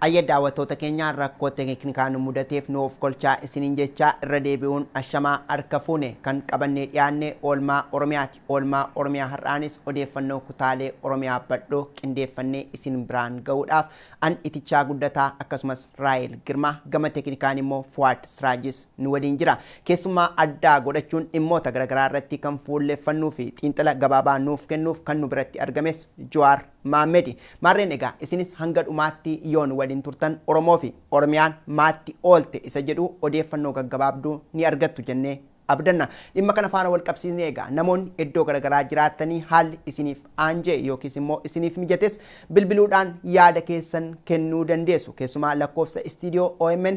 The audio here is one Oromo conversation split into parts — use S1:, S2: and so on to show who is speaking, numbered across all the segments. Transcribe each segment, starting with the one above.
S1: Ayya daawwattoota keenyaa rakkoo teeknikaan mudateef nuuf kolchaa isiniin jecha irra deebi'uun ashamaa harka fuune kan qabannee dhiyaanne oolmaa Oromiyaati. Oolmaa Oromiyaa har'aanis odeeffannoo kutaalee Oromiyaa badhoo qindeeffannee isin biraan ga'uudhaaf an itichaa guddataa akkasumas Raayil Girmaa gama teeknikaan immoo Fuwaad Siraajis nu waliin jira. Keessumaa addaa godhachuun dhimmoota garaagaraa irratti kan fuulleffannuu fi xiinxala gabaabaa nuuf kennuuf kan nu biratti argames JAWAR MOHAMMED. Marreen egaa isinis hanga dhumaatti yoon waliin turtan Oromoo fi Oromiyaan maatti oolte isa jedhu odeeffannoo gaggabaabduu ni argattu jennee abdanna. Dhimma kana faana wal qabsiisnee egaa namoonni iddoo garaagaraa jiraatanii haalli isiniif aanjee yookiis immoo isiniif mijates bilbiluudhaan yaada keessan kennuu dandeessu. Keessumaa lakkoofsa istiidiyoo OMN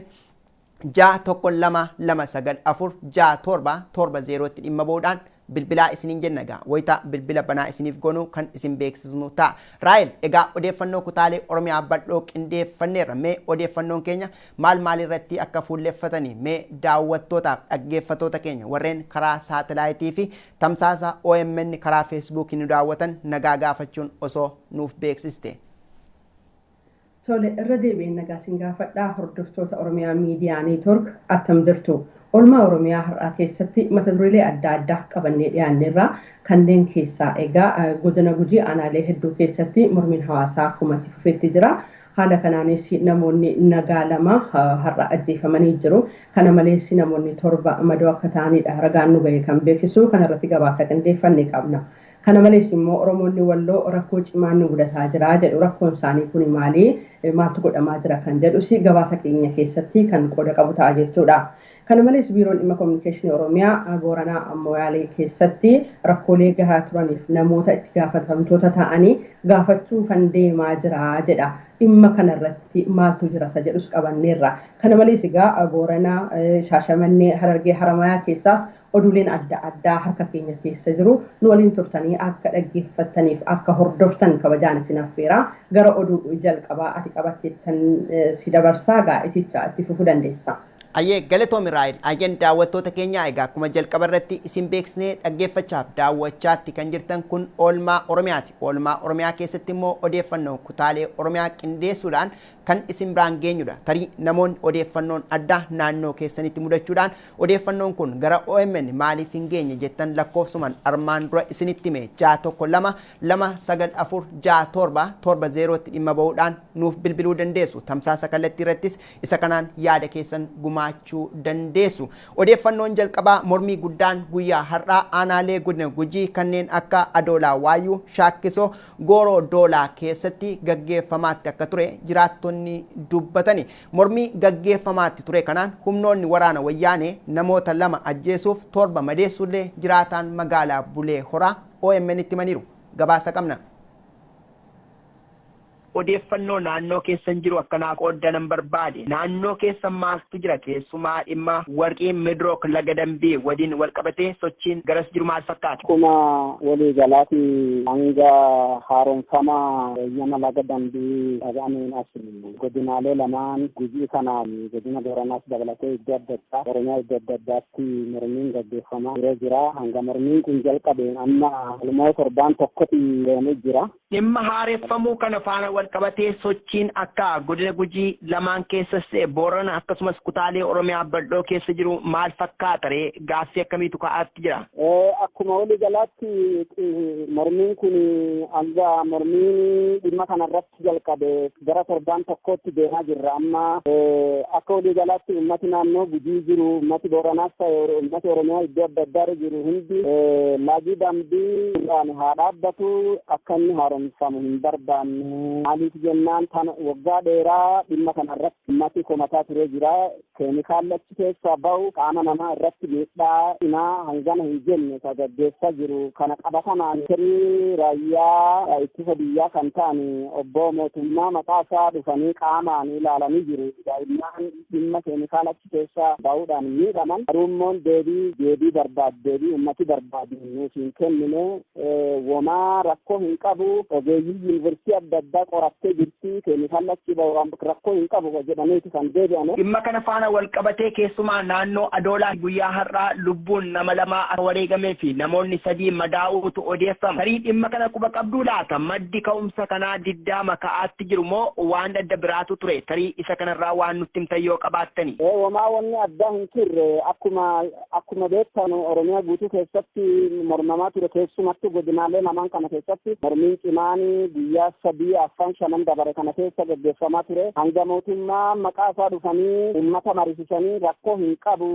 S1: 612946770 tti dhimma bahuudhaan bilbilaa isiniin jenna egaa wayita bilbila banaa isiniif gonu kan isin beeksisnu ta'a. Raayil egaa odeeffannoo kutaalee Oromiyaa bal'oo qindeeffanneerra mee odeeffannoon keenya maal irratti akka fuulleffatanii mee daawwattootaaf dhaggeeffattoota keenya warreen karaa saatalaayitii fi tamsaasa OMN karaa Facebook nu daawwatan nagaa gaafachuun osoo nuuf beeksiste.
S2: Tole irra deebiin nagaa sin gaafadhaa hordoftoota Oromiyaa Miidiyaa Neetwork attam jirtu. Oolmaa Oromiyaa har'aa keessatti mata dureelee adda addaa qabannee dhiyaanneerra kanneen keessaa egaa godina Gujii aanaalee hedduu keessatti mormiin hawaasaa akkumatti fufeetti jira. Haala kanaanis namoonni nagaa lama har'a ajjeefamanii jiru. Kana malees namoonni 7 madoo akka ta'anidha ragaan nu ga'e kan beeksisu kanarratti gabaasa qindeeffannee qabna. Kana malees immoo Oromoonni Walloo rakkoo cimaan nu mudataa jira jedhu rakkoon isaanii kun maaltu godhamaa jira kan jedhus gabaasa keenya keessatti kan qooda qabu ta'a jechuudha. Kana malees biiroon dhimma kominikeeshinii Oromiyaa Booranaa Moyaalee keessatti rakkoolee gahaa turaniif namoota itti gaafatamtoota ta'anii gaafachuu kan deemaa jira jedha. Dhimma kanarratti maaltu jira isa jedhus qabanneerra. Kana malees egaa Booranaa Shaashamannee Harargee Haramayaa keessaas oduuleen adda addaa harka keenya keessa jiru nu waliin turtanii akka dhaggeeffattaniif akka hordoftan kabajaan isin affeera. Gara oduu jalqabaa ati qabatteettan si dabarsaa gaa itichaa itti fufuu dandeessa.
S1: Ayyee galatoomi Raayil ayyan daawwattoota keenya egaa akkuma jalqaba irratti isin beeksisnee dhaggeeffachaaf daawwachaatti kan jirtan kun oolmaa Oromiyaati. Oolmaa Oromiyaa keessatti immoo odeeffannoo kutaalee Oromiyaa qindeessuudhaan kan isin biraan geenyudha. Tarii namoonni odeeffannoon addaa naannoo keessanitti mudachuudhaan odeeffannoon kun gara OMN maaliif hin geenye jettan lakkoofsumaan armaan dura isinitti hime 612946770 tti dhimma bahuudhaan nuuf bilbiluu dandeessu. Tamsaasa kallattii irrattis isa kanaan yaada keessan gumaachuu dandeessu. Odeeffannoon jalqabaa mormii guddaan guyyaa har'aa aanaalee godina Gujii kanneen akka Adoolaa Waayyuu Shaakkisoo Gooroo Doolaa keessatti gaggeeffamaatti akka ture jiraattonni dubbatani. Mormii gaggeeffamaatti ture kanaan humnoonni waraana wayyaanee namoota 2 ajjeesuuf 7 madeessullee jiraataan magaalaa Bulee Horaa OMN itti himaniiru. Gabaasa qabna. Odeeffannoo naannoo keessan jiru akkanaa qooddanan barbaade. Naannoo keessan maaltu jira keessumaa dhimma warqii Midrook laga Dambii waliin wal qabatee sochiin garas jiru maal fakkaata?
S3: Akkuma walii galaati hanga haaromfamaa eeyyama laga Dambii dhaga'ameen as godinaalee lamaan Gujii kanaan godina Booranaas dabalatee iddoo adda addaa Oromiyaa iddoo adda addaatti mormiin gaggeeffamaa jira. Hanga mormiin kun jalqabeen amma ilmoo torbaan tokkotti deemee jira.
S1: Dhimma haareffamuu kana faana wal qabatee sochiin akka godina Gujii lamaan keessas Boorana akkasumas kutaalee Oromiyaa bal'oo keessa jiru maal fakkaata ree gaaffii akkamiitu ka'aatti jira?
S3: Akkuma walii galaatti mormiin kun hanga mormiin dhimma kanarratti jalqabe gara torbaan tokkotti deemaa jirra. Amma akka walii galaatti uummati naannoo Gujii jiru uummati Booranaas ta'e uummati Oromiyaa iddoo adda addaa jiru hundi laga Dambii haa dhaabbatu akka inni haaromfamu hin barbaanne. Maaliif jennaan kana waggaa dheeraa dhimma kanarratti uummati komataa turee jira. Keemikaala achi keessaa bahu qaama namaa irratti miidhaa cimaa hangana hin jenne gaggeessaa jiru. Kana qabatamaan sirni raayyaa ittisa biyyaa kan ta'an obbo mootummaa maqaa isaa dhufanii qaamaan ilaalanii jiru. Daa'imman dhimma keemikaala achi keessaa bahuudhaan miidhaman harummoon deebii barbaadu deebii uummati barbaadu nuuf hin kennine womaa rakkoo hin qabu. Ogeeyyii yuunivarsiitii adda addaa qorattee jirti keemikaala achi ba'uudhaan rakkoo hin qabu jedhameeti kan deebi'ame.
S1: Dhimma kana faana wal qabatee keessumaa naannoo Adoolaa guyyaa har'aa lubbuun nama lamaa akka wareegamee fi namoonni 3 madaa'uutu odeeffama. Tarii dhimma kana quba qabduu laata? Maddi ka'umsa kanaa diddaa makaa'aatti jiru moo waan adda biraatu ture? Tarii isa kanarraa waan nutti himtan yoo qabaattani.
S3: Wamaa wanni addaa hin jirre akkuma beektan Oromiyaa guutuu keessatti mormamaa ture keessumattuu godinaalee lamaan kana keessatti mormiin cimaan guyyaa 3 afaan 5 dabare kana keessa gaggeeffamaa ture. Hanga mootummaa maqaa isaa dhufanii uummata mariisisanii rakkoo hin qabu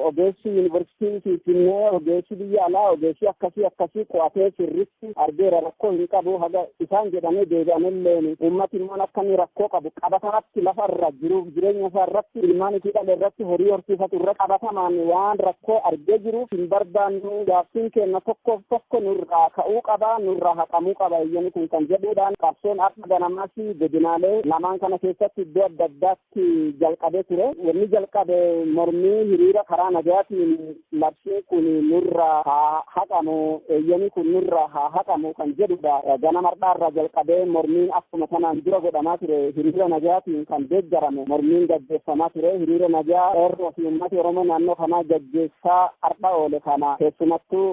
S3: ogeessi yuunivarsiitii Finfinnee ogeessi biyya alaa ogeessi akkasii qo'atee sirriitti argeera rakkoo hin qabu haga isaan jedhamee deebi'anillee uummati immoo akkamii rakkoo qabu qabatamatti lafarra jiruuf jireenya isaa irratti ilmaan isii dhala irratti horii horsiifatu irra qabatamaan waan rakkoo argee jiruuf hin barbaannu gaaffiin keenya tokko nurraa ka'uu qaba nurraa haqamuu qaba iyyanni kun kan jedhuudhaan qabsoon akka ganamaas godinaalee lamaan kana keessatti iddoo adda addaatti jalqabee ture. Wanni jalqabe mormii hiriira karaa nagaatiin labsiin kun nurraa haa haqamu iyyanni kun nurraa haa haqamu kan jedhudha. Ganama har'aarraa jalqabee mormiin akkuma kanaan dura godhamaa ture hiriira nagaatiin kan deeggarame mormiin gaggeeffamaa ture hiriira nagaa qeerroo fi uummata Oromoo naannoo kanaa gaggeessaa har'a oole kana keessumattuu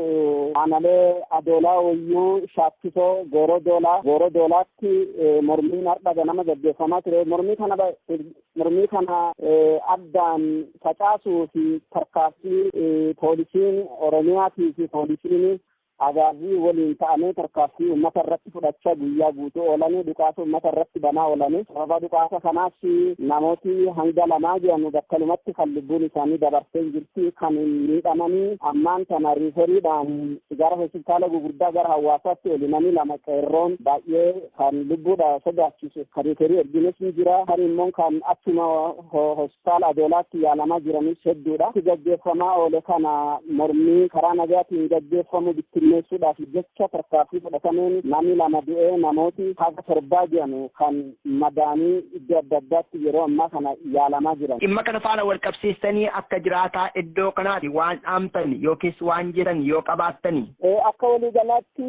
S3: aanalee Adoolaa Wayyuu Shaakkisoo Gooroo Doolaatti mormiin har'a ganama gaggeeffamaa ture mormii kana addaan facaasuu fi tarkaaffii poolisiin Oromiyaatii fi poolisiin agaazii waliin ta'anii tarkaaffii uummata irratti fudhachaa guyyaa guutuu oolanii dhukaasa uummata irratti banaa oolanii sababa dhukaasa kanaas namooti hanga lamaa jedhamu bakkalumatti kan lubbuun isaanii dabarsee jirti kan miidhamanii ammaan tana riiferiidhaan gara hospitaala gurguddaa gara hawaasaatti oolanii lama qeerroon baay'ee kan lubbuudha sodaachisu kan riiferii ergines ni jira kan immoo kan achuma hospitaala Adoolaatti yaalamaa jiranis hedduudha. Gaggeeffamaa oole kana mormii karaa nagaatiin gaggeeffamu bittinneessuudhaaf jecha tarkaaffii fudhatameen namni lama du'ee namooti haga 7 jedhamu kan madaanii iddoo adda addaatti yeroo ammaa kana yaalamaa jiran.
S1: Dhimma kana faana wal qabsiistanii akka jiraataa iddoo kanaati waan dhaamtan yookiis waan jedhan yoo qabaattani.
S3: Akka waliigalaatti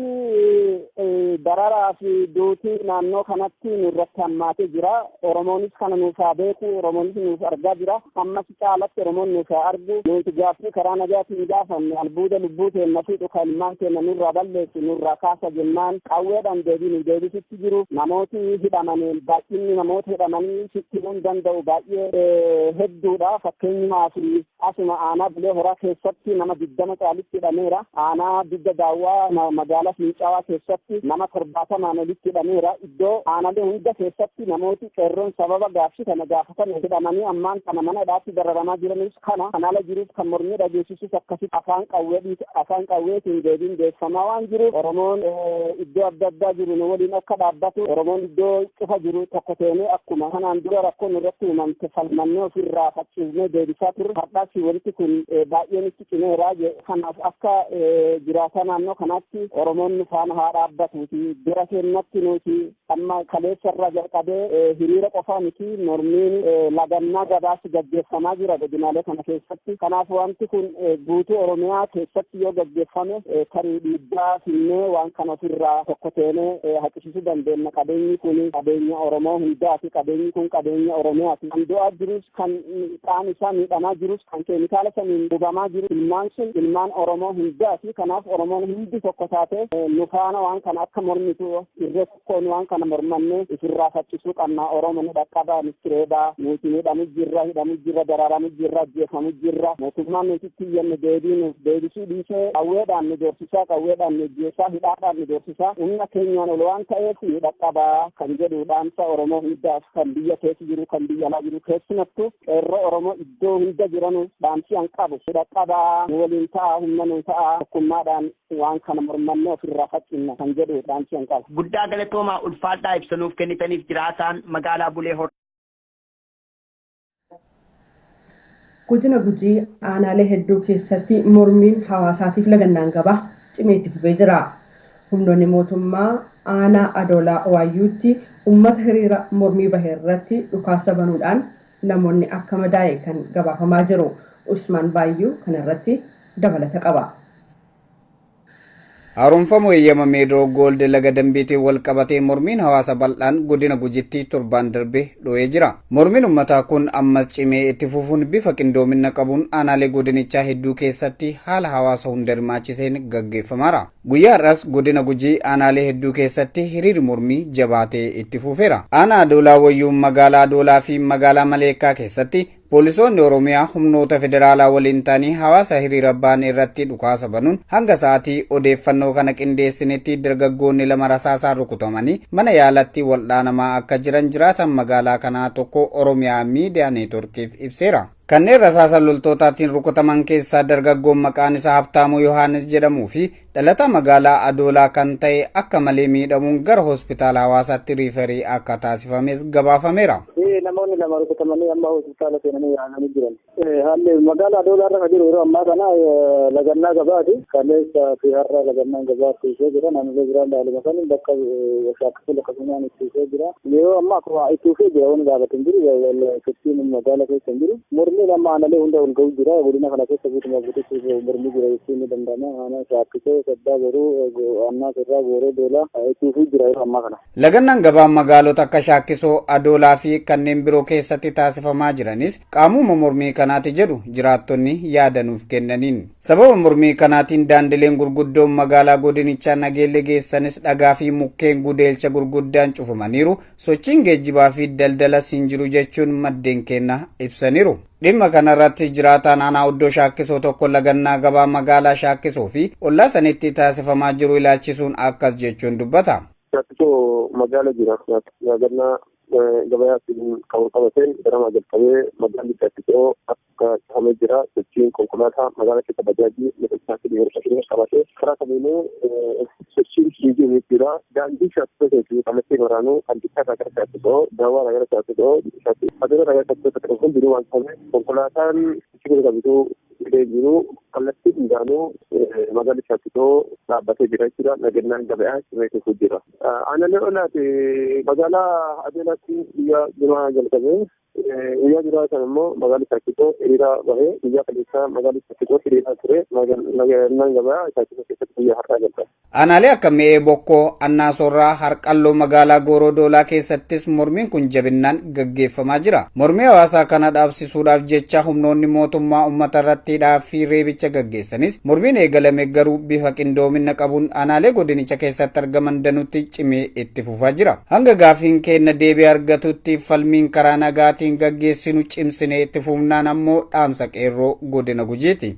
S3: dararaa fi duutii naannoo kanatti nurratti hammaatee jira. Oromoonis kana nuuf haa beeku Oromoonis nuuf argaa jira. Ammas caalatti Oromoon nuuf haa argu. Nuti gaaffii karaa nagaatiin gaafanne albuuda lubbuu keenya fi dhuka ilmaan keenya nurraa balleessu nurraa kaasa jennaan qawweedhaan deebisitti jiru. Namooti hidhamanii baay'inni namoota hidhamanii sitti hin danda'u baay'ee hedduudha. Fakkeenyumaa fi asuma aanaa Bulee Horaa keessatti nama 20 caalitti hidhameera. Aanaa Dugda Daawwaa magaalaa Fincaawaa keessatti nama 70 olitti hidhameera. Iddoo aanaalee hunda keessatti namooti qeerroon sababa gaaffii kana gaafatan hidhamanii ammaan kana mana hidhaatti dararamaa jiranis kanala jiruuf kan mormii dhageessisus akkasitti afaan qawweetiin deebiin deeffamaa waan jiruuf Oromoon iddoo adda addaa jiru nu waliin akka dhaabbatu Oromoon iddoo cufa jiru tokko teenee akkuma kanaan dura rakkoon irratti uumamte falmannee ofirraa facciifnee deebisaa turre har'aas wanti kun baay'een itti cimeera. Kanaaf akka jiraataa naannoo kanaatti Oromoon nu faana haa dhaabbatuuti bira keenyatti nuti amma kaleessarraa jalqabee hiriira qofaa miti mormiin lagannaa gabaas gaggeeffamaa jira godinaalee kana keessatti. Kanaaf wanti kun guutuu Oromiyaa keessatti yoo gaggeeffame tarii dhiibbaa finnee waan kana ofirraa tokko teenee haqisiisuu dandeenya. Qabeenyi kun qabeenya Oromoo hundaati. Qabeenyi kun qabeenya Oromiyaati. Kan du'aa jirus kan qaama isaa miidhamaa jirus kan keemikaala saniin gubamaa jiru ilmaan sun ilmaan Oromoo hundaati. Kanaaf Oromoon hundi tokko taatee nu faana waan kana akka mormitu irree tokkoon waan kana mormannee ofirraa faccisuu qabna. Oromoon dhaqqabaa mistireedhaa nuti hidhamu jirra dararamu jirra ajjeefamu jirra mootummaan nuti iyyanne deebisuu dhiisee qawweedhaan nu doorsisaa qawweedhaan nu ajjeesaa hidhaadhaan nu doorsisaa humna keenyaan ol waan ta'eef nu dhaqqabaa kan jedhuudhaan Oromoo hundaaf kan biyya keessa jiru kan biyya alaa jiru keessumattuu qeerroo Oromoo iddoo hunda jiranu dhaamsii an qabu dhaqqabaa nu waliin ta'a humna nu ta'a tokkummaadhaan waan kana mormannee ofirraa faccinna kan jedhu dhaamsii an qabu.
S1: Guddaa galatoomaa ulfaadhaa ibsanuuf kennitaniif jiraataan magaalaa Bulee Horaa.
S2: Godina Gujii aanaalee hedduu keessatti mormiin hawaasaatiif lagannaan gabaa cimeetti fufee jira. Humnoonni mootummaa aanaa Adoolaa Waayyuutti uummata hiriira mormii bahe irratti dhukaasa banuudhaan namoonni akka madaa'e kan gabaafamaa jiru. Usmaan Baayyuu kanarratti dabalata qaba.
S4: haaromfamuu eeyyamamee Gold laga dambiitiin wal qabatee mormiin hawaasa bal'aan godina Gujiitti torban darbe dho'ee jira. Mormiin uummataa kun ammas cimee itti fufuun bifa qindoomina qabuun aanaalee godinichaa hedduu keessatti haala hawaasa hunda hirmaachiseen gaggeeffamaara. Guyyaa har'as godina Gujii aanaalee hedduu keessatti hiriirri mormii jabaatee itti fufeera. Aanaa Adoolaa Wayyuu, magaalaa Adoolaa fi magaalaa Maleekaa keessatti poolisoonni Oromiyaa humnoota federaalaa waliin ta'anii hawaasa hiriira ba'an irratti dhukaasa banuun hanga sa'aatii odeeffannoo kana qindeessinitti dargaggoonni 2 rasaasaan rukutamanii mana yaalatti waldhaanamaa akka jiran jiraatan magaalaa kanaa tokko Oromiyaa Miidiyaa Neetworkiif ibseera. Kanneen rasaasa loltootaatiin rukutaman keessaa dargaggoon maqaan isaa Habtaamuu Yohaannis jedhamuu fi dhalataa magaalaa Adoolaa kan ta'e akka malee miidhamuun gara hospitaala hawaasaatti riifarii akka taasifames gabaafameera.
S3: Namoonni 2 rukutamanii amma hospitaala seenanii yaa'anii jiran. Haalli magaalaa Adoolaa irra jiru yeroo ammaa kana lagannaa gabaati. Kaleessa fi har'a lagannaan gabaatti ishee jira. Naannolee biraan dhaaluma kan bakka shaakkisoon akkasumaan itti ishee jira. Yeroo ammaa akkuma itti ishee jira wanni dhaabatan jiru. Fittiin magaalaa keessa hin jiru. Mormiin amma aanalee hunda ol ga'u jira. Godina kana keessa guutumaa guutuutti mormii jira jechuun ni danda'ama. Aanaa shaakkisoo, saddaa boruu, annaa sirraa gooree doolaa itti ishee jira yeroo ammaa kana.
S4: Lagannaan gabaa magaalota akka Shaakkisoo, Adoolaa fi kanneen biroo keessatti taasifamaa jiranis qaamuma mormii kanaati jedhu jiraattonni yaadanuuf kennaniin. Sababa mormii kanaatiin daandileen gurguddoon magaalaa godinichaa nageelle geessanis dhagaa fi mukkeen gudeelcha gurguddaan cufamaniiru. Sochiin geejjibaa fi daldalas hin jiru jechuun maddeen keenya ibsaniiru. Dhimma kanarratti jiraataan aanaa Oddoo Shaakkisoo tokko lagannaa gabaa magaalaa Shaakkisoo fi ollaa sanitti taasifamaa jiru ilaalchisuun akkas jechuun dubbata.
S3: Shaakkisoo magaalaa jira. Lagannaa gabayaatti kan qabateen gara jalqabee magaalli Shaakkisoo akka cufamee jira. Sochiin konkolaataa magaalaa keessa bajaajii miidhaginaatti dhiyeeffachuu qabatee karaa kamiinuu sochiin fiigee jira. Daandii Shaakkisoo keessatti qabatee waraanuu kan bittaa gara Shaakkisoo, Jawaar gara Shaakkisoo, Adeera gara Shaakkisoo kan jiru waan ta'eef konkolaataan itti qabituu hidhee jiru kallattii hundaanuu magaalli Shaakkisoo dhaabbatee jira jechuudha. Lagannaan gabayaa cimeetu jira. Aanaalee olaati magaalaa Adeelaatti guyyaa Jumaa jalqabee guyyaa Jumaa kan immoo magaalli Shaakkisoo hiriira bahee guyyaa kaleessaa magaalli Shaakkisoo hiriira ture. Lagannaan gabayaa Shaakkisoo keessatti guyyaa har'aa jalqabe.
S4: Aanaalee akka Mi'ee Bokkoo, Annaasorraa, Harqalloo magaalaa Gooroo Doolaa keessattis mormiin kun jabinnaan gaggeeffamaa jira. Mormii hawaasaa kana dhaabsisuudhaaf jecha humnoonni mootummaa uummata irratti fi reebicha gaggeessanis mormiin eegalame garuu bifa qindoomina qabuun aanaalee godinicha keessatti argaman danutti cimee itti fufaa jira. Hanga gaafiin keenya deebii argatutti falmiin karaa nagaatiin gaggeessinu cimsinee itti fufnaan ammoo dhaamsa qeerroo godina Gujiiti.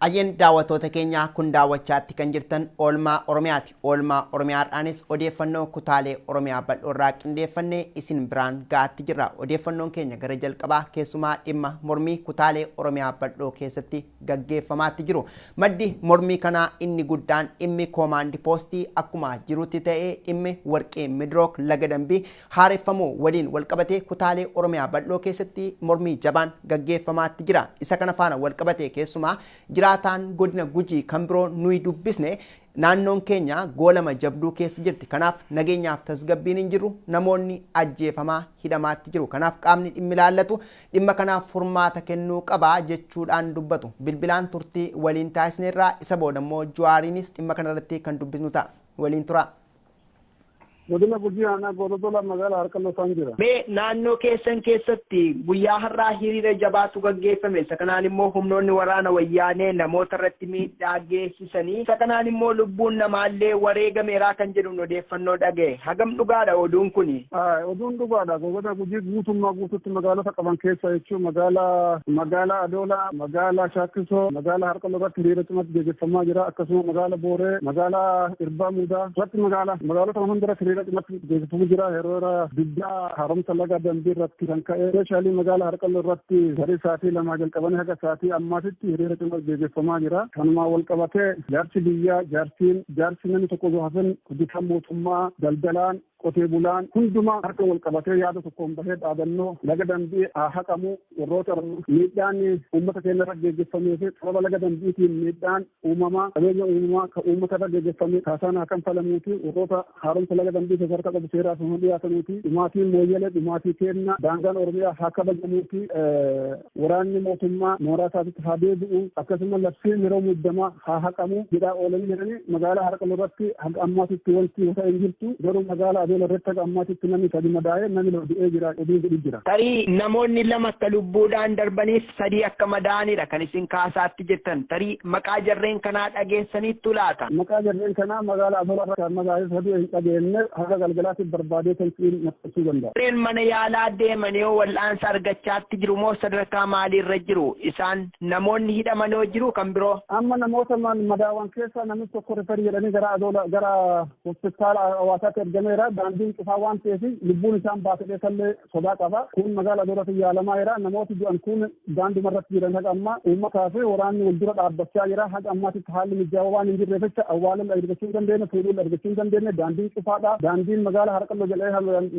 S1: Ayyen daawwattoota keenya kun daawwachaatti kan jirtan oolmaa Oromiyaati. Oolmaa Oromiyaadhaanis odeeffannoo kutaalee Oromiyaa bal'oorraa qindeeffannee isin biraan ga'atti jirra. Odeeffannoon keenya gara jalqabaa keessumaa dhimma mormii kutaalee Oromiyaa bal'oo keessatti gaggeeffamaatti jiru. Maddi mormii kanaa inni guddaan dhimmi koomaandi poostii akkuma jirutti ta'ee dhimmi warqee midrook laga dambii haareffamuu waliin walqabatee kutaalee Oromiyaa bal'oo keessatti mormii jabaan gaggeeffamaatti jira. Isa kana faana walqabatee keessumaa jiraataan godina Gujii kan biroo nuyi dubbisne naannoon keenya goolama jabduu keessa jirti. Kanaaf nageenyaaf tasgabbiin hin jiru. Namoonni ajjeefamaa hidhamaatti jiru. Kanaaf qaamni dhimmi ilaallatu dhimma kanaaf furmaata kennuu qaba jechuudhaan dubbatu. Bilbilaan turtii waliin taasisneerraa isa booda immoo Jawaariinis dhimma kanarratti kan dubbisnu ta'a. Waliin tura.
S3: Godina Gujii aanaa Gooroo Doolaa magaalaa Harqalloo isaan jira.
S5: Mee naannoo keessan keessatti guyyaa har'aa hiriira jabaatu gaggeeffame. Isa kanaan immoo humnoonni waraana wayyaanee namoota irratti miidhaa geessisanii isa kanaan immoo lubbuun namaallee wareegameeraa kan jedhuun odeeffannoo dhaga'e. Hagam dhugaadha oduun kuni?
S3: Oduun dhugaadha. Godina Gujii guutummaa guututti magaalota qaban keessa jechuun magaalaa Adoolaa, magaalaa Shaakkisoo, magaalaa Harqalloo irratti hiriira cimatti gaggeeffamaa jira. Akkasuma magaalaa Booree, magaalaa Irbaa Muudaa irratti magaalota hunda irratti irratti gaggeeffamu jira. Yeroo diddaa haaromsa laga dambii irratti kan ka'e speeshaalii magaalaa Harqalloo irratti garii sa'aatii 2 jalqabanii haga sa'aatii ammaatitti hiriira cimaa gaggeeffamaa jira. Kanumaan wal qabatee jaarsi biyyaa jaarsi namni tokko hafan hojjetaan mootummaa daldalaan qotee bulaan hundumaa harka wal qabatee yaada tokkoon bahee dhaadannoo laga dambii haa haqamu warroota miidhaan uummata keenya irra geggeeffamee fi sababa laga dambiitiin miidhaan uumamaa qabeenya uumamaa ka uummata irra geggeeffamee kaasaan haa kanfalamuuti warroota haaromsa laga dambii keessa harka qabu seeraa sun dhiyaatanuuti dhumaatiin mooyyalee dhumaatii kenna daangaan oromiyaa haa kabajamuuti waraanni mootummaa mooraa isaatitti haa deebi'u akkasuma labsiin yeroo muddamaa haa haqamu jedhaa oolanii jedhanii magaalaa harqaloo irratti hanga ammaatitti wanti gosa hin jirtu garuu magaalaa adeela irratti hanga ammaatitti namni sadi madaa'ee namni du'ee jira oduu jedhu jira.
S5: Tarii namoonni lama akka lubbuudhaan darbaniif sadii akka madaa'anidha kan isin kaasaatti jettan tarii maqaa jarreen kanaa dhageessaniittu laata.
S3: Maqaa jarreen kanaa magaalaa adeela irratti magaalaa sadii hin dhageenye haga galgalaatti barbaadee kan siin maxxansuu danda'a.
S5: Jarreen mana yaalaa deeman yoo wal'aansa argachaatti jiru moo sadarkaa maaliirra jiru isaan namoonni hidhamanoo jiru kan biroo.
S3: Amma namoota madaawan keessa namni tokko rifarii jedhanii gara hospitaala hawaasaatti ergameera daandiin cufaa waan ta'eef lubbuun isaan baatee kallee sodaa qaba kun magaalaa adeelatti yaalamaa jira namooti du'an kun daanduma irratti jiran haga amma uummataa fi waraanni wal dura dhaabbachaa jira haga ammaatitti haalli mijaawaa waan hin jirreef jecha awwaaluu argachuu hin dandeenye fuudhuu argachuu hin dandeenye daandiin cufaadha daandiin magaalaa harqalloo jedhee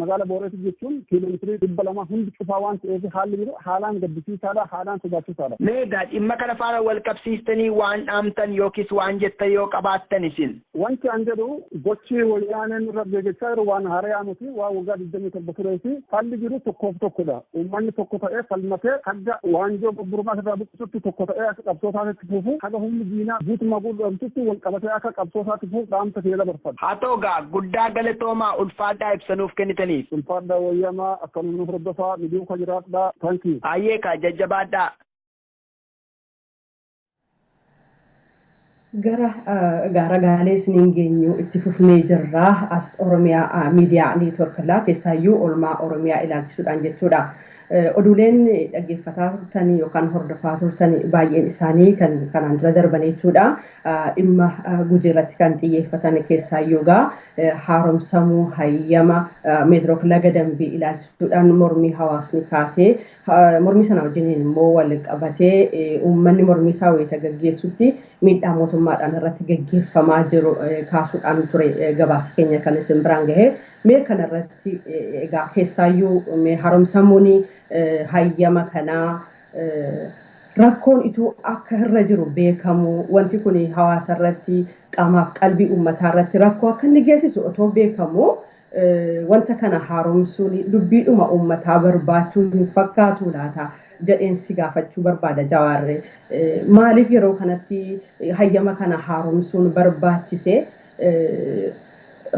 S3: magaalaa booreetti jechuun kiiloomeetirii 200 hundi cufaa waan ta'eef haalli jiru haalaan gaddisiisaadha haalaan sodaachisaadha.
S5: Meegaa dhimma kana faana wal qabsiistanii waan dhaamtan yookiis waan jettan yoo qabaattan isin.
S3: Wanti an jedhu gochi wayyaaneen irra geggeessaa jiru waan haaraa miti waa waggaa 27 turee fi haalli jiru tokkoof tokkodha. Uummanni tokko ta'ee falmatee haga waanjoo gurgurmaa irraa buqqisutti tokko ta'ee akka qabsootaatti fufu haga humni diinaa guutummaa guutummaatti wal qabatee akka qabsootaatti fufu dhaamsa ta'ee dabarfadha.
S5: Haa ta'u gaa guddaa galatoomaa ulfaadhaa ibsanuuf kennitaniif.
S3: Ulfaadhaa wayyamaa akka nu hordofaa midhuu ka jiraadhaa tankii.
S5: Baay'ee kaa jajjabaadhaa.
S2: Gara gaalee isiniin geenyu itti fufnee jirraa as Oromiyaa miidiyaa neetworkii keessaayyuu oolmaa Oromiyaa ilaalchisuudhaan jechuudha. Oduuleen dhaggeeffataa turtan yookaan hordofaa turtan baay'een isaanii kan kanaan dura darban jechuudha. Dhimma Gujii irratti kan xiyyeeffatan keessaayyuu haaromsamuu hayyama meedirook laga dambii ilaalchisuudhaan mormii hawaasni kaasee mormii sana wajjin immoo wal qabatee uummanni mormii isaa wayita gaggeessutti miidhaa mootummaadhaan irratti gaggeeffamaa jiru kaasuudhaan ture gabaasa keenya kan isin biraan gahee mee kanarratti egaa keessaayyuu mee haaromsamuun hayyama kanaa rakkoon ituu akka irra jiru beekamu wanti kun hawaasa irratti qaamaaf qalbii uummataa irratti rakkoo akka inni geessisu otoo beekamu wanta kana haaromsuun dubbiidhuma uummataa barbaachuu hin fakkaatu laata jedheen si gaafachuu barbaada Jawaarre maaliif yeroo kanatti hayyama kana haaromsuun barbaachise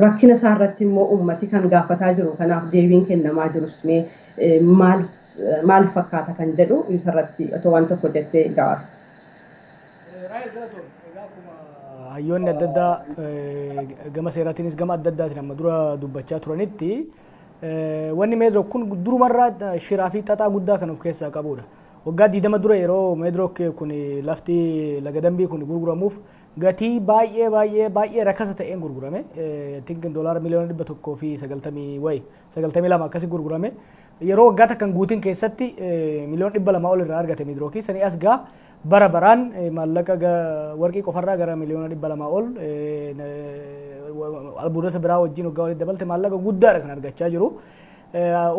S2: rakkina isaa irratti immoo uummati kan gaafataa jiru kanaaf deebiin kennamaa jirus mee maal fakkaata kan jedhu isarratti otoo waan tokko jettee Jawaar.
S6: Hayyoonni adda addaa gama seeraatiinis gama adda addaatiin amma dura dubbachaa turanitti wanni meedirook kun durumarraa shiraa fi xaxaa guddaa kan of keessaa qabudha. Waggaa 20 dura yeroo meedirook kun lafti laga dambii kun gurguramuuf gatii baay'ee rakkasa ta'een gurgurame. Tinkin doolaara miliyoona 190 wayi 92 akkasii gurgurame. Yeroo waggaa takkan guutiin keessatti miliyoona 200 ol irraa argate meedirookii sanii as gaa bara baraan maallaqa warqii qofarraa gara miliyoona 200 ol albuudota biraa wajjin waggaa walitti dabalte maallaqa guddaadha kan argachaa jiru.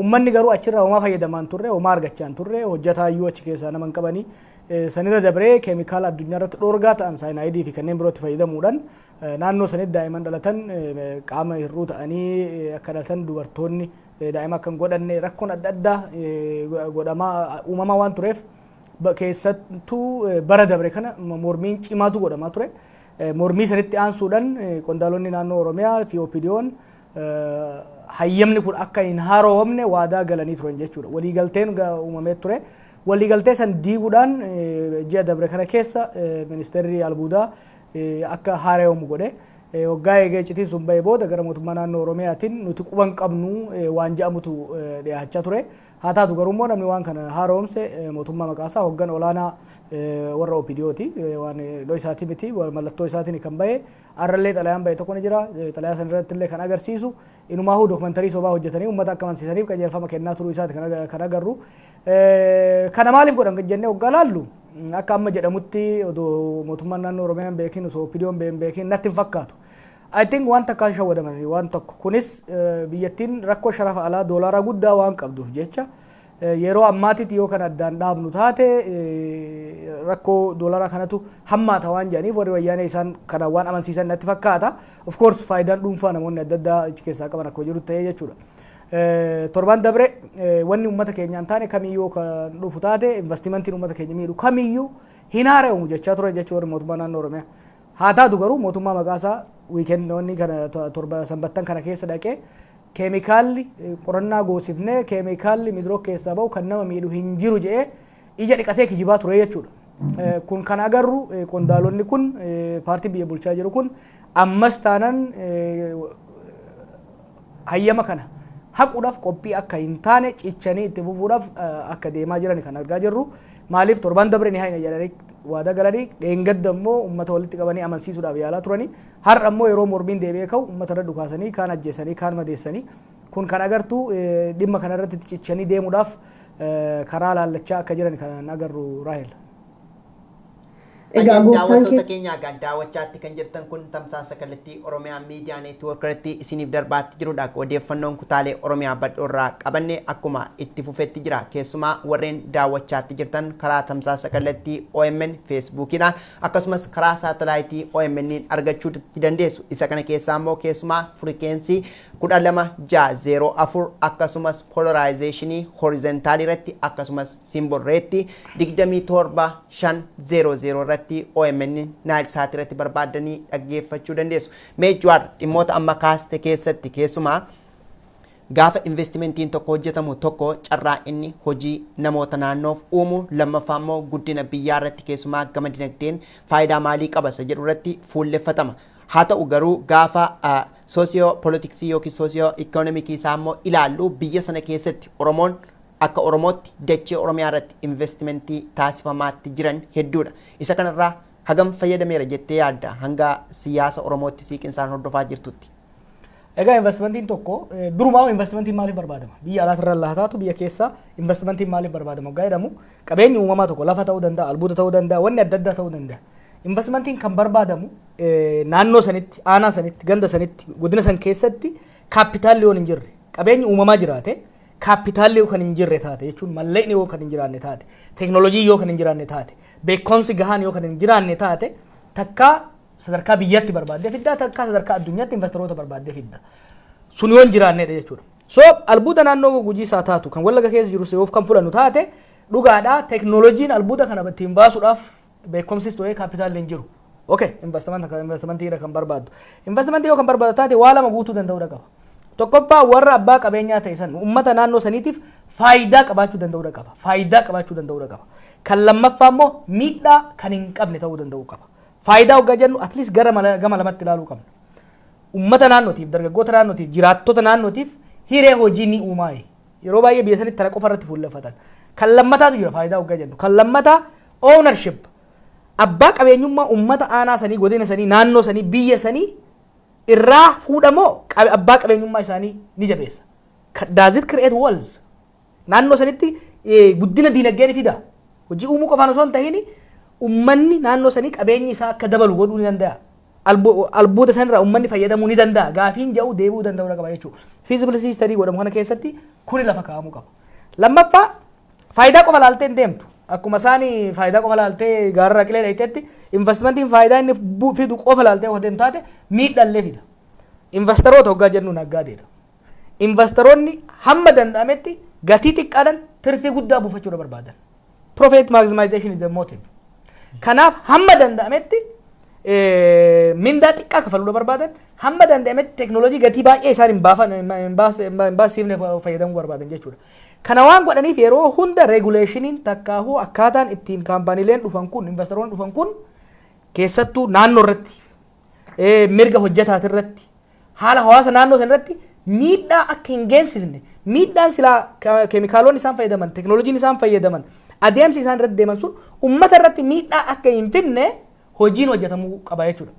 S6: Uummanni garuu achirraa homaa fayyadamaan turre homaa argachaan turre hojjetaayyuu achi keessaa nama hin qabanii sanirra dabree keemikaala addunyaa irratti dhoorgaa ta'an saayinaayidii fi kanneen birootti fayyadamuudhaan naannoo sanitti daa'imman dhalatan qaama hir'uu ta'anii akka dhalatan dubartoonni daa'ima akka hin godhanne rakkoon adda addaa godhamaa uumamaa waan tureef keessattuu bara dabre kana mormiin cimaatu godhamaa ture. Mormii sanitti aansuudhaan qondaalonni naannoo Oromiyaa fi OPDO'n hayyamni kun akka hin haaromne waadaa galanii turan jechuudha. Waliigalteen uumamee ture. Waliigaltee san diiguudhaan ji'a dabre kana keessa ministeerri albuudaa akka haarewamu godhe. Waggaa eegee citiin sun bahee booda gara mootummaa naannoo Oromiyaatiin nuti quban qabnu waan jedhamutu dhiyaachaa ture. Haa taatu garuu immoo namni waan kana haaromse mootummaa maqaasaa hoggan olaanaa warra OPDO'ti. Waan dhoo isaatii miti mallattoo isaatiin kan bahe arrallee xalayaan bahe tokko ni jira. Xalayaa san irratti illee kan agarsiisu inumaahuu dookumantarii sobaa hojjetanii uummata akka amansiisaniif qajeelfama kennaa turuu isaati kan agarru. Kana maaliif godhan jennee waggaa laallu akka amma jedhamutti odoo mootummaan naannoo Oromiyaan beekin osoo OPDO'n beekin natti hin fakkaatu. I think waan takkaan shawwadamanii waan tokko kunis biyyattiin rakkoo sharafa alaa doolaara guddaa waan qabduuf jecha yeroo ammaatitti yoo kan addaan dhaabnu taate rakkoo doolaara kanatu hammaata waan jedhaniif warri wayyaanee isaan kana waan amansiisan natti fakkaata. Of course faayidaan dhuunfaa namoonni adda addaa achi keessaa qaban akka jiru ta'ee jechuudha. Torban dabre wanni uummata keenyaan taane kamiyyuu kan dhufu taate investimentiin uummata keenya miidhu kamiyyuu hin haara'u jechaa turan jechuudha warri mootummaa naannoo Oromiyaa. Haa taatu garuu mootummaa maqaasaa wiikendoonni kana torba sanbattan kana keessa dhaqee keemikaalli qorannaa goosifnee keemikaalli midroo keessaa bahu kan nama miidhu hin jiru jedhee ija dhiqatee kijibaa ture jechuudha. Kun kan agarru qondaalonni kun paartii biyya bulchaa jiru kun ammas taanan hayyama kana haquudhaaf qophii akka hin taane cichanii itti fufuudhaaf akka deemaa jiran kan argaa jirru. Maaliif torban dabre ni hayna jedhanii waada galanii dheengadda immoo uummata walitti qabanii amansiisuudhaaf yaalaa turanii har'a immoo yeroo mormiin deebi'ee ka'u uummata irra dhukaasanii kaan ajjeesanii kaan madeessanii kun kan agartu dhimma kana irratti cichanii deemuudhaaf karaa laallachaa akka jiran kan agarru Raahel.
S1: Daawwattoota keenya daawwachaatti kan jirtan kun tamsaasa kallattii Oromiyaa Miidiyaa Neetwoork irratti isiniif darbaatti jirudha. Odeeffannoon kutaalee Oromiyaa badhoorraa qabanne akkuma itti fufetti jira. Keessumaa warreen daawwachaatti jirtan karaa tamsaasa kallattii OMN Feesbuukiidhaan akkasumas karaa saatalaayitii OMN argachuu dandeessu. Isa kana keessaa immoo keessumaa firikeensii 12604 akkasumas polarizeeshinii horizontaalii irratti akkasumas simbol reetti 27500 irratti OMN Nile Sat irratti barbaadanii dhaggeeffachuu dandeessu. Mee Jawaar dhimmoota amma kaaste keessatti keessumaa gaafa investimentiin tokko hojjetamu tokko carraa inni hojii namoota naannoof uumu lammaffaa immoo guddina biyyaa irratti keessumaa gama dinagdeen faayidaa maalii qaba isa jedhu irratti fuulleffatama. Haa ta'u garuu gaafa soosiyoo poolitiksii yookiin soosiyoo ikoonomikii isaa immoo ilaallu biyya sana keessatti Oromoon akka Oromootti dachee Oromiyaa irratti investimentii taasifamaatti jiran hedduudha. Isa kanarraa hagam fayyadameera jettee yaadda hanga siyaasa Oromootti siiqinsaan hordofaa jirtutti?
S6: Egaa investimentiin tokko durumaa investimentiin maaliif barbaadama? Biyya alaatirra laataatu biyya keessa investimentiin maaliif barbaadama? Waggaa jedhamu qabeenyi uumamaa tokko lafa ta'uu danda'a, albuuda ta'uu danda'a, wanni adda addaa ta'uu danda'a. Investimentiin kan barbaadamu naannoo sanitti, aanaa sanitti, ganda sanitti, godina san keessatti kaapitaalli yoo hin jirre, qabeenyi uumamaa jiraate, kaapitaalli yoo kan hin jirre taate jechuun mallaqni yoo kan hin jiraanne taate, teeknooloojii yoo kan hin jiraanne taate, beekumsi gahaan yoo kan hin jiraanne taate, takka sadarkaa biyyatti barbaaddee fidda, takka sadarkaa addunyaatti investoroota barbaaddee fidda. Sun yoo hin jiraannedha jechuudha. So albuuda naannoo Gujii isaa taatu kan Wallaga keessa jiru yoo kan fudhannu taate dhugaadhaa teeknooloojiin albuuda kana ittiin baasuudhaaf beekumsis ta'ee kaapitaalli hin jiru. Okay, investimentii kan barbaaddu. Investimentii yoo kan barbaaddu taate waa lama guutuu danda'uudha qaba. Tokkoffaa warra abbaa qabeenyaa ta'e san uummata naannoo saniitiif faayidaa qabaachuu danda'uudha qaba. Faayidaa qabaachuu danda'uudha qaba. Kan lammaffaa immoo miidhaa kan hin qabne ta'uu danda'uu qaba. Faayidaa hoggaa jennu at least gama lamatti ilaaluu qabna. Uummata naannootiif, dargaggoota naannootiif, jiraattota naannootiif hiree hojii ni uumaa. Yeroo baay'ee biyya sanitti tana qofa irratti fuulleffatan. Kan lammataatu jira faayidaa hoggaa jennu. Kan lammataa ownership. Abbaa qabeenyummaa uummata aanaa sanii, godina sanii, naannoo sanii, biyya sanii irraa fuudhamoo abbaa qabeenyummaa isaanii ni jabeessa. Does it create walls? Naannoo sanitti guddina diinagdee ni fida. Hojii uumuu qofaan osoo hin tahin uummanni naannoo sanii qabeenyi isaa akka dabalu godhuu ni danda'a. Albuuda sanirraa uummanni fayyadamuu ni danda'a. Gaafiin jedhu deebi'uu danda'uu qaba jechuudha. Feasibility study godhamu kana keessatti kuni lafa kaa'amuu qaba. Lammaffaa faayidaa qofa laaltee hin deemtu. Akkuma isaanii faayidaa qofa laaltee gaarraa qilee dhayitetti investimentiin faayidaa inni fidu qofa laaltee yoo deemtu taate miidhallee fida. Investoroota hoggaa jennu naggaadeedha. Investoroonni hamma danda'ametti gatii xiqqaadhaan tirfii guddaa buufachuudha barbaadan. Profit maximization is the motive. Kanaaf hamma danda'ametti mindaa xiqqaa kafaluudha barbaadan, hamma danda'ametti teeknooloojii gatii baay'ee isaan hin baasifne fayyadamuu barbaadan jechuudha. Kana waan godhaniif yeroo hunda regulationiin takkaahuu akkaataan ittiin kaampaaniileen dhufan kun, investoroonni dhufan kun keessattuu naannoo irratti, mirga hojjetaati irratti, haala hawaasa naannoo san irratti miidhaa akka hin geessisne, miidhaan silaa keemikaalonni isaan fayyadaman, teeknooloojiin isaan fayyadaman, adeemsi isaan irratti deeman sun uummata irratti miidhaa akka hin fidne hojiin hojjetamuu qaba jechuudha.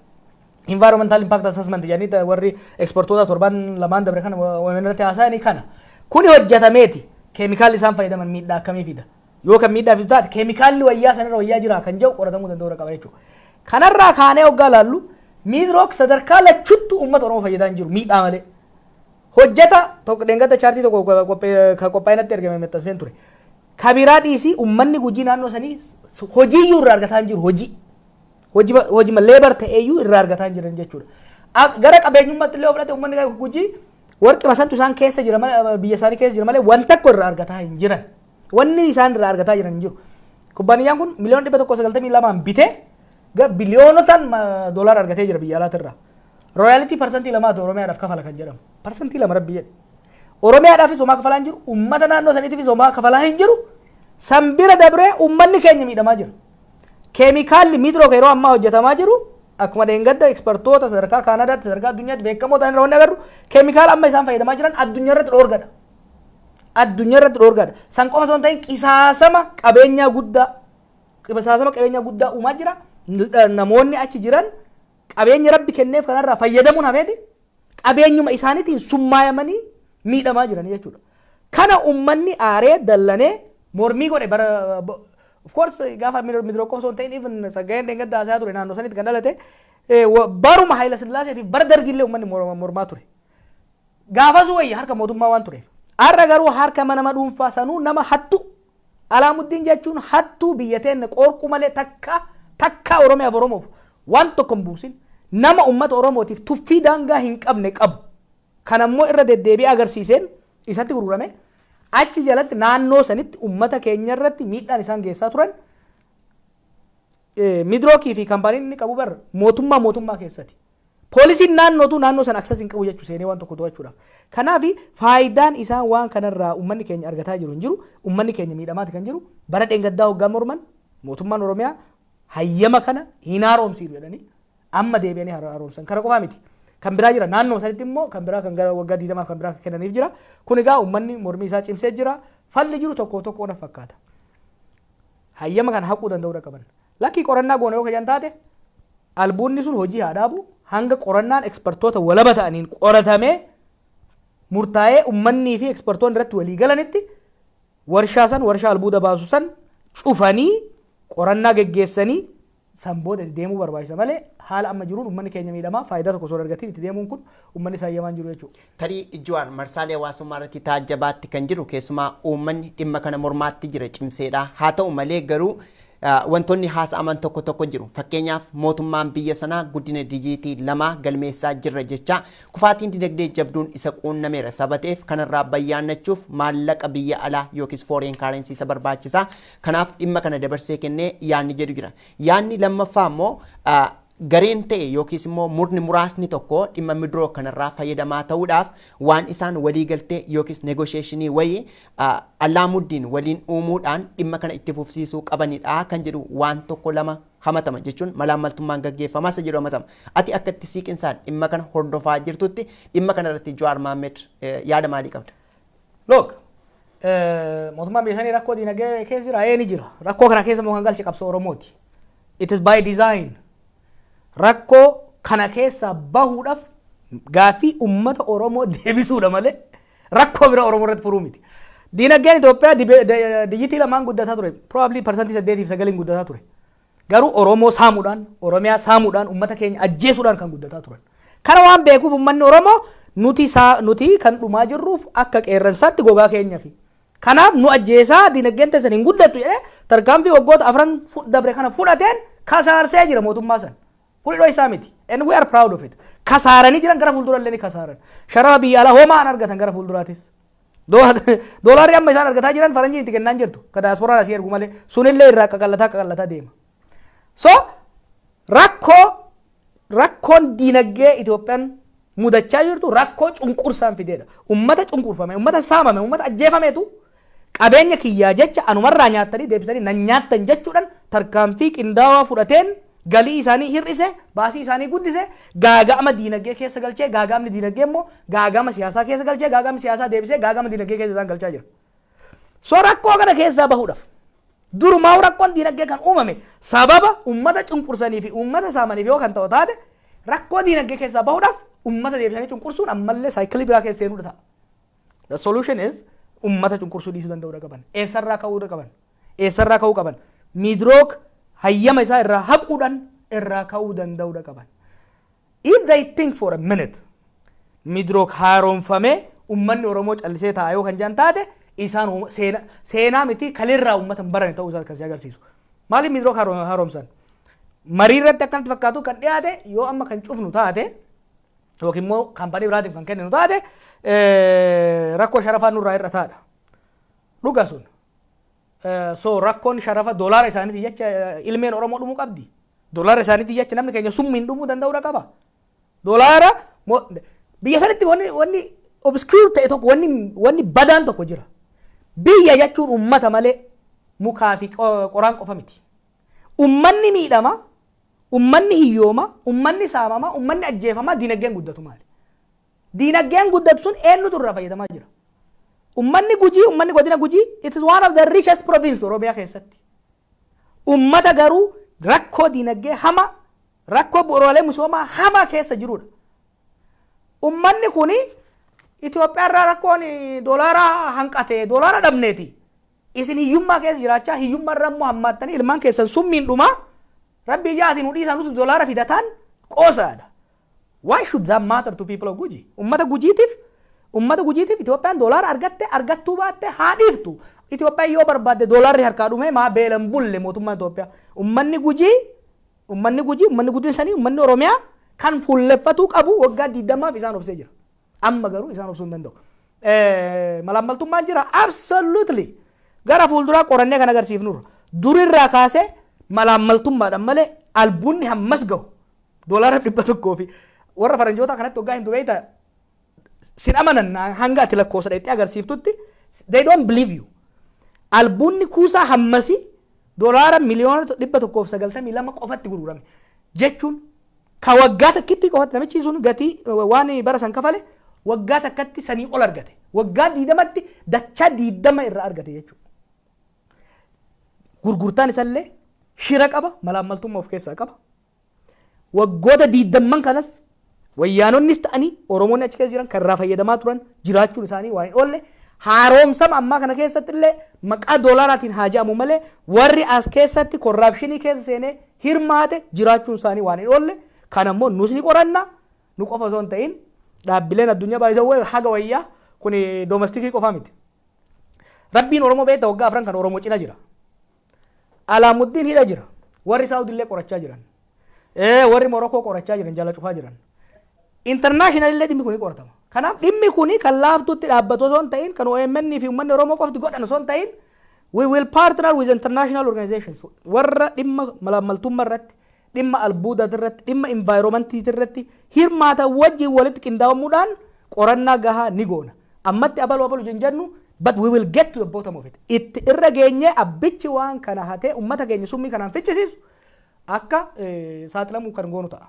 S6: Environmental impact assessment jedhanii warri ekspertoota torban lamaan dabre kana irratti haasa'anii kana. Kuni hojjetameeti. Keemikaalli isaan fayyadaman miidhaa akkamii fida? Yoo kan miidhaa fidu taate keemikaalli wayyaa sanarra wayyaa jira kan jedhu qoratamuu danda'uu qaba jechuudha. Kanarraa kaanee hoggaa laallu Miidrook sadarkaa lachuttu uummata Oromoo fayyadaa hin jiru miidhaa malee. Hojjeta tokko deengata chaartii tokko qophaa'inatti ergame maxxanseen ture. Kabiraa dhiisii uummanni Gujii naannoo sanii hojii iyyuu irraa argataa hin jiru hojii leebar ta'eeyyuu irraa argataa hin jiran jechuudha. Gara qabeenyummaatti illee fudhate uummanni Gujii warqi masantu isaan keessa jira malee biyya isaanii keessa jira malee wanta tokko irraa argataa hin jiran. Wanni isaan irraa argataa jiran hin jiru. Kubbaaniyyaan kun miliyoona 192 bitee biliyoonotaan doolaara argatee jira biyya alaatirraa. Royalty percentii lamaatu Oromiyaadhaaf kafala kan jedhamu. Percentii lama rabbi jedhe. Oromiyaadhaafis homaa kafalaa hin jiru. Uummata naannoo saniitiifis homaa kafalaa hin jiru. Sanbira dabree uummanni keenya miidhamaa jira. Keemikaalli miidrook yeroo ammaa hojjetamaa jiru akkuma deengadda ekspertoota sadarkaa Kaanaadaatti sadarkaa addunyaatti beekamoo ta'an irraa wanni agarru keemikaala amma isaan fayyadamaa jiran addunyaa irratti dhoorgadha. Addunyaa irratti dhoorgadha. San qofa osoo hin ta'in qisaasama qabeenyaa guddaa uumaa jira. Namoonni achi jiran qabeenya rabbi kenneef kanarraa fayyadamuun hafeeti qabeenyuma isaaniitiin summaayamanii miidhamaa jiran jechuudha. Kana uummanni aaree dallanee mormii godhe bara of course gaafa midrookoo osoo hin ta'in even Tsaggaayeen Deengaddaa haasaa ture naannoo sanitti kan dhalate baruma Haayila Sillaaseetiif bara dargillee uummanni mormaa ture. Gaafasuu wayya harka mootummaa waan tureef. Har'a garuu harka nama dhuunfaa sanuu nama hattu Alaamuddin jechuun hattuu biyya teenne qorqu malee takka Oromiyaaf Oromoof waan tokko hin buusin nama uummata Oromootiif tuffii daangaa hin qabne qabu. Kan ammoo irra deddeebi'ee agarsiiseen isatti gurgurame achi jalatti naannoo sanitti uummata keenya irratti miidhaan isaan geessaa turan midrookii fi kaampaaniin inni qabu barra mootummaa keessatti. Poolisiin naannoo sana aksas hin qabu jechuu seenee waan tokko to'achuudhaaf. Kanaaf faayidaan isaan waan kanarraa uummanni keenya argataa jiru hin jiru. Uummanni keenya miidhamaati kan jiru. Bara dheengaddaa hoggaa morman mootummaan Oromiyaa hayyama kana hin haaromsiisu jedhanii amma deebi'anii haaromsan. Kana qofaa miti. Kan biraa jira naannoo sanitti immoo kan biraa kan gara waggaa 20 kan biraa kennaniif jira. Kun egaa uummanni mormii isaa cimsee jira. Falli jiru tokko na fakkaata. Hayyama kana haquu danda'uu qaban. Lakkii qorannaa goone yoo kajan taate albuunni sun hojii haa dhaabu hanga qorannaan ekspertoota walaba ta'aniin qoratamee murtaa'ee ummannii fi ekspertoonni irratti walii galanitti warshaa albuuda baasu san cufanii qorannaa geggeessanii san booda deemuu barbaachisa malee haala amma jiruun ummanni keenya miidhamaa faayidaa tokko osoo argatiin itti deemuun kun ummanni saayyamaan jiru jechuudha.
S1: Tarii Jawaar marsaalee hawaasummaa irratti taajjabaatti kan jiru keessumaa uummanni dhimma kana mormaatti jira cimseedha. Haa ta'u malee garuu wantoonni haasa'aman tokko jiru. Fakkeenyaaf mootummaan biyya sanaa guddina dijiitii lama galmeessaa jirra jecha kufaatiin dinagdee jabduun isa quunnameera sabateef kanarraa bayyaannachuuf maallaqa biyya alaa yookiis foreign currency isa barbaachisa. Kanaaf dhimma kana dabarsee kennee yaanni jedhu jira. Yaanni lammaffaa immoo gareen ta'e yookiis immoo murni muraasni tokko dhimma midroo kanarraa fayyadamaa ta'uudhaaf waan isaan walii galtee yookiis negotiationii wayii Alaamuddin waliin uumuudhaan dhimma kana itti fufsiisuu qabanidha kan jedhu waan tokko lama hamatama jechuun malaammaltummaan gaggeeffamaa isa jedhu hamatama. Ati akka itti siiqinsaan dhimma kana hordofaa jirtutti dhimma kana irratti Jawaar Mohammed yaada maalii qabda?
S6: Look mootummaan biyya sanii rakkoo dinagdee keessa jira ni jira. Rakkoo kana keessa moo kan galche qabsoo Oromooti. It is by design. Rakkoo kana keessa bahuudhaaf gaafii ummata Oromoo deebisuudha malee rakkoo bira Oromoo irratti furuu miti. Dinagdeen Itoophiyaa dijitii lamaan guddataa ture. Probably percentii 8-9 guddataa ture. Garuu Oromoo saamuudhaan, Oromiyaa saamuudhaan, ummata keenya ajjeesuudhaan kan guddataa turan. Kana waan beekuuf ummanni Oromoo nuti kan dhumaa jirruuf akka qeerransaatti gogaa keenyafi. Kanaaf nu ajjeesaa dinagdeen teessan hin guddattu jedhee tarkaanfii waggoota 4 dabre kana fudhateen kasaarsee jira mootummaa sana. Kun idoo isaa miti. And we are proud of it. Kasaaranii jiran gara fuuldurallee ni kasaaran. Sharafa biyya alaa homaa argatan gara fuulduraatis. Doolaarri amma isaan argataa jiran faranjiin itti kennaan jirtu. Ka diasporaan asii ergu malee sunillee irraa qaqallataa deema. So rakkoon dinagdee Itoophiyaan mudachaa jirtu rakkoo cunqursaan fideedha. Ummata cunqurfame, ummata saamame, ummata ajjeefameetu qabeenya kiyyaa jecha anumarraa nyaattanii deebisanii nan nyaattan jechuudhaan tarkaanfii qindaawaa fudhateen galii isaanii hir'ise, baasii isaanii guddise, gaaga'ama dinagdee keessa galchee, gaaga'amni dinagdee immoo gaaga'ama siyaasaa keessa galchee, gaaga'amni siyaasaa deebisee, gaaga'ama dinagdee keessa isaan galchaa jira. So rakkoo kana keessaa bahuudhaaf durumaa rakkoon dinagdee kan uumame sababa ummata cunqursanii fi ummata saamaniif yoo kan ta'u taate rakkoo dinagdee keessaa bahuudhaaf ummata deebisanii cunqursuun ammallee saayikilii biraa keessa seenuu ta'a. The solution is ummata cunqursuu dhiisuu danda'uu qaban. Eessarraa ka'uu qaban. Midrook hayyama isaa irraa haquudhaan irraa ka'uu danda'uu qaban. if they think for a minute midrook haaromfamee ummanni Oromoo callisee taa'ee kan jiran taate isaan seenaa miti kalirraa ummata hin barane ta'uu isaa akkasii agarsiisu. Maaliif midrook haaromsan? Marii irratti akkanatti fakkaatu kan dhiyaate yoo amma kan cufnu taate yookiin immoo kaampaanii biraatiin kan kenninu taate rakkoo sharafaa nurraa hir'ataadha. Dhuga sun. So rakkoon sharafa doolaara isaaniitii jecha ilmeen Oromoo dhumuu qabdi. Doolaara isaaniitii jecha namni keenya summiin dhumuu danda'uudha qaba. Doolaara biyya sanitti wanni obscure ta'e tokko wanni badaan tokko jira. Biyya jechuun ummata malee mukaa fi qoraan qofa miti. Ummanni miidhama, ummanni hiyyooma, ummanni saamama, ummanni ajjeefama, diinagdeen guddatu maali? Diinagdeen guddatu sun eenyutu irraa fayyadamaa jira? Ummanni Gujii, ummanni godina Gujii, it is one of the richest province Oromiyaa keessatti. Ummata garuu rakkoo diinagdee hama, rakkoo bu'uuraalee misoomaa hama keessa jirudha. Ummanni kuni Itoophiyaa irraa rakkoon doolaara hanqate, doolaara dhabneeti. Isin hiyyummaa keessa jiraachaa hiyyummaa irraa immoo hammaattanii ilmaan keessan summiin dhumaa rabbii jaatiin hudhii isaanutu doolaara fidataan qoosaadha. Why should that matter to people of Gujii? Ummata Gujiitiif Itoophiyaan doolaara argattuu baatte haa dhiiftu. Itoophiyaan yoo barbaadde doolaarri harkaa dhume maa beelan bulle mootummaan Itoophiyaa. Ummanni guddin sanii ummanni Oromiyaa kan fuulleffatuu qabu waggaa 20 isaan obsee jira. Amma garuu isaan obsuu hin danda'u. Malaammaltummaan jira absolutely. Gara fuulduraa qorannee kan agarsiifnurra. Durirraa kaasee malaammaltummaadhaan malee albuunni hammas gahu. Doolaara 100 fi warra faranjoota kanatti waggaa hin dubeeyta sin amanan hanga ati lakkoofsa dheettee agarsiiftutti they don't believe you. Albuunni kuusaa hammasi doolaara miliyoona 192 qofatti gurgurame jechuun ka waggaa takkitti qofatti namichi sun gatii waan bara san kafale waggaa takkatti sanii ol argate. Waggaa 20tti dachaa 20 irraa argate jechuudha. Gurgurtaan isallee shira qaba, malaammaltummaa of keessaa qaba. Waggoota 20 kanas wayyaanonnis ta'anii Oromoonni achi keessa jiran kan irraa fayyadamaa turan jiraachuun isaanii waan hin oolle haaromsama ammaa kana keessatti illee maqaa doolaaraatiin haa jedhamu malee warri as keessatti korraapshinii keessa seenee hirmaate jiraachuun isaanii waan hin oolle kan ammoo nus ni qoranna nu qofa osoo hin ta'in dhaabbileen addunyaa baay'isawwan haga wayyaa kun domestikii qofaa miti. Rabbiin Oromoo beekta waggaa afran kan Oromoo cina jira. Alaamuddin hidha jira. Warri Saawudillee qorachaa jiran. Warri Morokoo qorachaa jiran jala cufaa jiran. International illee dhimmi kuni qoratama. Kanaaf dhimmi kuni kan laaftutti dhaabbatu osoo hin ta'in kan OMN fi uummanni Oromoo qofti godhan osoo hin ta'in we will partner with international organizations warra dhimma malaammaltummaa irratti dhimma albuudaa irratti dhimma environmentii irratti hirmaata wajjin walitti qindaa'amuudhaan qorannaa gahaa ni goona. Ammatti abalu jennu but we will get to the bottom of it. Itti irra geenyee abbichi waan kana hatee uummata keenya summii kanaan fichisiisu akka saaxilamuu kan goonu ta'a.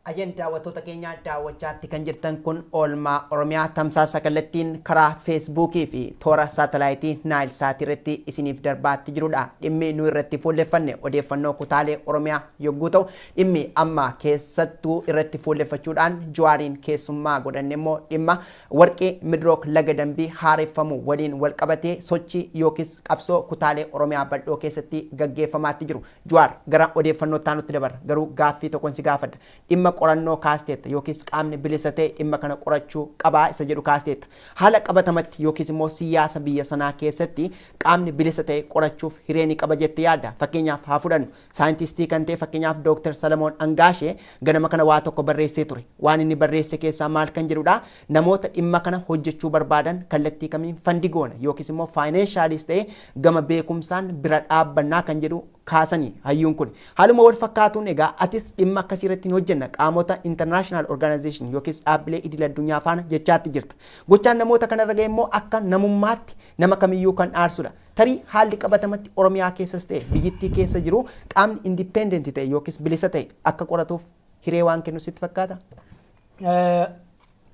S1: Ayyan daawwattoota keenya daawwachaatti kan jirtan kun oolmaa Oromiyaa tamsaasa kallattiin karaa Feesbuukii fi toora saatalaayitii Naayil Saatii irratti isiniif darbaatti jirudha. Dhimmi nu irratti fuulleffanne odeeffannoo kutaalee Oromiyaa yogguu ta'u dhimmi amma keessattuu irratti fuulleffachuudhaan Jawaariin keessummaa godhanne immoo dhimma warqee midrook laga dambii haareffamu waliin wal qabatee sochii yookiis qabsoo kutaalee Oromiyaa bal'oo keessatti gaggeeffamaatti jiru. Jawaar gara odeeffannoo taanutti dabarra garuu gaaffii tokkoon si gaafadha. Dhimma qorannoo kaasteetta yookiis qaamni bilisa ta'e dhimma kana qorachuu qabaa isa jedhu kaasteetta. Haala qabatamatti yookiis immoo siyaasa biyya sanaa keessatti qaamni bilisa ta'e qorachuuf hireeni qaba jettee yaadda. Fakkeenyaaf haa fudhannu saayintistii kan ta'e fakkeenyaaf Dr. Salamoon Angaashee ganama kana waa tokko barreessee ture. Waan inni barreesse keessaa maal kan jedhudha namoota dhimma kana hojjechuu barbaadan kallattii kamiin fandigoona yookiis immoo faayineenshaalis ta'e gama beekumsaan bira dhaabbannaa kan jedhu kaasanii hayyuun kun haaluma wal fakkaatuun egaa atis dhimma akkasii irratti hin hojjenna qaamota international organization yookiis dhaabbilee idil addunyaa faana jechaatti jirta. Gochaan namoota kanarra ga'e immoo akka namummaatti nama kamiyyuu kan aarsudha. Tarii haalli qabatamatti Oromiyaa keessas ta'e biyyittii keessa jiru qaamni independent ta'e yookiis bilisa ta'e akka qoratuuf hiree waan kennu sitti fakkaata?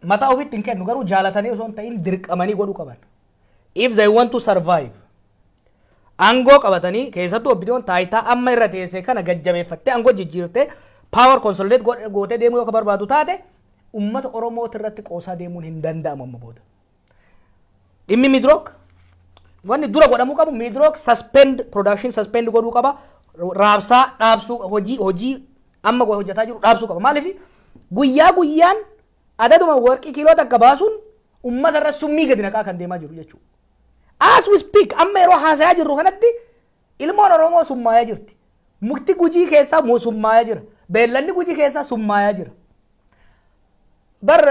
S6: Mataa ofiitti hin kennu garuu jaalatanii osoo hin ta'in dirqamanii godhuu qaban. If they want to survive angoo qabatanii keessattuu obbidiyoon taayitaa amma irra teessee kana gajjabeeffattee angoo jijjiirtee power consolidate gootee deemuu yoo barbaadu taate uummata Oromoo irratti qoosaa deemuun hin danda'amu amma booda. Dhimmi midrook wanni dura godhamuu qabu midrook suspend production suspend godhuu qaba raabsaa dhaabsuu hojii amma hojjetaa jiru dhaabsuu qaba. Maaliif guyyaa guyyaan adaduma warqii kiiloo takka baasuun ummata irra summii gadi naqaa kan deemaa jiru jechuudha. As we speak amma yeroo haasayaa jirru kanatti ilmoon Oromoo summaayaa jirti. Mukti Gujii keessaa summaayaa jira. Beellanni Gujii keessaa summaayaa jira. Bar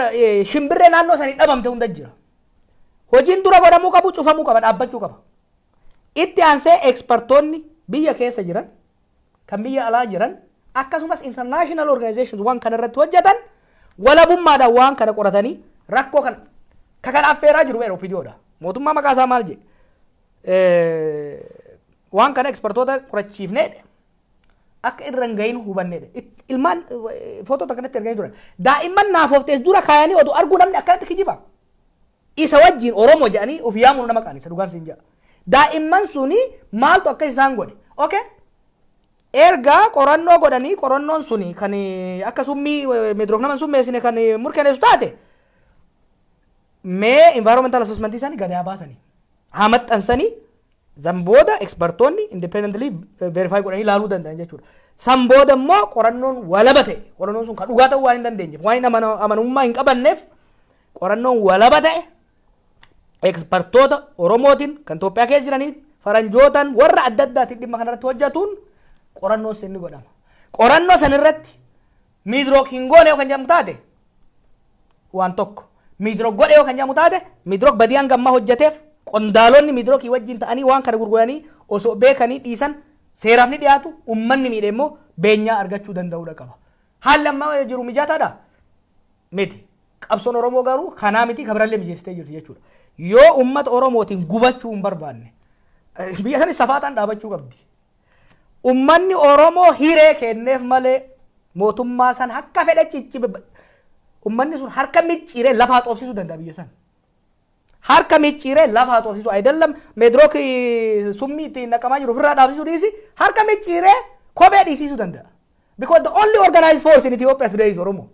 S6: shimbirree naannoo sanii dhabamte hunda jira. Hojiin dura godhamuu qabu cufamuu qaba dhaabbachuu qaba. Itti aansee ekspertoonni biyya keessa jiran kan biyya alaa jiran akkasumas international organizations waan kana irratti hojjetan walabummaadhaan waan kana qoratanii rakkoo kana kan affeeraa jiru beeru opidiyoodha. Mootummaa maqaa isaa maal jedhe waan kana ekspertoota qorachiifneedha. Akka irra hin gahin hubanneedha. Ilmaan footota kanatti arganii turan. Daa'imman naafoftees dura kaayanii oduu arguu namni akkanatti kijiba. Isa wajjin Oromoo jedhanii of yaamuun nama qaanisa dhugaan siin jedha. Daa'imman suni maaltu akka isaan godhe? Okay. Erga qorannoo godhanii qorannoon suni kan akka summii medrooknaman summeessine kan murkaneessu taate mee environmental assessment isaanii gadi baasanii haa maxxansanii zambooda ekspertoonni independently verify godhanii ilaaluu danda'an jechuudha. Sambooda immoo qorannoon walaba ta'e qorannoon sun kan dhugaa ta'uu waan hin dandeenyeef waan amanamummaa hin qabanneef qorannoon walaba ta'e ekspertoota Oromootiin kan Itoophiyaa keessa jiranii faranjootaan warra adda addaatiin dhimma kanarratti hojjetuun qorannoo sinni godhama. Qorannoo san irratti miidrook hin goone yoo kan jedhamu taate waan tokko miidrook godhe yoo kan jedhamu taate miidrook badiyaan gammaa hojjeteef qondaalonni miidrookii wajjin ta'anii waan kana gurguranii osoo beekanii dhiisan seeraaf ni dhiyaatu ummanni miidhe immoo beenyaa argachuu danda'uudha qaba. Haalli amma jiru mijataadha miti. Qabsoon Oromoo garuu kanaa miti kabrallee mijeessitee jirti jechuudha. Yoo ummata Oromootiin gubachuu hin barbaanne biyya sanis safaataan dhaabachuu qabdi. Ummanni Oromoo hiree kenneef malee mootummaa san akka fedhe ciccibe ummanni sun harka micciiree lafaa xoofsisuu danda'a biyya san. Harka micciiree lafaa xoofsisuu ayidallam meedrook summii ittiin naqamaa jiru ofirraa dhaabsisuu dhiisi harka micciiree kophee dhiisisuu danda'a. Because the only organized force in Ethiopia today is Oromo.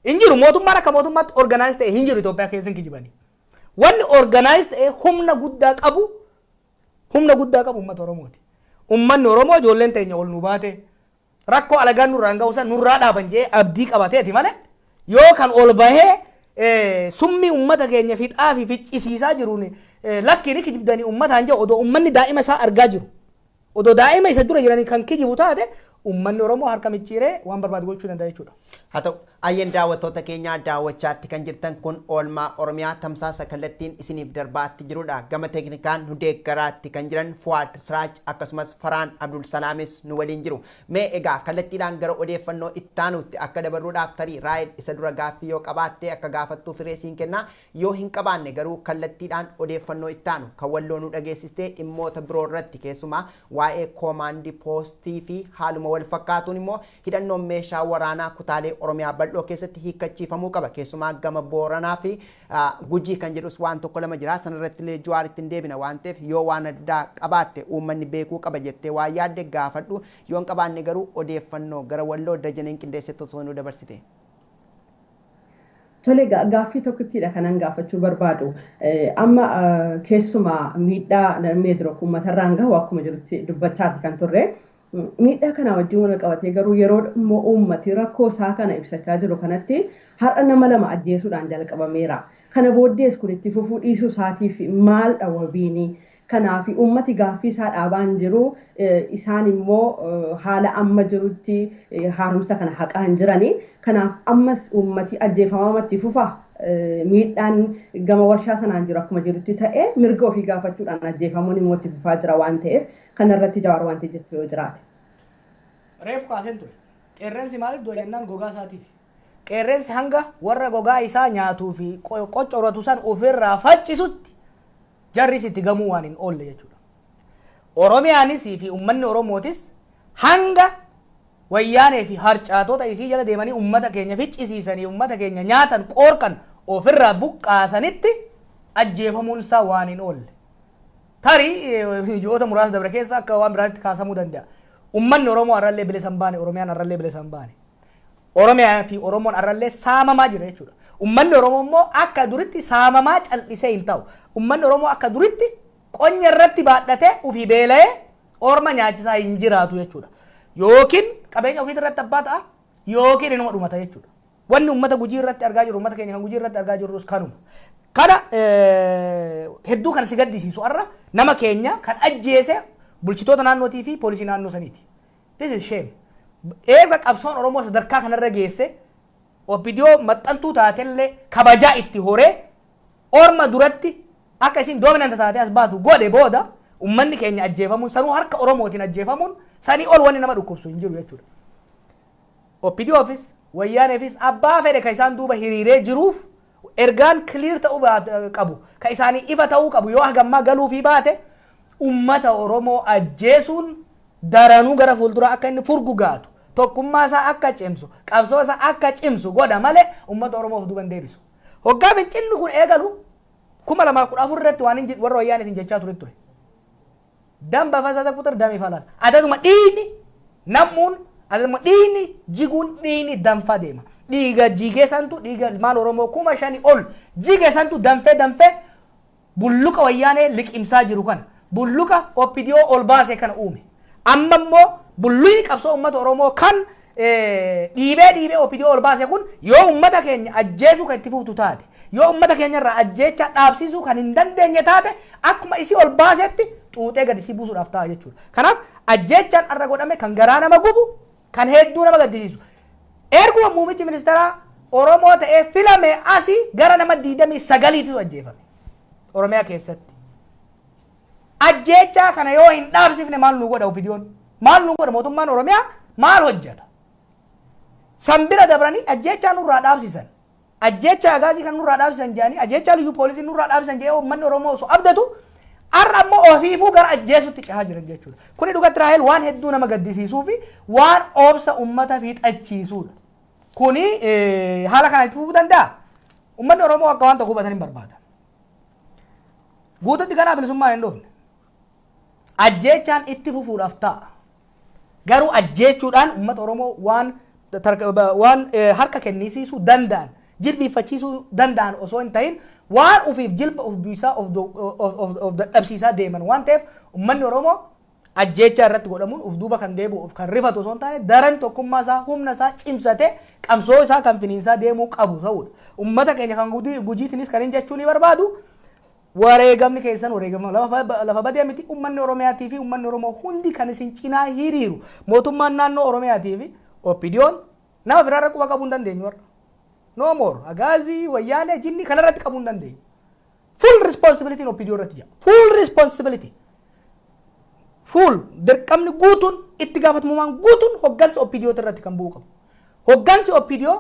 S6: Injiru mootummaan akka mootummaatti organized ta'e hin jiru Itoophiyaa keessa kijibanii. Wanni organized ta'e humna guddaa qabu uummata Oromooti. Ummanni Oromoo ijoolleen teenya ol nu baate rakkoo alagaan nurraan ga'uusan nurraa dhaaban jee abdii qabateeti malee yoo kan ol bahee summii ummata keenya fixaa fi ficcisiisaa jiruun lakkiin kijibdanii ummataan jee odoo ummanni daa'ima isaa argaa jiru odoo daa'ima isa dura jiranii kan kijibu taate ummanni Oromoo harka micciiree waan barbaadu gochuu danda'a jechuudha.
S1: Haa ta'u ayyan daawwattoota keenyaa daawwachaatti kan jirtan kun oolmaa Oromiyaa tamsaasa kallattiin isiniif darbaatti jirudha. Gama teeknikaan nu deeggaraatti kan jiran Fuwaad Siraaj akkasumas Faraan Abdul Salaamis nu waliin jiru. Mee egaa kallattiidhaan gara odeeffannoo ittaanutti akka dabarruudhaaf tarii Raayil isa dura gaaffii yoo qabaatte akka gaafattuu firee siin kenna yoo hin qabaanne garuu kallattiidhaan odeeffannoo ittaanu kan walloo nu dhageessistee dhimmoota biroo irratti keessumaa waa'ee koomaandii poostii fi haaluma wal fakkaatuun immoo hidhannoon meeshaa waraanaa kutaalee Oromiyaa bal'oo keessatti hiikkachiifamuu qaba. Keessumaa gama Booranaa fi Gujii kan jedhus waan tokko lama jira. Sanarratti illee Jawaaritti hin deebina waan ta'eef yoo waan addaa qabaatte uummanni beekuu qaba jettee waa yaadde gaafadhu. Yoo hin qabaanne garuu odeeffannoo gara walloo dajaneen qindeessite osoo nu dabarsite.
S2: Tole gaaffii tokkittiidha kanan gaafachuu barbaadu. Amma keessumaa miidhaa meedrook uummatarraan gahu akkuma jirutti dubbachaati kan turre. Miidhaa kana wajjin wal qabatee garuu yeroo immoo uummati rakkoo isaa kana ibsachaa jiru kanatti har'a nama lama ajjeesuudhaan jalqabameera. Kana booddees kun itti fufuu dhiisuu isaatiif maal dhawabiini? Kanaaf uummati gaaffii isaa dhaabaan jiru isaan immoo haala amma jirutti haaromsa kana haqaa hin jirani. Kanaaf ammas uummati ajjeefamamatti fufa miidhaan gama warshaa sanaan jiru akkuma jirutti ta'e mirga ofii gaafachuudhaan ajjeefamuun immoo itti fufaa jira waan ta'eef kanarratti Jawaar wanti jettu yoo jiraate.
S6: Reef kaaseen ture. Qeerrensi maaliif doo jennaan gogaa isaatiif. Qeerrensi hanga warra gogaa isaa nyaatuu fi qoccoratu san ofirraa faccisutti jarris itti gamuu waan hin oolle jechuudha. Oromiyaanis fi uummanni Oromootis hanga wayyaanee fi harcaatota isii jala deemanii uummata keenya ficcisiisanii uummata keenya nyaatan qoorqan ofirraa buqqaasanitti ajjeefamuun isaa waan hin oolle. Tarii ji'oota muraasa dabre keessa akka waan biraatti kaasamuu danda'a. Uummanni Oromoo arrallee bilisa hin baane, Oromiyaan arrallee bilisa hin baane. Oromiyaa fi Oromoon arrallee saamamaa jira jechuudha. Uummanni Oromoo immoo akka duritti saamamaa cal'isee hin ta'u. Uummanni Oromoo akka duritti qonya irratti baadhatee ofii beela'ee orma nyaachisaa hin jiraatu jechuudha. Yookiin qabeenya ofii irratti abbaa ta'a yookiin inuma dhumata jechuudha. wanni ummata gujii irratti argaa jiru ummata keenya kan gujii irratti argaa jirru kanuma kana hedduu kan si gaddisiisu arra nama keenya kan ajjeese bulchitoota naannootii fi poolisii naannoo saniiti. This is shame. Eega qabsoon Oromoo sadarkaa kanarra geesse OPDO maxxantuu taatellee kabajaa itti horee orma duratti akka isin dominant taate as baatu godhe booda ummanni keenya ajjeefamuun sanuu harka Oromootiin ajjeefamuun sanii ol wanni nama dhukkubsu hin jiru jechuudha. OPDO ofis wayyaaneefis abbaa fedhe ka isaan duuba hiriiree jiruuf ergaan clear ta'uu qabu ka isaanii ifa ta'uu qabu yoo hagammaa galuu fi baate ummata Oromoo ajjeesuun daranuu gara fuulduraa akka inni furgugaatu tokkummaa isaa akka cimsu qabsoo isaa akka cimsu godha malee ummata Oromoof duuban deebisu. Hoggaa fincinni kun eegalu 2014 irratti waan warra wayyaaneetiin jechaa ture ture. Damba fasaasa kutar dami falal. Adaduma dhiini namuun adaduma dhiini jiguun dhiini danfa deema. Dhiiga jigee santu dhiiga maal Oromoo 5,000 ol jigee santu danfee bulluqa wayyaanee liqimsaa jiru kana. Bulluqa OPDO ol baasee kana uume. Amma immoo bulluqni qabsoo ummata Oromoo kan dhiibee OPDO ol baasee kun yoo ummata keenya ajjeesuu kan itti fuftu taate yoo ummata keenya irraa ajjeecha dhaabsisuu kan hin dandeenye taate akkuma isii ol baasetti xuuxee gadi si buusuudhaaf ta'a jechuudha. Kanaaf ajjeechaan arra godhame kan garaa nama gubu kan hedduu nama gaddisiisu. Erguma muummichi ministeeraa Oromoo ta'ee filame asii gara nama 29tu ajjeefame Oromiyaa keessatti. Ajjeechaa kana yoo hin dhaabsifne maal nu godha OPDO'n? Maal nu godha mootummaan Oromiyaa maal hojjeta? Sambira dabranii ajjeechaa nurraa dhaabsisan. Ajjeechaa agaazii kan nurraa dhaabsisan jedhanii ajjeechaa liyyuu poolisii nurraa dhaabsisan jedhee uummanni Oromoo osoo abdatu har'a ammoo ofiifuu gara ajjeesutti cehaa jiran jechuudha. Kuni dhugatti Raahel waan hedduu nama gaddisiisuu fi waan obsa uummata fiixachiisuudha. Kuni haala kana itti fufuu danda'a. Uummanni Oromoo akka waan tokko hubatan hin barbaada. Guututti kanaa bilisummaa hin dhufne. Ajjeechaan itti fufuudhaaf ta'a. Garuu ajjeechuudhaan uummata Oromoo waan harka kennisiisuu danda'an jilbiiffachiisuu danda'an osoo hin ta'in waan ufiif jilba ufiisaa of dadhabsiisaa deeman waan ta'eef uummanni Oromoo ajjeechaa irratti godhamuun uf duuba kan deebi'u kan rifatu osoo hin taane daran tokkummaa isaa humna isaa cimsate qabsoo isaa kan finiinsaa deemuu qabu ta'uudha. Uummata keenya kan gujiitinis kan hin jechuu ni barbaadu. Wareegamni keessan wareegama lafa badee miti uummanni Oromiyaatii fi uummanni Oromoo hundi kan isin cinaa hiriiru mootummaan naannoo Oromiyaatii fi OPDO'n nama biraarra quba qabuu hin dandeenyu warra. No more agaazii wayyaanee jinni kanarratti qabuu hin dandeenyu. Full responsibility OPDO irratti jira. Full responsibility. Full dirqamni guutuun itti gaafatamummaan guutuun hoggansi OPDO irratti kan bu'u qabu. Hoggansi OPDO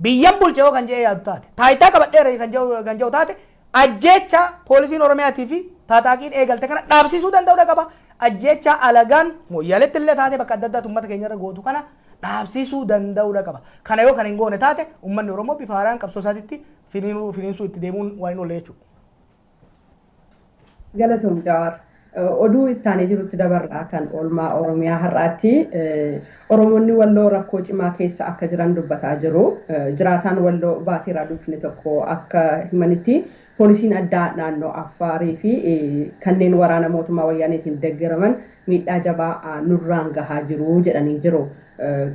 S6: biyyan bulchee kan jedhee yaadu taate taayitaa qabadheera kan jedhu taate ajjeecha poolisiin Oromiyaatii fi taataaqiin eegalte kana dhaabsisuu danda'uudha qaba. Ajjeecha alagaan mooyyaleetti illee taate bakka adda addaatti uummata keenya irra gootu kana dhaabsisuu danda'uudha qaba. Kana yoo kan hin goone taate uummanni Oromoo bifa haaraan qabsoo isaatiitti finiinsuu itti deemuun waan hin oolle jechuudha.
S2: Galatoom Jawaar. Oduu ittaanee jirutti dabarraa kan oolmaa Oromiyaa har'aatti Oromoonni Walloo rakkoo cimaa keessa akka jiran dubbataa jiru. Jiraataan Walloo Baatiraa Duufne tokko akka himanitti poolisiin addaa naannoo Affaarii fi kanneen waraana mootummaa wayyaaneetiin deeggaraman miidhaa jabaa nurraan gahaa jiru jedhanii jiru.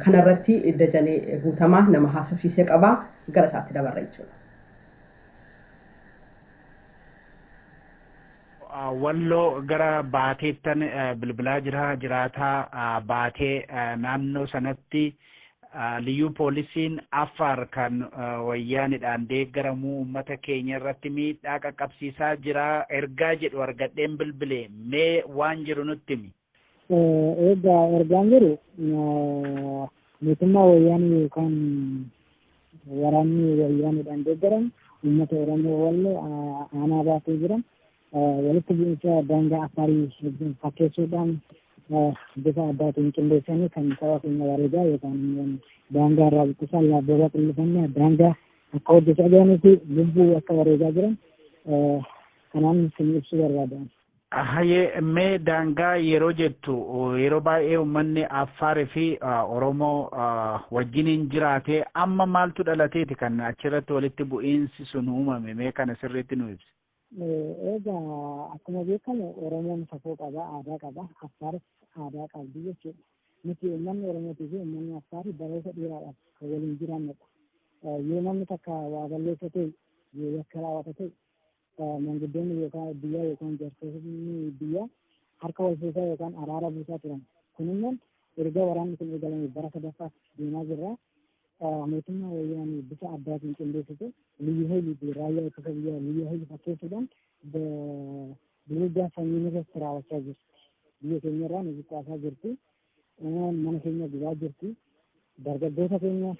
S2: Kanarratti Dajanee Guutamaa nama haasofsiisee qaba gara isaatti dabarra jechuudha.
S7: Walloo gara baateettan bilbilaa jiraataa baatee naannoo sanatti liyyuu poolisiin Affaar kan wayyaanidhaan deeggaramu uummata keenya irratti miidhaa qaqqabsiisaa jira ergaa jedhu argadheen bilbilee mee waan jiru nutti himi.
S8: Ergaan jiru mootummaa wayyaanii yookaan waraanni wayyaanidhaan deeggaramu uummata Oromoo Walloo aanaa baatee jiran walitti bu'iinsa daangaa Affaarii fakkeessuudhaan bifa addaatiin qindeessanii kan saba keenya wareegaa yookaan immoo daangaa irraa buqqisaan laabbootaa qillifannee daangaa akka hojjechaa jiranii fi lubbuu akka wareegaa jiran kanaan isin ibsuu barbaadan.
S7: Hayyee mee daangaa yeroo jettu yeroo baay'ee uummanni Affaarii fi Oromoo wajjiniin jiraatee amma maaltu dhalateeti kan achirratti walitti bu'iinsi sun uumame mee kana sirriitti nu ibsi.
S8: Akkuma beekamu Oromoon safuu qaba, aadaa qaba, Affaaris aadaa qabdi jechuudha. Nuti uummanni Oromootii fi uummanni Affaarii baroota dheeraadhaaf kan waliin jiraannudha. yoo namni takka waa balleessa ta'e yoo yakka raawwata ta'e manguddoonni yookaan biyyaa yookaan jaarsolii biyyaa harka wal fuusaa yookaan araara buusaa turan. Kun immoo erga waraanni kun eegalame bara sadaffaaf deemaa jirra. Mootummaa wayyaanii bifa addaatiin qindeessite liyyu hayli fi raayyaa ittisa biyyaa liyyu hayli fakkeessuudhaan duruugaa sanyii irratti raawwachaa jirti. Biyya keenya irraa nu buqqaasaa jirti. Mana keenya gubaa jirti. Dargaggoota keenya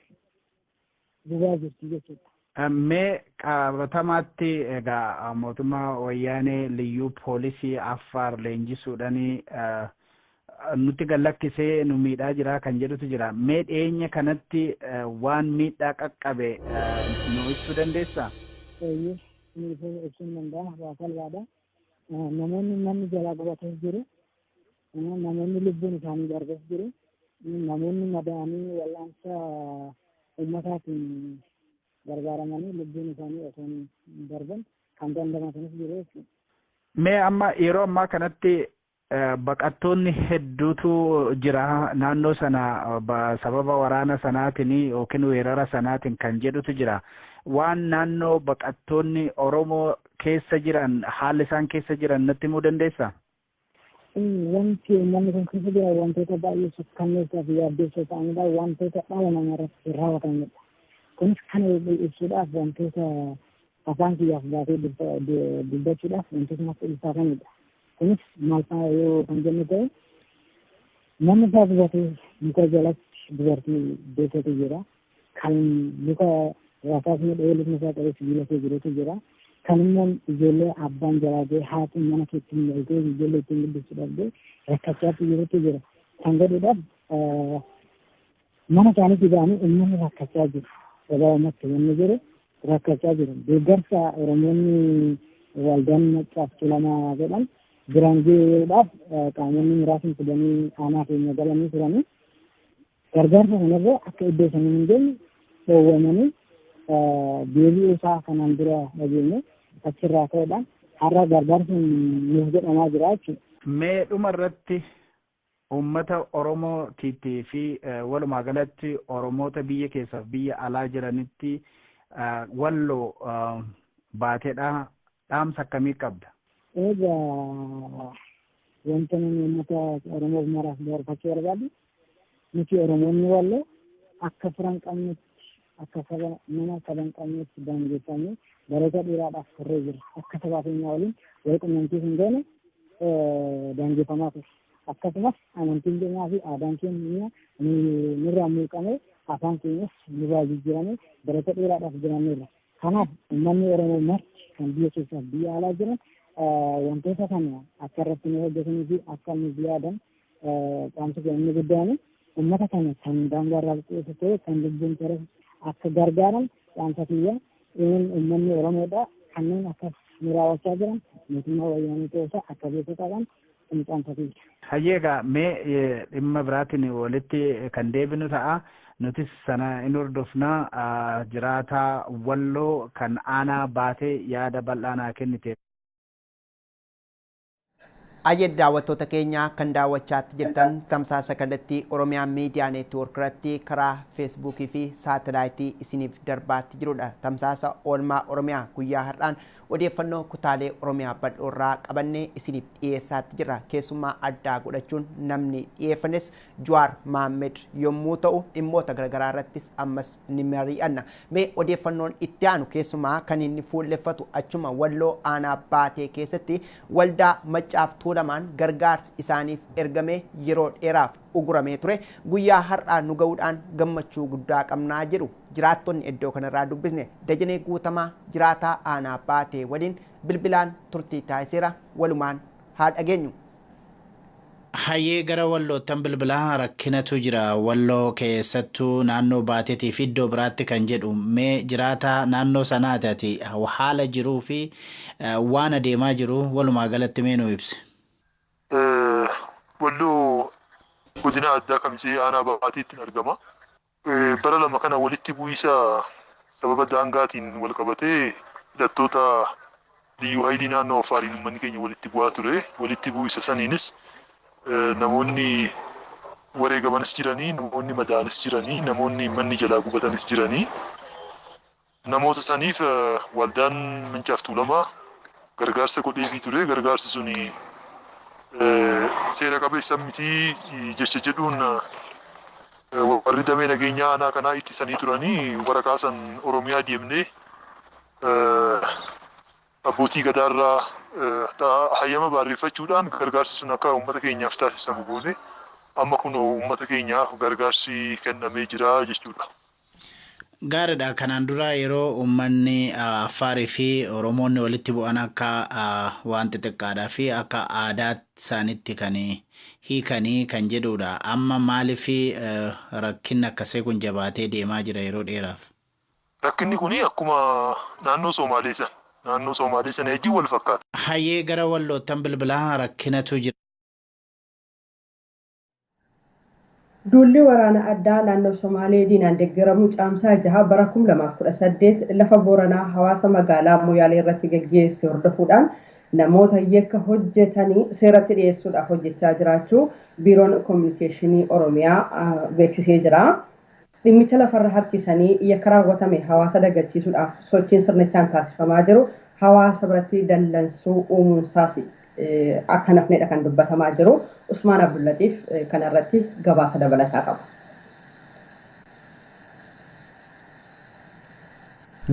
S8: gubaa jirti jechuudha.
S7: Mee qabatamaatti egaa mootummaa wayyaanee liyyuu poolisii Affaar leenjisuudhaanii nutti gallakkisee nu miidhaa jira kan jedhutu jira. Mee dhiyeenya kanatti waan miidhaa qaqqabe nu ibsuu dandeessaa?
S8: Eeyyee, ibsuun danda'a. Waa salphaadha. Namoonni manni jalaa gubatee jiru. Namoonni lubbuun isaanii darbes jiru. Namoonni madaa'anii wal'aansa ummataatiin gargaaramanii lubbuun isaanii osoo hin darban kan dandamatanis jiru jechuudha.
S7: Mee amma yeroo ammaa kanatti baqattoonni hedduutu jira naannoo sana sababa waraana sanaatiin yookiin weerara sanaatiin kan jedhutu jira. Waan naannoo baqattoonni Oromoo keessa jiran haalli isaan keessa jiran natti himuu dandeessaa?
S8: Wanti uummanni kun keessa jira wantoota baay'ee sukkanneessaa fi yaaddeessoo ta'anidha. Wantoota dhala namaa irratti raawwatanidha. Kunis kan ibsuudhaaf wantoota afaan kiyyaaf baatee dubbachuudhaaf wantoota natti ulfaatanidha. Kunis maal fa'aa yoo kan jennu ta'e namni isaa dubatee muka jalatti dubartii beekatu jira. Kan muka rasaasni dhahee lukni isaa qabee sibiila kee jirutu jira. Kan immoo ijoollee abbaan jalaa ga'e haati mana keetti miidhagdee ijoollee ittiin guddisuu dhabdee rakkachaatti jirutu jira. Kan godhuudhaaf mana isaaniitti ba'anii uummanni rakkachaa jiru. Gabaabumatti wanni jiru rakkachaa jiru. Deeggarsa Oromoonni waldaan Maccaaf Tulamaa jedhan biraan gahuudhaaf qaamonni muraasni fidanii aanaa keenya galanii turanii gargaarsa kanarra akka iddoo sanii hin geenye dhoowwamanii deebi'uu isaa kanaan dura dhageenye achirraa ka'uudhaan har'a gargaarsi nuuf godhamaa jira jechuudha.
S7: Mee dhuma irratti uummata Oromootiitii fi walumaa galatti Oromoota biyya keessaaf biyya alaa jiranitti walloo baateedhaa dhaamsa akkamii qabda? Egaa
S8: wanta namni uummata Oromoof maraaf dabarfachuu barbaadu nuti Oromoonni walloo akka firan qabnetti akka saba nama saban qabnetti daangeffamee baroota dheeraadhaaf turree jira. Akka sabaa keenya waliin wal qunnamtii hin goone daangeffamaa ture. Akkasumas amantiin keenyaa fi aadaan keenya nurraa muuqamee afaan keenyas nurraa jijjiiramee baroota dheeraadhaaf jiraanneerra. Kanaaf uummanni Oromoo marti kan biyya keessaaf biyya alaa jiran wantoota kana akka irratti nu hojjetanii fi akka nuuf yaadan qaamsi keenya guddaan uummata kana kan daangaa irraa buqqeessu ta'e kan lubbuun ture akka gargaaran qaamsa kiyya uummanni Oromoodha kanneen akkas nu raawwachaa jiran mootummaa wayyaanii ta'uusaa akka beeku qaban qaamsa kiyya.
S7: Hayyeegaa mee dhimma biraatiin walitti kan deebinu ta'a. Nutis sana in hordofnaa jiraataa walloo kan aanaa baatee yaada bal'aanaa kennite.
S1: Ayyee daawwattoota keenya kan daawwachaatti jirtan tamsaasa kallattii Oromiyaa Miidiyaa Neetwoork irratti karaa Feesbuukii fi Saatalaayitii isiniif darbaatti jirudha. Tamsaasa oolmaa Oromiyaa guyyaa har'aan odeeffannoo kutaalee Oromiyaa bal'oorraa qabannee isiniif dhiyeessaatti jira. Keessummaa addaa godhachuun namni dhiyeeffanes JAWAR MOHAMMED yommuu ta'u dhimmoota garaagaraa irrattis ammas ni mari'anna. Mee odeeffannoon itti aanu keessumaa kan inni fuulleffatu achuma walloo aanaa baatee keessatti waldaa Maccaaf Tuulamaan gargaarsi isaaniif ergamee yeroo dheeraaf uguramee ture. Guyyaa har'aa nu ga'uudhaan gammachuu guddaa qabnaa jedhu jiraattonni iddoo kanarraa dubbisne. Dajanee Guutamaa jiraataa aanaa baatee waliin bilbilaan turtii taasiseera. Walumaan haa dhageenyu.
S9: Hayyee gara walloottan bilbilaa rakkinatu jira. Walloo keessattuu naannoo baateetii fi iddoo biraatti kan jedhu mee jiraataa naannoo sanaati haala jiruu fi waan adeemaa jiru walumaa galatti mee nu ibsi.
S10: Walloo godina addaa Kamisee aanaa baateetti argama. Bara lama kana walitti bu'iinsa sababa daangaatiin wal qabatee hidhattoota liyyuu haayilii naannoo Affaariin uummanni keenya walitti bu'aa ture. Walitti bu'iinsa saniinis namoonni wareegamanis jiranii, namoonni madaa'anis jiranii, namoonni manni jalaa gubatanis jiranii. namoota saniif waldaan Mincaaf Tuulamaa gargaarsa godheefii ture. Gargaarsi suni seera qabeessa mitii jecha jedhuun warri damee nageenyaa aanaa kanaa ittisanii turanii waraqaa san Oromiyaa deemnee abbootii gadaarraa hayyama barreeffachuudhaan gargaarsi sun akka uummata keenyaaf taasisamu goone amma kun uummata keenyaaf gargaarsi kennamee jira jechuudha.
S9: Gaariidha. Kanaan dura yeroo uummanni Affaarii fi Oromoonni walitti bu'an akka waan xixiqqaadhaa fi akka aadaa isaaniitti kan hiikanii kan jedhudha. Amma maaliif rakkinni akkasii kun jabaatee deemaa jira yeroo dheeraaf?
S10: Rakkinni kun akkuma naannoo Somaalee sana wajjin wal fakkaata.
S9: Hayyee gara walloottan bilbilaa rakkinatu jira.
S2: Duulli waraana addaa naannoo Somaalee diinaan deeggaramu caamsaa 6 bara 2018 lafa Booranaa hawaasa magaalaa Moyaalee irratti gaggeesse hordofuudhaan namoota yakka hojjetanii seeratti dhiyeessuudhaaf hojjechaa jiraachuu biiroon koominikeeshinii Oromiyaa beeksisee jira. Dhimmicha lafarra harkisanii yakka raawwatame hawaasa dagachiisuudhaaf sochiin sirnichaan taasifamaa jiru hawaasa biratti dallansuu uumuunsaas akka nafneedha kan dubbatamaa jiru. Usmaan Abdullatiif kanarratti gabaasa dabalataa qaba.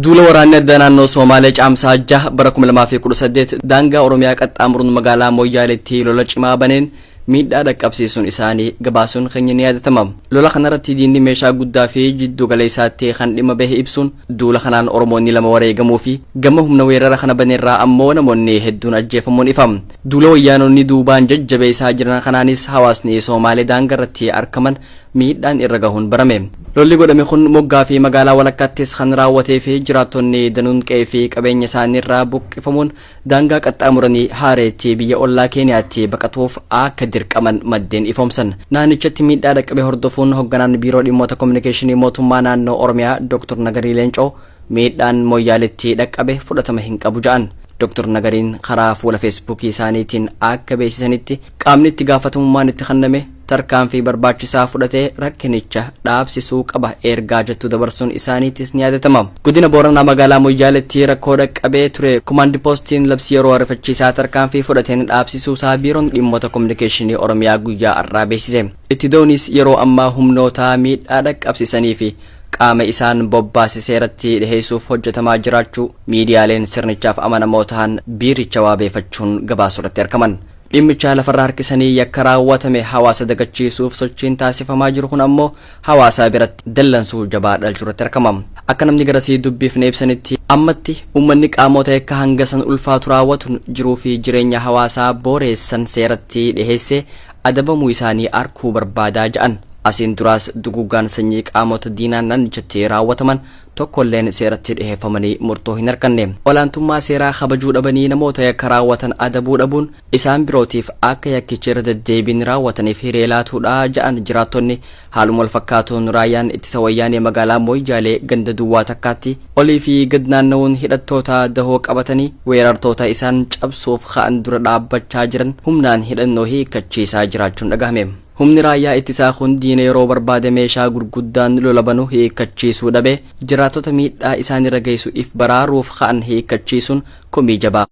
S11: Duula waraanni addaa naannoo Somaalee caamsaa 6 bara 2018 daangaa Oromiyaa qaxxaamuruun magaalaa Moyyaaleetti lola cimaa baneen miidhaa dhaqqabsiisuun isaanii gabaasuun keenya ni yaadatama. Lola kanarratti diinni meeshaa guddaa fi jiddu galeessaatti kan dhimma bahe ibsuun duula kanaan Oromoonni 2 wareegamuu fi gama humna weerara kana baneerraa ammoo namoonni hedduun ajjeefamuun ifam. Duula wayyaanonni duubaan jajjabeessaa jiran kanaanis hawaasni Somaalee daangaa irratti argaman miidhaan irra gahuun barame. Lolli godhame kun moggaa fi magaalaa walakkaattis kan raawwatee fi jiraattonni danuun qe'ee fi qabeenya isaaniirraa buqqifamuun daangaa qaxxaamuranii haareetti biyya ollaa Keeniyaatti baqatuuf akka dirqaman maddeen ifoomsan. Naannichatti miidhaa dhaqqabe hordofuun hoogganaan biiroo dhimmoota koominikeeshinii mootummaa naannoo Oromiyaa Dr. Nagarii Leencoo miidhaan Moyyaaleetti dhaqqabe fudhatama hin qabu jedhan. Dr. Nagariin karaa fuula feesbuukii isaaniitiin akka beeksisanitti qaamni itti gaafatamummaan itti kenname tarkaanfii barbaachisaa fudhatee rakkinicha dhaabsisuu qaba ergaa jettu dabarsuun isaaniitis ni yaadatama. Godina Booranaa magaalaa Moyyaaleetti rakkoo dhaqqabee ture kumaandi poostiin labsii yeroo ariifachiisaa tarkaanfii fudhateen dhaabsisuu isaa biiroon dhimmoota koominikeeshinii Oromiyaa guyyaa har'aa beeksise. Itti da'uunis yeroo ammaa humnoota miidhaa dhaqqabsiisanii fi qaama isaan bobbaasisee irratti dhiheessuuf hojjetamaa jiraachuu miidiyaaleen sirnichaaf amanamoo ta'an biiricha waabeeffachuun gabaasuu irratti argaman. Dhimmicha lafarraa harkisanii yakka raawwatame hawaasa dagachiisuuf sochiin taasifamaa jiru kun ammoo hawaasa biratti dallansuu jabaa dhalchuu irratti argama. Akka namni garasii dubbiifne ibsanitti ammatti uummanni qaamota yakka hanga san ulfaatu raawwatu jiruu fi jireenya hawaasaa booreessan seeratti dhiheessee adabamuu isaanii arguu barbaadaa jedhan. Asiin duraas duguuggaan sanyii qaamota diinaan naannichatti raawwataman tokkolleen seeratti dhiheeffamanii murtoo hin arganne. Olaantummaa seeraa kabajuu dhabanii namoota yakka raawwatan adabuu dhabuun isaan birootiif akka yakkicha irra deddeebiin raawwataniif hiree laatuudha jedhan jiraattonni. Haaluma wal fakkaatuun raayyaan ittisa wayyaanee magaalaa Moyyaalee ganda duwwaa takkaatti olii fi gad naanna'uun hidhattoota dahoo qabatanii weerartoota isaan cabsuuf ka'an dura dhaabbachaa jiran humnaan hidhannoo hiikkachiisaa jiraachuun dhagahame. Humni raayyaa ittisaa kun diina yeroo barbaade meeshaa gurguddaan lola banu hiikkachiisuu dhabe jiraattota miidhaa isaanirra geessu if baraaruuf ka'an hiikkachiisuun komii jabaa.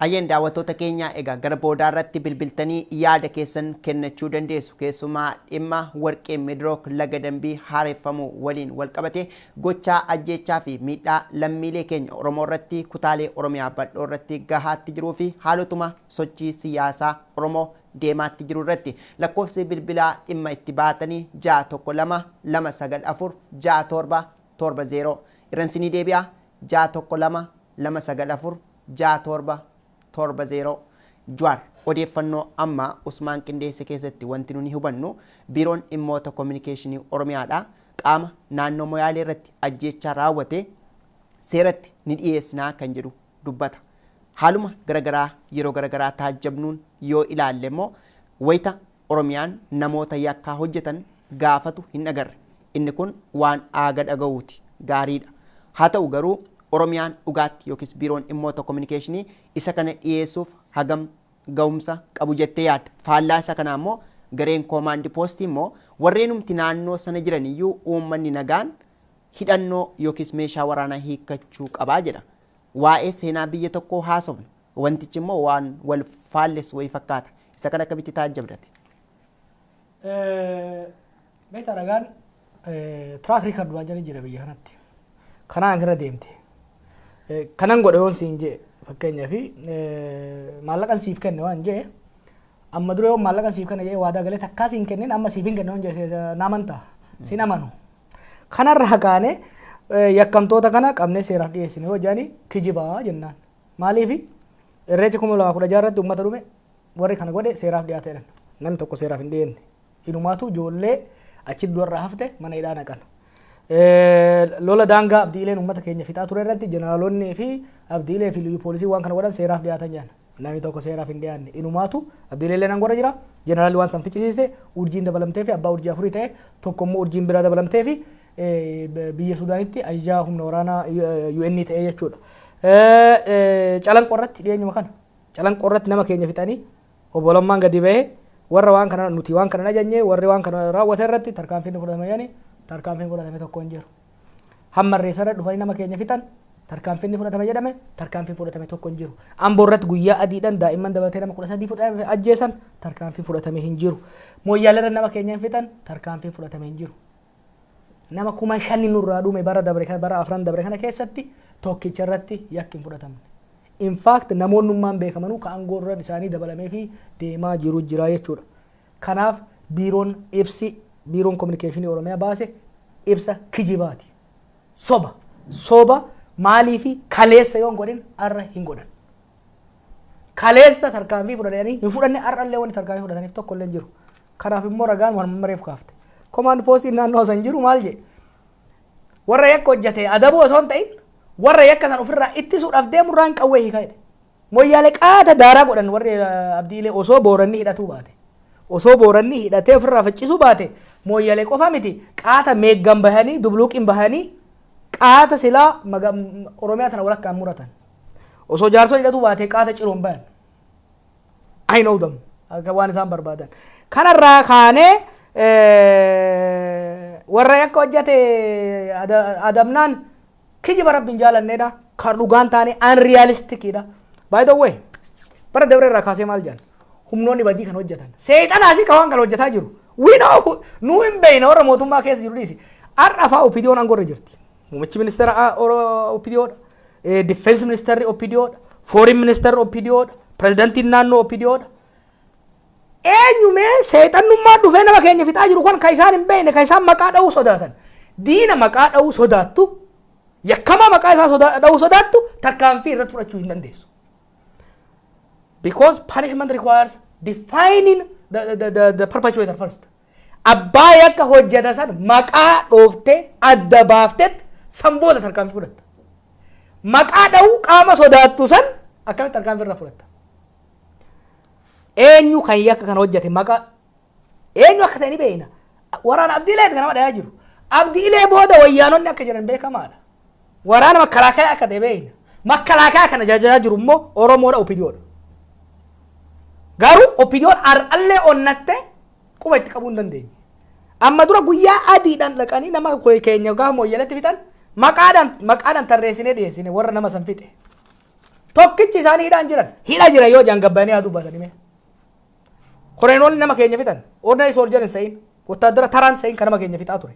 S1: Ayyeen daawwattoota keenya egaa gara boodaa irratti bilbiltanii yaada keessan kennachuu dandeessu. Keessumaa dhimma warqee midrook laga dambii haareffamuu waliin walqabate gochaa ajjeechaa fi miidhaa lammiilee keenya Oromoo irratti kutaalee Oromiyaa bal'oo irratti gahaatti jiruu fi haalotuma sochii siyaasaa Oromoo deemaatti jiru irratti lakkoofsi bilbilaa dhimma itti baatanii 612-294-6770 irransinii deebi'aa 612-294-6770 JAWAR odeeffannoo amma Usmaan Qindeesse keessatti wanti nuni hubannu biiroon dhimmoota koominikeeshinii Oromiyaadha qaama naannoo Moyaalee irratti ajjeechaa raawwate seeratti ni dhiyeessinaa kan jedhu dubbata. Haaluma garagaraa yeroo garagaraa taajjabnuun yoo ilaalle immoo wayita Oromiyaan namoota yakkaa hojjetan gaafatu hin agarre. Inni kun waan aaga dhaga'uuti gaariidha. Haa ta'u garuu Oromiyaan dhugaatti yookiis biiroon dhimmoota koominikeeshinii isa kana dhiyeessuuf hagam ga'umsa qabu jettee yaadda. Faallaa isa kanaa immoo gareen koomaandi poostii immoo warreenumti naannoo sana jiran iyyuu uummanni nagaan hidhannoo yookiis meeshaa waraanaa hiikkachuu qabaa jedha. Waa'ee seenaa biyya tokkoo haasofna. Wantichi immoo waan wal faallessu wayii fakkaata. Isa kana akkamitti taajjabdate?
S6: Beektaa nagaan tiraak riikard waan jedhanii jira biyya kanatti. Kanaan irra deemte. Kanan godhe yoon siin jee fakkeenyaaf maallaqan siif kenne waan jee amma dura yoo maallaqan siif kenne jee waadaa galee takkaa siin kenneen amma siif hin kenne waan jee naamantaa siin amanu. Kanarraa kaane yakkamtoota kana qabnee seeraaf dhiyeessine yoo jedhanii kijibaa jennaan. Maaliif irreecha 2016 irratti uummata dhume warri kana godhe seeraaf dhiyaateedhan. Namni tokko seeraaf hin dhiyeenne. Inumaatu ijoollee achi du'arraa hafte mana hidhaa naqan. Lola daangaa abdiileen uummata keenya fixaa ture irratti jeneraalonni fi abdiilee fi liyyuu poolisii waan kana godhan seeraaf dhiyaatan jedhan. Namni tokko seeraaf hin dhiyaanne. Inumaatu abdiilee nan godha jira. Jeneraalli waan san ficcisiise urjiin dabalamtee fi abbaa urjii afurii ta'e tokko immoo urjiin biraa dabalamtee fi biyya Suudaanitti ajajaa humna waraanaa UN ta'e jechuudha. Calanqoo irratti dhiyeenyuma kana. Calanqoo irratti nama keenya fixanii obbolummaan gadi ba'ee warra waan kana nuti waan kana ajajnee warri waan kana raawwate irratti tarkaanfiin fudhatame yaani tarkaanfiin fudhatame tokko hin jiru. Hamma reessarra dhufanii nama keenya fixan tarkaanfiin fudhatame jedhame tarkaanfiin fudhatame tokko hin jiru. Amboo irratti guyyaa adiidhaan daa'imman dabalatee nama 13 fudhatame ajjeesan tarkaanfiin fudhatame hin jiru. Mooyyaalee irra nama keenya fixan tarkaanfiin fudhatame hin jiru. Nama 5,000 nurraa dhume bara dabre kana bara afran dabre kana keessatti tokkicha irratti yakki hin fudhatamne. In fact namoonnummaan beekamanuu ka aangoo irra isaanii dabalamee fi deemaa jiru jira jechuudha. Kanaaf biiroon kominikeeshinii Oromiyaa baase ibsa kijibaati. Soba maalii fi kaleessa yoon godhin arra hin godhan. Kaleessa tarkaanfii fudhatanii hin fudhanne arrallee wanti tarkaanfii fudhataniif tokko illee hin jiru. Kanaaf immoo ragaan waan mareef kaafte. Command postiin naannoo san jiru maal jedhe? Warra yakka hojjete adabuu osoo hin ta'in warra yakka san ofirraa ittisuudhaaf deemurraan qawwee hiikaa jedhe. Mooyyaalee qaata daaraa godhan warri abdiilee osoo booranni hidhatuu baate. Osoo booranni hidhatee ofirraa faccisuu baate mooyyaalee qofa miti qaata meeggan bahanii dubluuqiin bahanii qaata silaa Oromiyaa tana walakkaan muratan. Osoo jaarsoon hidhatuu baate qaata ciroon bahan. I know them. Akka waan isaan barbaadan. Kanarraa kaanee warra yakka hojjete adabnaan kijiba rabbiin jaalanneedha. Kan dhugaan taane unrealistikiidha. By the way, bara dabre irraa kaasee maal jedhan? Humnoonni badii kan hojjetan. Seexanaasi ka waan kan hojjetaa jiru. We know nu hin beekna warra mootummaa keessa jiru dhiisi. Har'a fa'aa OPDOon aangoo irra jirti. Muummichi ministeera OPDOodha. Defense ministerri OPDOodha. Foreign minister OPDOodha. Prezidantiin naannoo OPDOodha. Eenyumee seexannummaa dhufee nama keenya fixaa jiru kun kan isaan hin beekne kan isaan maqaa dha'uu sodaatan. Diina maqaa dha'uu sodaattu yakkamaa maqaa isaa dha'uu sodaattu tarkaanfii irratti fudhachuu hin dandeessu. Because punishment requires defining the perpetrator first. Abbaa yakka hojjeta san maqaa dhooftee adda baaftetti san booda tarkaanfii fudhatta. Maqaa dha'uu qaama sodaattu san akkamitti tarkaanfii irra fudhatta. Eenyu kan yakka kan hojjete maqaa eenyu akka ta'e ni beekna. Waraana abdiilee kan nama dhayaa jiru. Abdiilee booda wayyaanonni akka jiran beekamaadha. Waraana makalaakaa akka ta'e beekna. Makalaakaa kana ajaajaa jiru immoo Oromoodha OPDOodha. Garuu OPDOon ar'allee onnatte quba itti qabuu hin dandeenye. Amma dura guyyaa adiidhaan dhaqanii nama keenya gaafa mooyyaleetti fixan maqaadhaan tarreessinee dhiyeessine warra nama san fixe. Tokkichi isaanii hidhaan jiran hidha jira yoo jaan gabbaanii haa dubbatanime. Koroneelonni nama keenya fixan ordinary soldier hin sayin wotaadara taraan sayin kan nama keenya fixaa ture.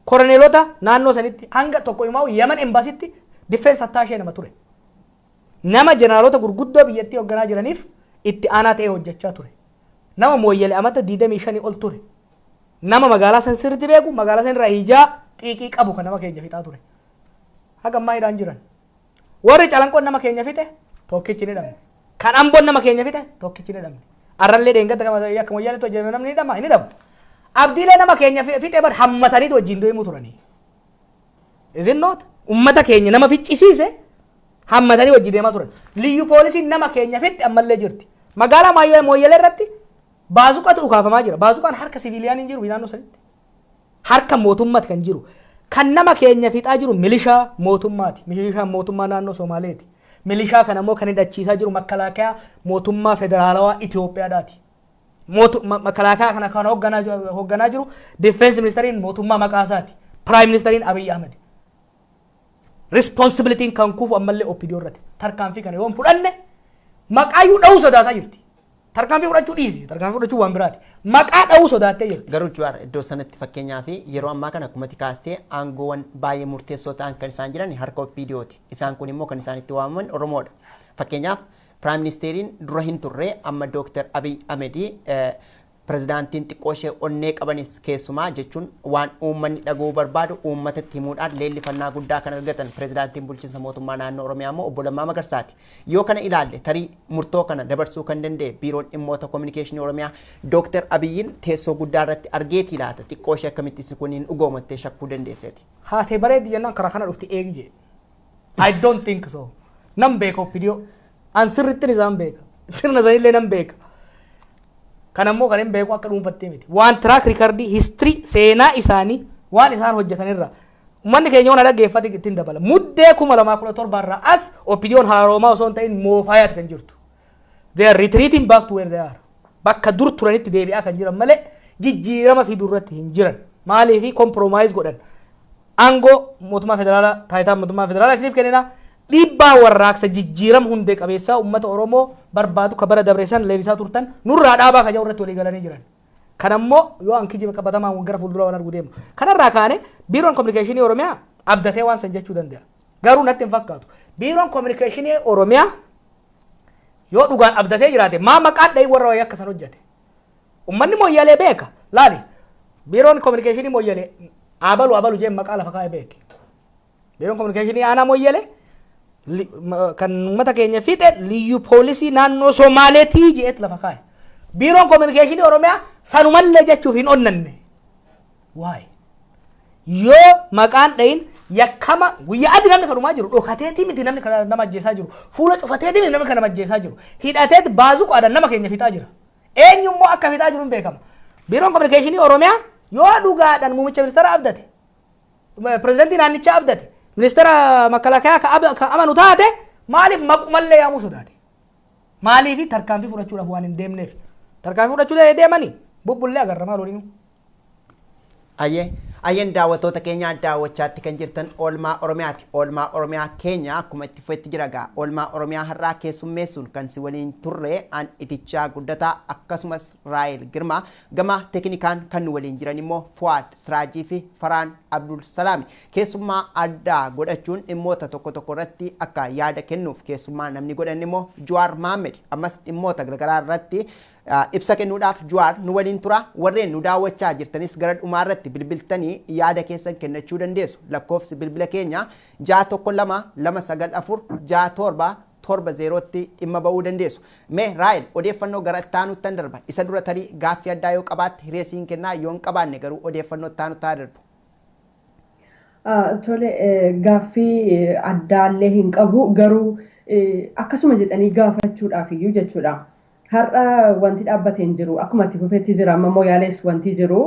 S6: Koroneelota naannoo sanitti hanga tokko immoo Yemen embaasitti defense attaashee nama ture. Nama jeneraalota gurguddoo biyyattii hoogganaa jiraniif itti aanaa ta'ee hojjechaa ture. Nama mooyyalee amata 25 ol ture. Nama magaalaa san sirriitti beeku magaalaa san irraa hijaa xiiqii qabu kan nama keenya fixaa ture. Haga ammaa hidhaan jiran. Warri calanqoon nama keenya fixe tokkichi ni dhabne. Kan amboon nama keenya fixe tokkichi ni dhabne. Arrallee deengata akka mooyyaleetti hojjetame namni ni dhama inni dhabu. Abdiilee nama keenya fixe bar hammataniitu wajjin deemuu turanii. Isin noota ummata keenya nama ficcisiise hammatanii wajjin deemaa turan. Liyyuu poolisiin nama keenya fixe ammallee jirti. Magaalaa mooyyalee irratti baazuqatu dhukaafamaa jira. Baazuqaan harka siviiliyaaniin jiru naannoo sanitti. Harka mootummaati kan jiru. Kan nama keenya fixaa jiru milishaa mootummaati. Milishaan mootummaa naannoo Somaaleeti. Milishaa kana immoo kan hidhachiisaa jiru makalaakaa mootummaa federaalawaa Itoophiyaadhaati. makalaakaa kana kan hoogganaa jiru defense ministeriin mootummaa maqaa isaati prime ministeriin Abiy Ahmed responsibilitiin kan kuufu ammallee OPDO irratti tarkaanfii kana yoon fudhanne maqaayyuu dha'uu sodaataa jirti. Tarkaanfii fudhachuu dhiisi. Tarkaanfii fudhachuu waan biraati. Maqaa dha'uu sodaattee jirti.
S1: Garuu Jawaar iddoo sanatti fakkeenyaa fi yeroo ammaa kana akkuma kaastee aangoowwan baay'ee murteessoo ta'an kan isaan jiran harka OPDOti. Isaan kun immoo kan isaan itti waamaman Oromoodha. Fakkeenyaaf Prime Ministeriin dura hin turre amma Dr. Abiy Ahmed pirezidaantiin xiqqoo ishee onnee qabanis keessumaa jechuun waan uummanni dhaguu barbaadu uummatatti himuudhaan leellifannaa guddaa kan argatan pirezidaantiin bulchiinsa mootummaa naannoo Oromiyaa immoo obbo Lammaa Magarsaati. Yoo kana ilaalle tarii murtoo kana dabarsuu kan danda'e biiroon dhimmoota kominikeeshinii Oromiyaa Dr. Abiyyiin teessoo guddaa irratti argeetii laata xiqqoo ishee akkamitti kuniin dhugoomattee shakkuu dandeesseeti.
S6: Haatee bareeddi jennaan karaa kana dhufti eegi jee. I don't think so. Nam beeka OPDO. An sirritti isaan beeka. Sirna sanillee nam beeka. Kanammoo kan hin beeku akka dhuunfattee miti. Waan track record history seenaa isaanii waan isaan hojjetanirra uummanni keenya waan dhaggeeffate ittiin dabala. Muddee 2017 irraa as OPDO'n haaroomaa osoo hin ta'in moofayaati kan jirtu. They are retreating back to where they are. Bakka dur turanitti deebi'aa kan jiran malee jijjiirama fiduu irratti hin jiran. Maaliif compromise godhan? Aangoo mootummaa federaalaa taayitaa mootummaa federaalaa isiniif kennina. Dhiibbaa warraaqsa jijjiirama hundee qabeessaa uummata Oromoo barbaadu ka bara dabreessan leelisaa turtan nurraa dhaabaa ka jiru irratti walii galanii jiran. Kanammoo yoo an kijiba qabatamaa gara fuuldura waan arguu deemu. Kanarraa kaane biiroon kominikeeshinii Oromiyaa abdatee waan san jechuu danda'a. Garuu natti hin fakkaatu. Biiroon kominikeeshinii Oromiyaa yoo dhugaan abdatee jiraate maa maqaan dha'ii warra wayii akka san hojjete. Uummanni mooyyalee beeka. Laali biiroon kominikeeshinii mooyyalee abalu jee maqaa lafa kaa'ee beeke. Biiroon kominikeeshinii aanaa mooyyalee kan uummata keenya fixe liyyu poolisii naannoo Somaaleetii jeet lafa kaa'e. Biiroon kominikeeshinii Oromiyaa sanumallee jechuuf hin onnanne. Waay yoo maqaan dhayin yakkama guyyaa adii namni kanumaa jiru dhokateetii miti namni kana nama ajjeesaa jiru fuula cufateetii miti namni kana nama ajjeesaa jiru hidhateet baazuu qaadaan nama keenya fixaa jira. Eenyummoo akka fixaa jiru hin beekama. Biiroon kominikeeshinii Oromiyaa yoo dhugaadhaan muummicha ministeera abdate pirezidantii naannichaa abdate ministeera makalaakaa ka amanu taate maaliif maqumallee yaamuu sodaate? Maaliif tarkaanfii fudhachuudhaaf waan hin deemneef? Tarkaanfii fudhachuudhaaf deemanii bubbullee agarramaa looniinu.
S1: Ayyeen daawwattoota keenyaa daawwachaatti kan jirtan oolmaa Oromiyaati. Oolmaa Oromiyaa keenya akkuma itti fufetti jira gaa. Oolmaa Oromiyaa har'aa keessummeessuun kan si waliin turre an itichaa guddataa akkasumas Raayil Girmaa gama teknikaan kan nu waliin jiran immoo Fuwaad Siraajii fi Faraan Abdul Salaami. Keessummaa addaa godhachuun dhimmoota tokko tokko irratti akka yaada kennuuf keessummaa namni godhan immoo Jawaar Mohammed ammas dhimmoota garagaraa irratti ibsa kennuudhaaf Jawaar nu waliin tura. Warreen nu daawwachaa jirtanis gara dhumaa irratti bilbiltanii yaada keessan kennachuu dandeessu. Lakkoofsi bilbila keenya 612-294-6770tti dhimma ba'uu dandeessu. Mee Raayil odeeffannoo gara ittaanutti darba. Isa dura tarii gaaffii addaa yoo qabaatte hireesiin kennaa yoo hin qabaanne garuu odeeffannoo ittaanutti darbu.
S2: Tole gaaffii addaallee hin qabu garuu akkasuma jedhanii gaafachuudhaaf iyyuu jechuudha. Har'a wanti dhaabbatee hin jiru akkuma itti fufetti jira amma mooyaalees wanti jiru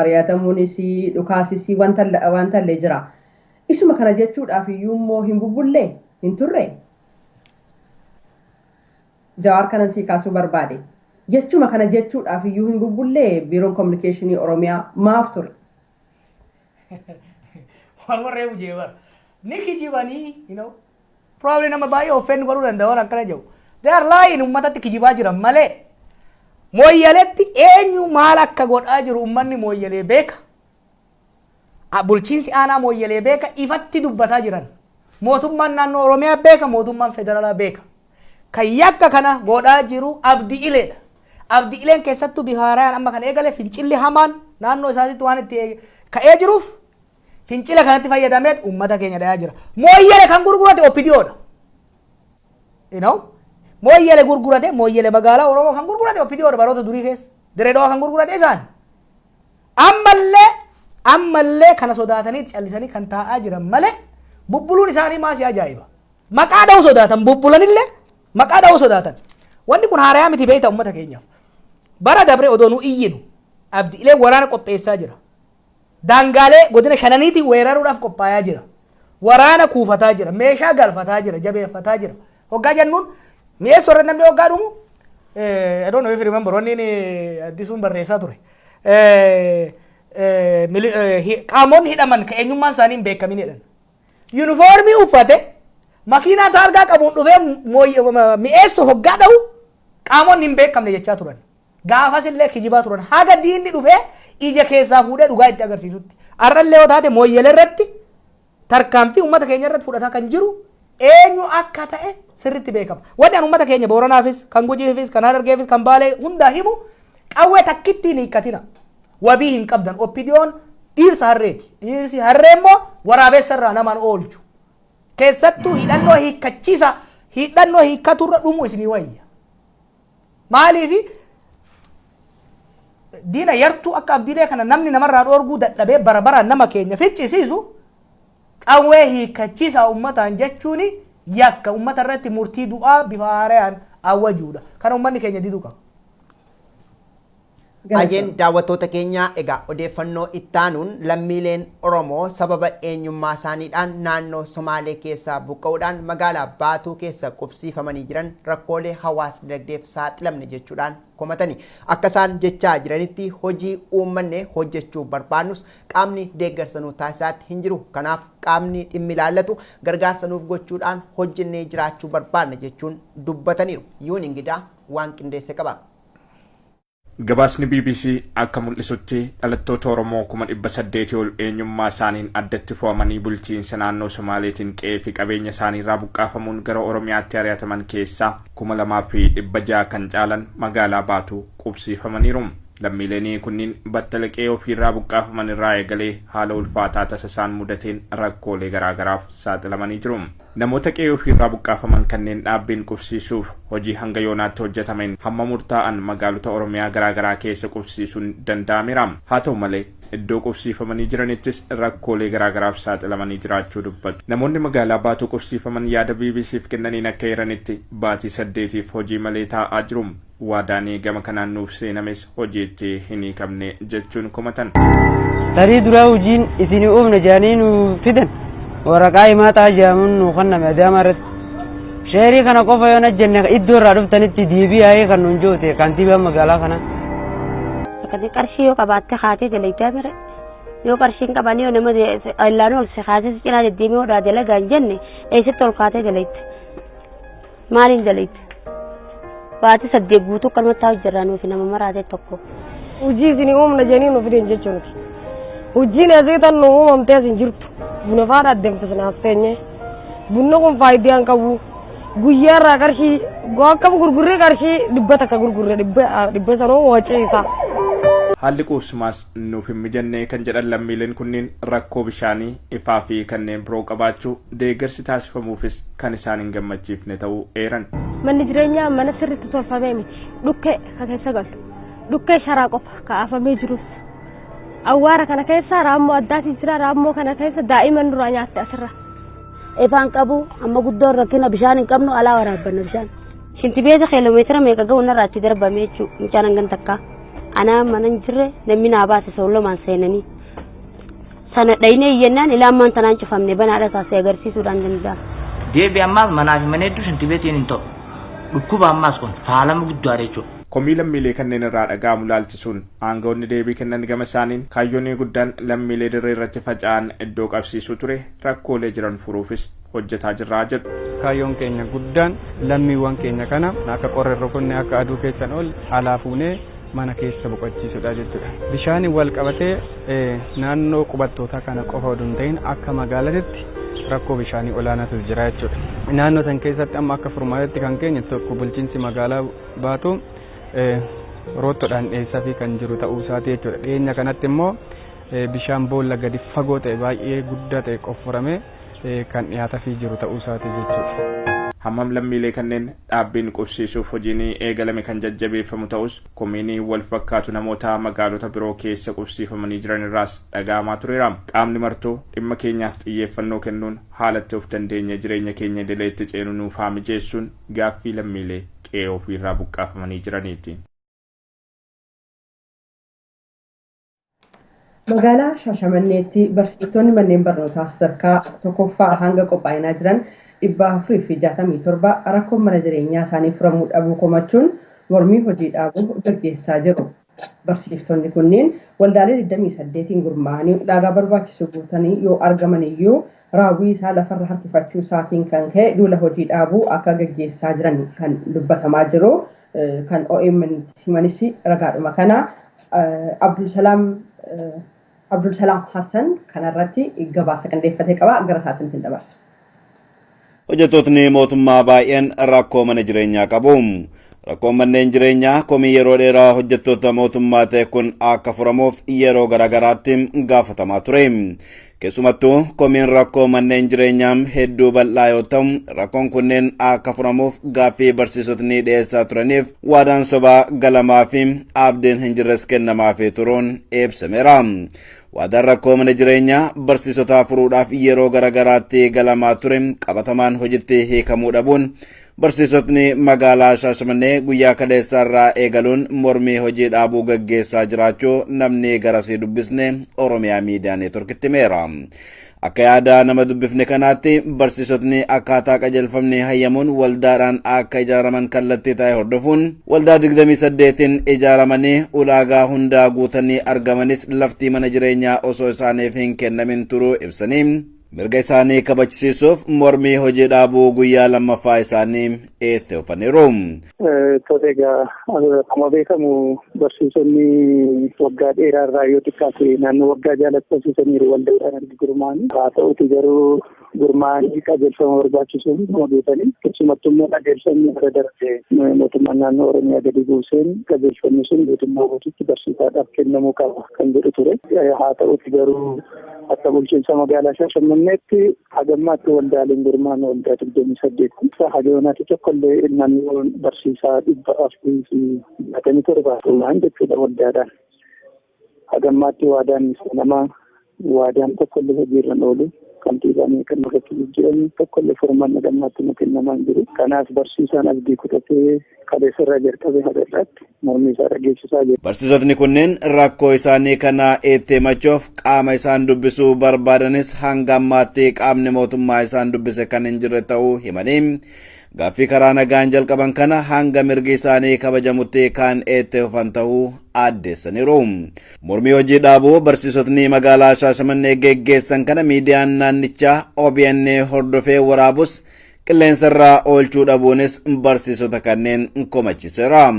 S2: ari'atamuunis dhukaasis wanta illee jira. Isuma kana jechuudhaaf iyyuu immoo hin bubbullee hin turre. Jawaar kanan sii kaasuu barbaade. Jechuma kana jechuudhaaf iyyuu hin bubbullee biiroon kominikeeshinii Oromiyaa maaf ture?
S6: Waan warree bujee bara. Ni kijibanii probably nama baay'ee offennu godhuu danda'an akkana jedhu. They are lying ummatatti kijibaa jiran malee mooyyaleetti eenyu maal akka godhaa jiru ummanni mooyyalee beeka. Bulchiinsi aanaa mooyyalee beeka ifatti dubbataa jiran. Mootummaan naannoo Oromiyaa beeka, mootummaan federaalaa beeka. Kan yakka kana godhaa jiru Abdi Ileedha. Abdi Ileen keessattuu Bihaarayaan amma kan eegale fincilli hamaan naannoo isaatitti waan itti ka'ee jiruuf fincila kanatti fayyadameet ummata keenya dhayaa jira. Mooyyale kan gurgurate OPDOdha. Mooyyale gurgurate mooyyale magaalaa Oromoo kan gurgurate OPDOdha baroota durii keessa. Direedoo kan gurgurate isaani. Ammallee kana sodaatanii callisanii kan taa'aa jiran malee bubbuluun isaanii maasii ajaa'iba. Maqaa dha'uu sodaatan bubbulanillee maqaa dha'uu sodaatan. Wanni kun haarayaa miti beektaa ummata keenyaaf. Bara dabre odoo nu iyyinu Abdi Ileen waraana qopheessaa jira. Daangaalee godina shananiitiin weeraruudhaaf qophaayaa jira. Waraana kuufataa jira. Meeshaa galfataa jira. Jabeeffataa jira. Hoggaa jennuun mi'eessoo irratti namni hoggaa dhumu I don't know if you remember wanni addisuun barreessaa ture. Qaamonni hidhaman ka eenyummaan isaanii hin beekaminidha. Yuunifoormii uffate makiinaa taargaa qabuun dhufee mi'eessa hoggaa dha'u qaamonni hin beekamne jechaa turan. Gaafas illee kijibaa turan. Haga diinni dhufee ija keessaa fuudhee dhugaa itti agarsiisutti. Arrallee yoo taate mooyyelee irratti tarkaanfii uummata keenya irratti fudhataa kan jiru eenyu akka ta'e sirriitti beekama. Wanni an uummata keenya Booranaafis, kan Gujiifis, kan Harargeefis, kan Baalee hundaa himu qawwee takkitti hin hiikkatina. Wabii hin qabdan. Oppidiyoon dhiirsa harreeti. Dhiirsi harree immoo waraabessa irraa namaan oolchu. Keessattuu hidhannoo hiikkachiisa. Hidhannoo hiikkaturra dhumu isinii wayya. Maaliifi diina yartuu akka abdiilee kana namni namarraa dhoorguu dadhabee bara baraan nama keenya ficcisiisu qawwee hiikkachiisa uummataan jechuun yakka uummata irratti murtii du'aa bifa haaraan awwajuudha. Kana uummanni keenya diduu qaba.
S1: Ajeen daawwattoota keenya egaa odeeffannoo ittaanuun lammiileen Oromoo sababa eenyummaa isaaniidhaan naannoo Somaalee keessaa buqqa'uudhaan magaalaa Baatuu keessa qubsiifamanii jiran rakkoolee hawaas dinagdeef saaxilamne jechuudhaan komatanii akka isaan jechaa jiranitti hojii uummanne hojjechuu barbaannus qaamni deeggarsa nuuf taasisaatti hin jiru. Kanaaf qaamni dhimmi ilaallatu gargaarsa nuuf gochuudhaan hojjennee jiraachuu barbaanna jechuun dubbataniiru. Yuun Ingidaa waan qindeesse qaba.
S12: Gabaasni BBC akka mul'isutti dhalattoota Oromoo 800 ol eenyummaa isaaniin addatti fo'amanii bulchiinsa naannoo Somaaleetiin qe'ee fi qabeenya isaanii irraa buqqaafamuun gara Oromiyaatti ari'ataman keessaa 2600 kan caalan magaalaa Baatuu qubsiifamaniiru. Lammiileen kunniin battala qe'ee ofiirraa buqqaafaman irraa eegalee haala ulfaataa tasa isaan mudateen rakkoolee garaagaraaf saaxilamanii jiru. Namoota qe'ee ofiirraa buqqaafaman kanneen dhaabbiin qubsiisuuf hojii hanga yoonaatti hojjetameen hamma murtaa'an magaalota Oromiyaa garaagaraa keessa qubsiisuun danda'ameera. Haa ta'u malee iddoo qubsiifamanii jiranittis rakkoolee garaagaraaf saaxilamanii jiraachuu dubbatu. Namoonni magaalaa Baatuu qubsiifaman yaada BBCf kennaniin akka jiranitti baatii 8tiif hojii malee taa'aa jiru. Waadaanii gama kanaan nuuf seenames hojiitti hin hiikamne jechuun komatan.
S13: Tarii duraa hojiin isinii oofna jedhanii nu fidan waraqaa himaataa jedhamuun nu kenname Adaama irratti. Sheerii kana qofa yoo najjenne iddoo irraa dhuftanitti deebi'ee kan nuun joote kantiibaa magaalaa kana.
S14: Akkasii qarshii yoo qabaatte haatee dalagaa bira yoo qarshiin qaban yoo nama illaan ol si haasisa cinaa deddeemee hodhaa dalagaa hin jenne eessatti ol kaatee dalayte maaliin dalayte? Baati 8 guutuu kalmattaa hojjerraa nuufi nama maraatee tokko.
S15: Hojii isinii uumna jedhanii nu fideen jechuuti. Hojiin asii tan nu uumamtee hin jirtu. Buna faana adeemsisnaaf teenye. Bunni kun faayidaa hin qabu. Guyyaa irraa qarshii akkam gurgurree qarshii 100 akka gurgurree 100 sanuu waciisa.
S12: Haalli quubsumaas nuuf hin mijannee kan jedhan lammiileen kunniin rakkoo bishaanii ifaa fi kanneen biroo qabaachuu deeggarsi taasifamuufis kan isaan hin gammachiifne ta'uu eeran.
S15: Manni jireenyaa mana sirriitti tolfamee miti. Dhukkee ka keessa galu. Dhukkee sharaa qofa kaa'afamee jirus. Awwaara kana keessa raammoo addaatii jira. Raammoo kana keessa daa'iman duraa nyaatte asirra.
S14: Ifaan qabu amma guddoo rakkina bishaan hin qabnu alaa waraabbanna bishaan. Shinti beesa kiiloomeetira meeqa ga'u narraa itti darbame jechuudha. Mucaan hangan takkaa. Anaa mana hin jirre namni naa baase soollomaan seenanii. Sana dhaynee iyyannaan ilaamaan tanaan cufamne banaadha taasise agarsiisuudhaan danda'a.
S16: Deebi ammaas manaa fi mana hedduu shinti beetiin hin ta'u. Dhukkuba ammaas kun faalama guddaa jechuudha.
S12: Komii lammiilee kanneen irraa dhaga'amu laalchisuun aangawoonni deebii kennan gama isaaniin kaayyoon guddaan lammiilee dirree irratti faca'an iddoo qabsiisuu ture rakkoolee jiran furuufis hojjetaa jirraa jedhu.
S17: Kaayyoon keenya guddaan lammiiwwan keenya kana akka qorree rokonne akka aduu keessan ol alaa fuunee mana keessa boqochiisuudha jechuudha. Bishaan wal qabatee naannoo qubattoota kana qofa odoo hin ta'in akka magaalatti rakkoo bishaanii olaanaatu jira jechuudha. Naannoo san keessatti amma akka furmaatatti kan keenya tokko bulchiinsi magaalaa Baatuu roottoodhaan dhiyeessaa fi kan jiru ta'uu isaati jechuudha. Dhiyeenya kanatti immoo bishaan boolla gadi fagoo ta'e baay'ee guddaa ta'e qofforamee kan dhiyaataa fi jiru ta'uu isaati jechuudha.
S12: Hammam lammiilee kanneen dhaabbiin qubsiisuuf hojiin eegalame kan jajjabeeffamu ta'us komiinii wal fakkaatu namoota magaalota biroo keessa qubsiifamanii jiran irraas dhaga'amaa tureera. Qaamni martuu dhimma keenyaaf xiyyeeffannoo kennuun haalatti of dandeenya jireenya keenya idileetti ceenu nuuf haa mijeessuun gaaffii lammiilee qe'ee ofiirraa buqqaafamanii jiraniiti.
S2: Magaalaa Shaashamanneetti barsiistonni manneen barnootaa sadarkaa tokkoffaa hanga qophaa'inaa jiran 467 rakkoon mana jireenyaa isaanii furamuu dhabuu komachuun mormii hojii dhaabuu gaggeessaa jiru. Barsiiftonni kunneen waldaalee 28 gurmaa'anii ulaagaa barbaachisu guutanii yoo argaman iyyuu raawwii isaa lafarra harkifachuu isaatiin kan ka'e duula hojii dhaabuu akka gaggeessaa jiran kan dubbatamaa jiru. Kan OMN himanis ragaadhuma kana Abdulsalaam Hassan kanarratti gabaasa qindeeffatee qaba. Gara isaatiin sin dabarsa.
S18: Hojjettootni mootummaa baay'een rakkoo mana jireenyaa qabu. Rakkoon manneen jireenyaa komii yeroo dheeraa hojjettoota mootummaa ta'e kun akka furamuuf yeroo garaagaraatti gaafatamaa ture. Keessumattuu komiin rakkoo manneen jireenyaa hedduu bal'aa yoo ta'u, rakkoon kunneen akka furamuuf gaaffii barsiisotni dhiyeessaa turaniif waadaan sobaa galamaa fi abdiin hin jirres kennamaafii turuun ibsameera. Waadaan rakkoo mana jireenyaa barsiisotaa furuudhaaf yeroo garaagaraatti galamaa ture qabatamaan hojiitti hiikamuu dhabuun barsiisotni magaalaa Shaashamannee guyyaa kaleessaarraa eegaluun mormii hojii dhaabuu gaggeessaa jiraachuu namni garasii dubbisne Oromiyaa Miidiyaa Neetworkitti himeera. Akka yaada nama dubbifne kanaatti barsiisotni akkaataa qajeelfamni hayyamuun waldaadhaan akka ijaaraman kallattii ta'e hordofuun waldaa 28 ijaaramanii ulaagaa hundaa guutanii argamanis laftii mana jireenyaa osoo isaaniif hin kennamin turuu ibsanii mirga isaanii kabachisiisuuf mormii hojii dhaabuu guyyaa lammaffaa isaanii itti fufaniiru.
S3: Egaa akkuma beekamu barsiisonni waggaa dheeraarraa yoo xiqqaate naannoo waggaa jalatti barsiisaniiru waldaadhaan argi gurmaa'anii. Haa ta'uti garuu gurmaa'anii qajeelfama barbaachisuun nama beekanii keessumattuu immoo qajeelfamni irra darbee mootummaan naannoo Oromiyaa gadi buuseen qajeelfamni sun mootummaa guutuutti barsiisaadhaaf kennamuu qaba kan jedhu ture. Haa ta'uti garuu akka bulchiinsa magaalaa Shaashamanneetti hagammaatti waldaaleen gurmaa'an waldaa 28 hagayoonaatti tokkollee naannoo barsiisaa 427 gurmaa'an jechuudha waldaadhaan. Hagammaatti waadaan tokkollee hojiirra oolu kantiibaan kan irratti jijjiirame tokkollee furmaanni hagammaatti nu kennamaa hin jiru. Kanaaf barsiisaan abdii kutatee kaleessarraa jalqabee hagadhaatti mormii isaa dhageessisaa jiru.
S18: Barsiisotni kunneen rakkoo isaanii kana itti himachuuf qaama isaan dubbisuu barbaadanis hanga ammaatti qaamni mootummaa isaan dubbise kan hin jirre ta'uu himanii gaaffii karaa nagaan jalqaban kana hanga mirgi isaanii kabajamutti kan itti fufan ta'uu addeessaniiru. Mormii hojii dhaabuu barsiisotni magaalaa Shaashamannee geggeessan kana miidiyaan naannichaa OBN hordofee waraabus qilleensarraa oolchuu dhabuunis barsiisota kanneen komachiseera.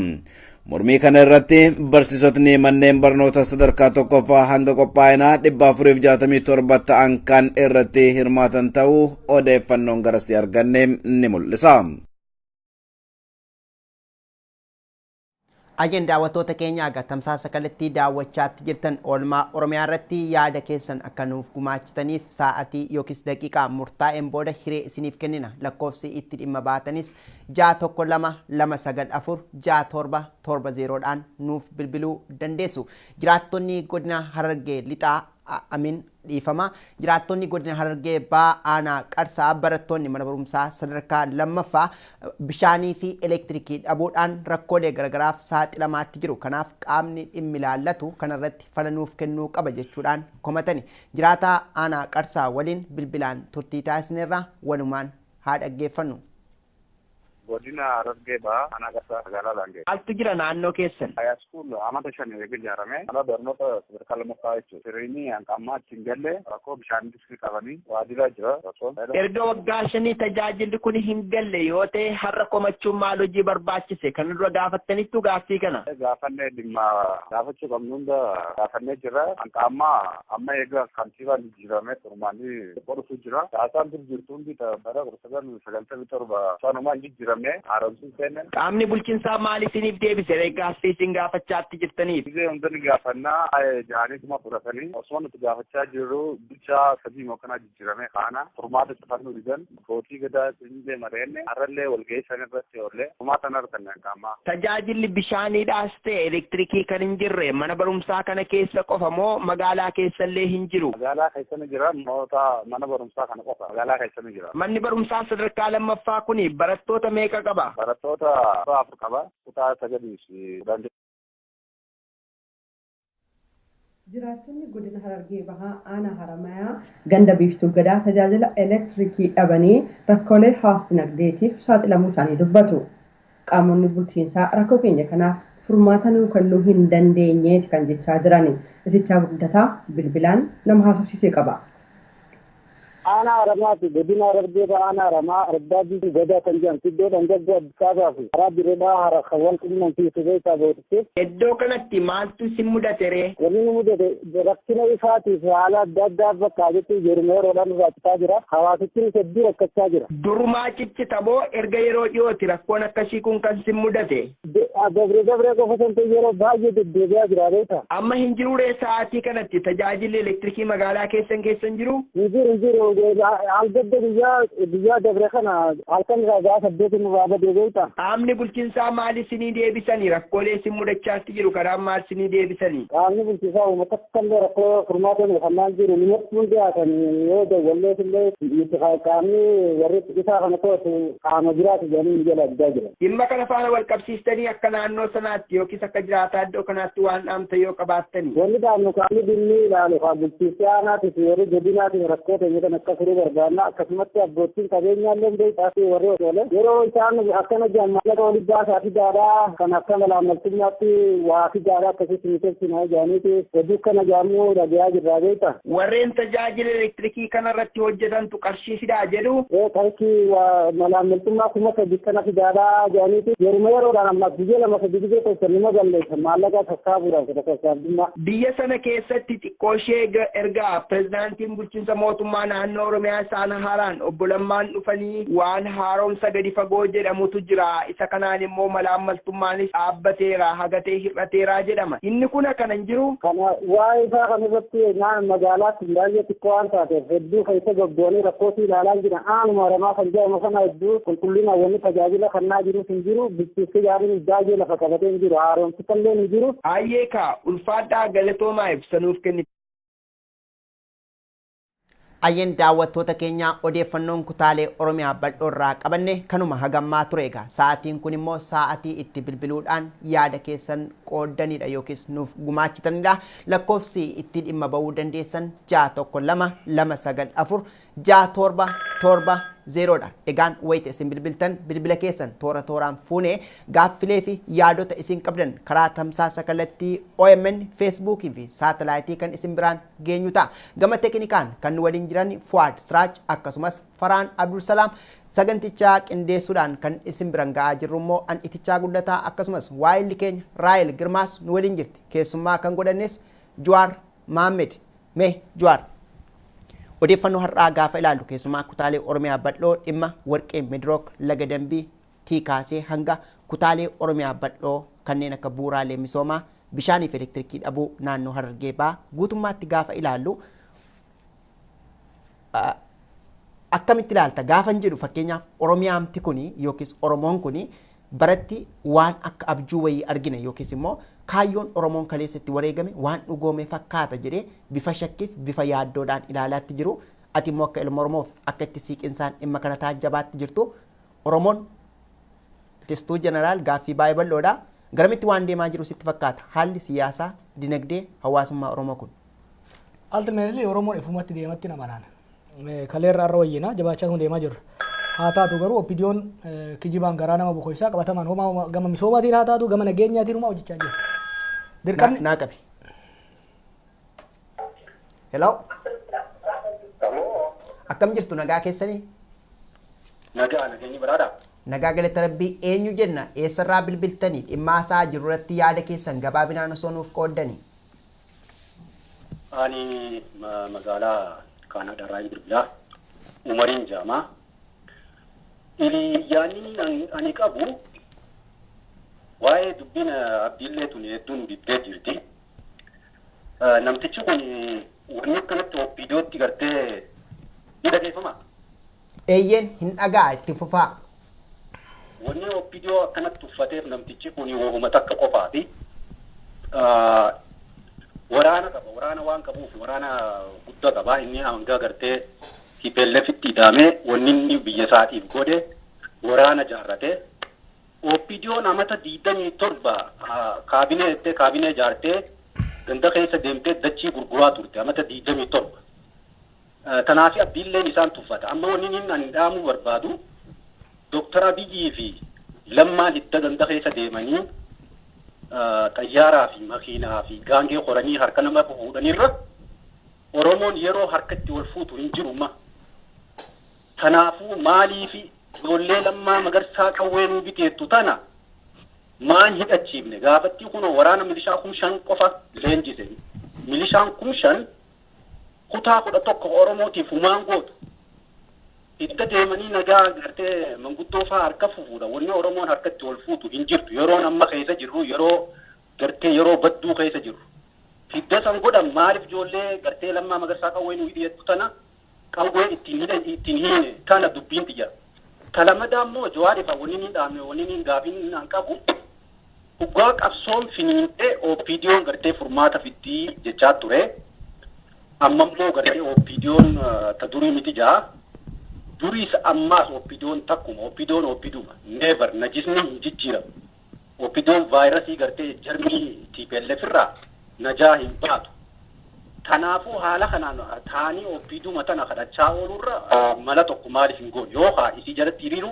S18: Mormii kana irratti barsiisotni manneen barnoota sadarkaa tokkoffaa hanga qophaa'inaa 467 ta'an kan irratti hirmaatan ta'uu odeeffannoon garasii arganne ni mul'isa.
S1: Ajeen daawwattoota keenya tamsaasa kallattii daawwachaatti jirtan oolmaa Oromiyaa irratti yaada keessan akka nuuf gumaachitaniif sa'atii yookiis daqiiqaa murtaa'een booda hiree isiniif kennina. Lakkoofsi itti dhimma baatanis 612-294-6770dhaan nuuf bilbiluu dandeessu. Jiraattonni godina Harargee lixaa amin dhiifama. Jiraattonni godina Harargee ba'aa aanaa qarsaa barattoonni mana barumsaa sadarkaa lammaffaa bishaanii fi elektirikii dhabuudhaan rakkoolee garagaraaf saaxilamaatti jiru. Kanaaf qaamni dhimmi ilaallatu kanarratti fala nuuf kennuu qaba jechuudhaan komatani. Jiraataa aanaa qarsaa waliin bilbilaan turtii taasisneerra walumaan haa dhaggeeffannu.
S19: Godina Harargee ba'aa aanaa qarsaa magaalaa Laangee.
S5: Altu jira naannoo keessan.
S19: Hayaaskuul amata 5 eegee ijaarame ala barnoota sadarkaa lammaffaa jechuudha. Sirriinii hanga ammaa achi hin galle rakkoo bishaan diskii qabanii waajjira jira rakkoon.
S5: Erga waggaa 5 tajaajilli kun hin galle yoo ta'e har'a komachuun maal hojii barbaachise kan dura gaafattanittu gaaffii kana.
S19: Gaafannee dhimma gaafachuu qabnu hunda gaafannee jirra. Hanga amma eega kantiibaan jijjiirame turmaanii qoratu jira. Taasisaan dur jirtu hundi bara 1997 sanumaan jijjiirame.
S5: Qaamni bulchiinsaa maal isiniif deebise gaaffii isin gaafachaatti jirtaniif?
S19: Biyya hundani gaafannaa jaaniituma fudhatanii osoo nuti gaafachaa jirru bichaa sadii mookanaa jijjiirame kaana furmaata cufannuu didan kootii gadaa sinjee mareenne har'allee walgeessan irratti oollee furmaata arganne qaama.
S5: Tajaajilli bishaaniidhaas ta'e elektirikii kan hin jirre mana barumsaa kana keessa qofa moo magaalaa keessallee hin jiru?
S19: Magaalaa keessa ni jira mana barumsaa kana qofa magaalaa keessa ni jira.
S5: Manni barumsaa sadarkaa lammaffaa kuni barattoota meeqa qaba?
S19: Barattoota 4 qaba. Kutaa 9
S2: Jiraattonni godina Harargee bahaa aanaa Haramayaa ganda biiftuu gadaa tajaajila elektirikii dhabanii rakkoolee hawaas dinagdeetiif saaxilamuu isaanii dubbatu. qaamonni bulchiinsaa rakkoo keenya kanaaf furmaata nuu kennuu hin dandeenyeeti kan jechaa jirani. Itichaa guddataa bilbilaan nama haasofsiisee qaba.
S3: Ana Ramati, Godina Rabbi, Ana Rama, Rabbi, Goda Kanjan, Tido, and Gagga Kazafi, Rabireda, Harakawal, and Tisabeta about it. Edo Kanati, Maltu Simudatere, when you would the Rakina Fati, Ala, Dada, Kajati, Yermero, and Vatajara, Hawati, a dear Kachajara. Durma Chitabo, Ergairo, Yotira, Kona Kashikun Simudate. The Reserve of Santero, Baji, the Devia, Amma Hinjure, Sati Kanati, Tajaji, Electric Magala, Case and Case and Juru. I'll get the Via de Brecana, Alcan Raja, a bit in Raba de Vita. Amni Bulkinsa Malisini de Bisani, Rakole Simuda Chasti, Rukaram Marsini de Bisani. Amni Bulkisa, Matakan, Formato, Hamanji, Mundia, and the Wellness in the Kami, Yarita, and a person, Amagra, Jamin, Dagger. In Macanafana, welcome Sistani, Akanano Sanat, Yokisakajata, Dokanatuan, and Toyoka Bastani. When the Damukami didn't Bulkisiana, if you already did not in Rakota, you can Kasuru Gana, Kasmata, Botin, Kavina, and they pass over. Zero Chan, Akana Jamala, Atidara, Kanakana, Matinati, Wakidara, Kasimitas in Ajaniti, Edukana Jamu, the Jaj Raveta. Warren Tajaj Electric Kanaratu Jedan to Kashida Jeru, Taki, Malamituma, Kumaka, Dikanakidara, Janiti, Yermero, and Makijala Masadigas, and Malaga, Sakabura, DSN case, Koshe Erga, President in Buchinsamotumana. Oromia sana haran obulaman ufani wan haron sa gadi fagoje da mutujira isa kanani mo malamal tumanis abbatera hagate hiratera jedama inni kuna kanan jiru kana wai fa kana batti na magala tindaje tikwan ta te heddu kaise gobdoni rakoti lalanjina an marama fanja masana heddu kullina woni tajajila kanna jiru sinjiru bitti sigarin daje la fakabate jiru haron tikalle jiru ayeka ulfada galetoma ibsanuf kenni ayeen daawwattoota keenya odeeffannoon kutaalee Oromiyaa bal'oorraa qabanne kanuma hagammaa tureega. Sa'aatiin kun immoo sa'aatii itti bilbiluudhaan yaada keessan qooddanidha yookiis nuuf gumaachitanidha. Lakkoofsi itti dhimma ba'uu dandeessan 61294 677 egaan wayita isin bilbiltan bilbila keessan tooraan fuunee gaaffilee fi yaadota isin qabdan karaa tamsaasa kallattii OMN Facebookii fi saatalaayitii kan isin biraan geenyu ta'a. Gama teknikaan kan nu waliin jiran Fuad Siraaj akkasumas Faraan Abdulsalaam sagantichaa qindeessuudhaan kan isin biraan ga'aa jirru immoo an itichaa guddataa akkasumas waayilli keenya Raayil Girmaas nu waliin jirti. Keessummaa kan godhannes JAWAR MOHAMMED mee JAWAR odeeffannoo har'aa gaafa ilaallu keessumaa kutaalee Oromiyaa bal'oo dhimma warqee Midrook laga dambii tiikaasee hanga kutaalee Oromiyaa bal'oo kanneen akka bu'uuraalee misoomaa bishaanii fi elektirikii dhabuu naannoo Harargee ba'aa guutummaatti gaafa ilaallu akkamitti ilaalta gaafan jedhu fakkeenyaaf Oromiyaamti kuni yookiis Oromoon kuni baratti waan akka abjuu wayii argina yookiis immoo kaayyoon Oromoon kaleessatti wareegame waan dhugoome fakkaata jedhee bifa shakkiif bifa yaaddoodhaan ilaalaatti jiru. Ati immoo akka ilma Oromoof akka itti siiqinsaan dhimma kana taajjabaatti jirtu Oromoon testuu jeneraal gaaffii baay'ee bal'oodha. Garamitti waan deemaa jiru sitti fakkaata haalli siyaasaa dinagdee hawaasummaa Oromoo kun.
S6: Ultimately Oromoon ifumatti deematti nama naan. Kaleerra arra wayyina jabaachaa kun deemaa jirra. Haa taatu garuu oppidiyoon kijibaan garaa nama bukoisaa qabatamaan homaa gama misoomaatiin haa taatu gama nageenyaatiin homaa hojjechaa jiru. Dirqamni naa qabi. Hello. Akkam jirtu nagaa keessanii?
S20: Nagaa nageenyi baraadha.
S6: Nagaa galata rabbii eenyu jenna eessarraa bilbiltanii dhimma isaa jiru irratti yaada keessan gabaabinaan osoo nuuf qooddanii.
S20: Ani magaalaa Kaanaadaarraa bilbilaa Umariin Jaamaa. Yaani ani qabu waa'ee dubbiin abdiillee tun hedduun dibbee jirti. Namtichi kun wanni akkanatti oppidootti gartee ni dhageeffama.
S6: Eeyyeen hin dhagaa itti fufaa.
S20: Wanni oppidoo akkanatti uffateef namtichi kun wooma takka qofaati. Waraana qaba. Waraana waan qabuuf waraana guddaa qaba. Inni hanga gartee TPLFitti hidhamee wanni inni biyya isaatiif godhe waraana jaarrate. Oppidiyoon amata 27 kaabinee ijaartee ganda keessa deemtee dachii gurguraa turte amata 27. Kanaaf abdiilleen isaan tuffata. Amma wanni inni ani dhaamuu barbaadu Dr. Abiyyi fi lammaan hidda ganda keessa deemanii xayyaaraa fi makiinaa fi gaangee qoranii harka nama fuudhanirra Oromoon yeroo harkatti wal fuutu hin jiruma. Kanaafuu maalii fi ijoollee lammaa magarsaa qawwee nuu biteettu tana maan hidhachiifne gaafatti kunoo waraana milishaa 5,000 qofa leenjise. Milishaan 5,000 kutaa 11 Oromootiif humaan gootu. Hidda deemanii nagaa gartee manguddoo fa'aa harka fufuudha. Wanni Oromoon harkatti wal fuutu hin jirtu. Yeroon amma keessa jirru yeroo gartee yeroo badduu keessa jirru. Hidda san godhan maaliif ijoollee gartee lammaa magarsaa qawwee nuu hidheettu tana qawwee ittiin hiine kana dubbiin xiyya. Kalamadaa immoo jawaarifa wanni ni dhaame wanni ni gaafiin naan qabu. Dhugaa qabsoon finiintee OPDO'n gartee furmaata fiddii jechaa ture. Amma immoo gartee OPDO'n ta durii miti jaa. Duris ammaas OPDO'n takkuma OPDO'n OPDuma never najisni hin jijjiiramu. OPDO'n vaayirasii gartee jarmii TPLF irraa najaa hin baatu. Kanaafuu haala kanaan taanii OPDuma tana kadhachaa oolurra mala tokko maaliif hin goone yoo haa isii jalatti hiriiru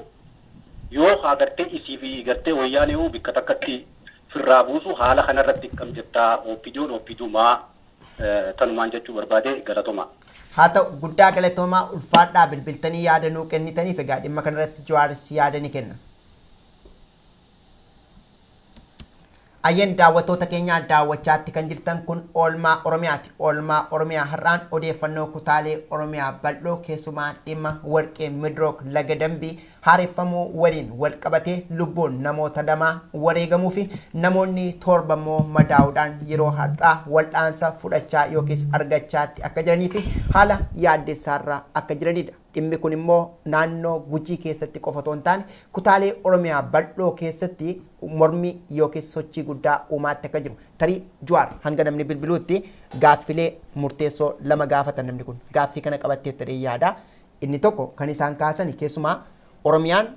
S20: yoo haa gartee isii fi gartee wayyaanee bikka takkatti firraa buusu haala kanarratti akkam jettaa OPDO'n OPDumaa tanumaan jechuu barbaade galatoomaa.
S1: Haa ta'u guddaa galatoomaa ulfaadhaa bilbiltanii yaada nuu kennitaniif egaa dhimma kanarratti Jawaaris yaada ni kenna. Ayyan daawwattoota keenyaa daawwachaatti kan jirtan kun oolmaa Oromiyaati. Oolmaa Oromiyaa har'aan odeeffannoo kutaalee Oromiyaa bal'oo keessumaa dhimma warqee midrook laga dambii haareffamuu waliin wal qabatee lubbuun namoota lamaa wareegamuu fi namoonni torba immoo madaa'uudhaan yeroo har'aa wal'aansa fudhachaa yookiis argachaatti akka jiranii fi haala yaaddessaarraa akka jiranidha. Dhimmi kun immoo naannoo Gujii keessatti qofa otoo hin taane kutaalee Oromiyaa bal'oo keessatti mormii yookiis sochii guddaa uumaatti akka jiru. Tarii Jawaar hanga namni bilbiluutti gaaffilee murteessoo lama gaafatan namni kun gaaffii kana qabattee ta'ee yaada. Inni tokko kan isaan kaasan keessumaa Oromiyaan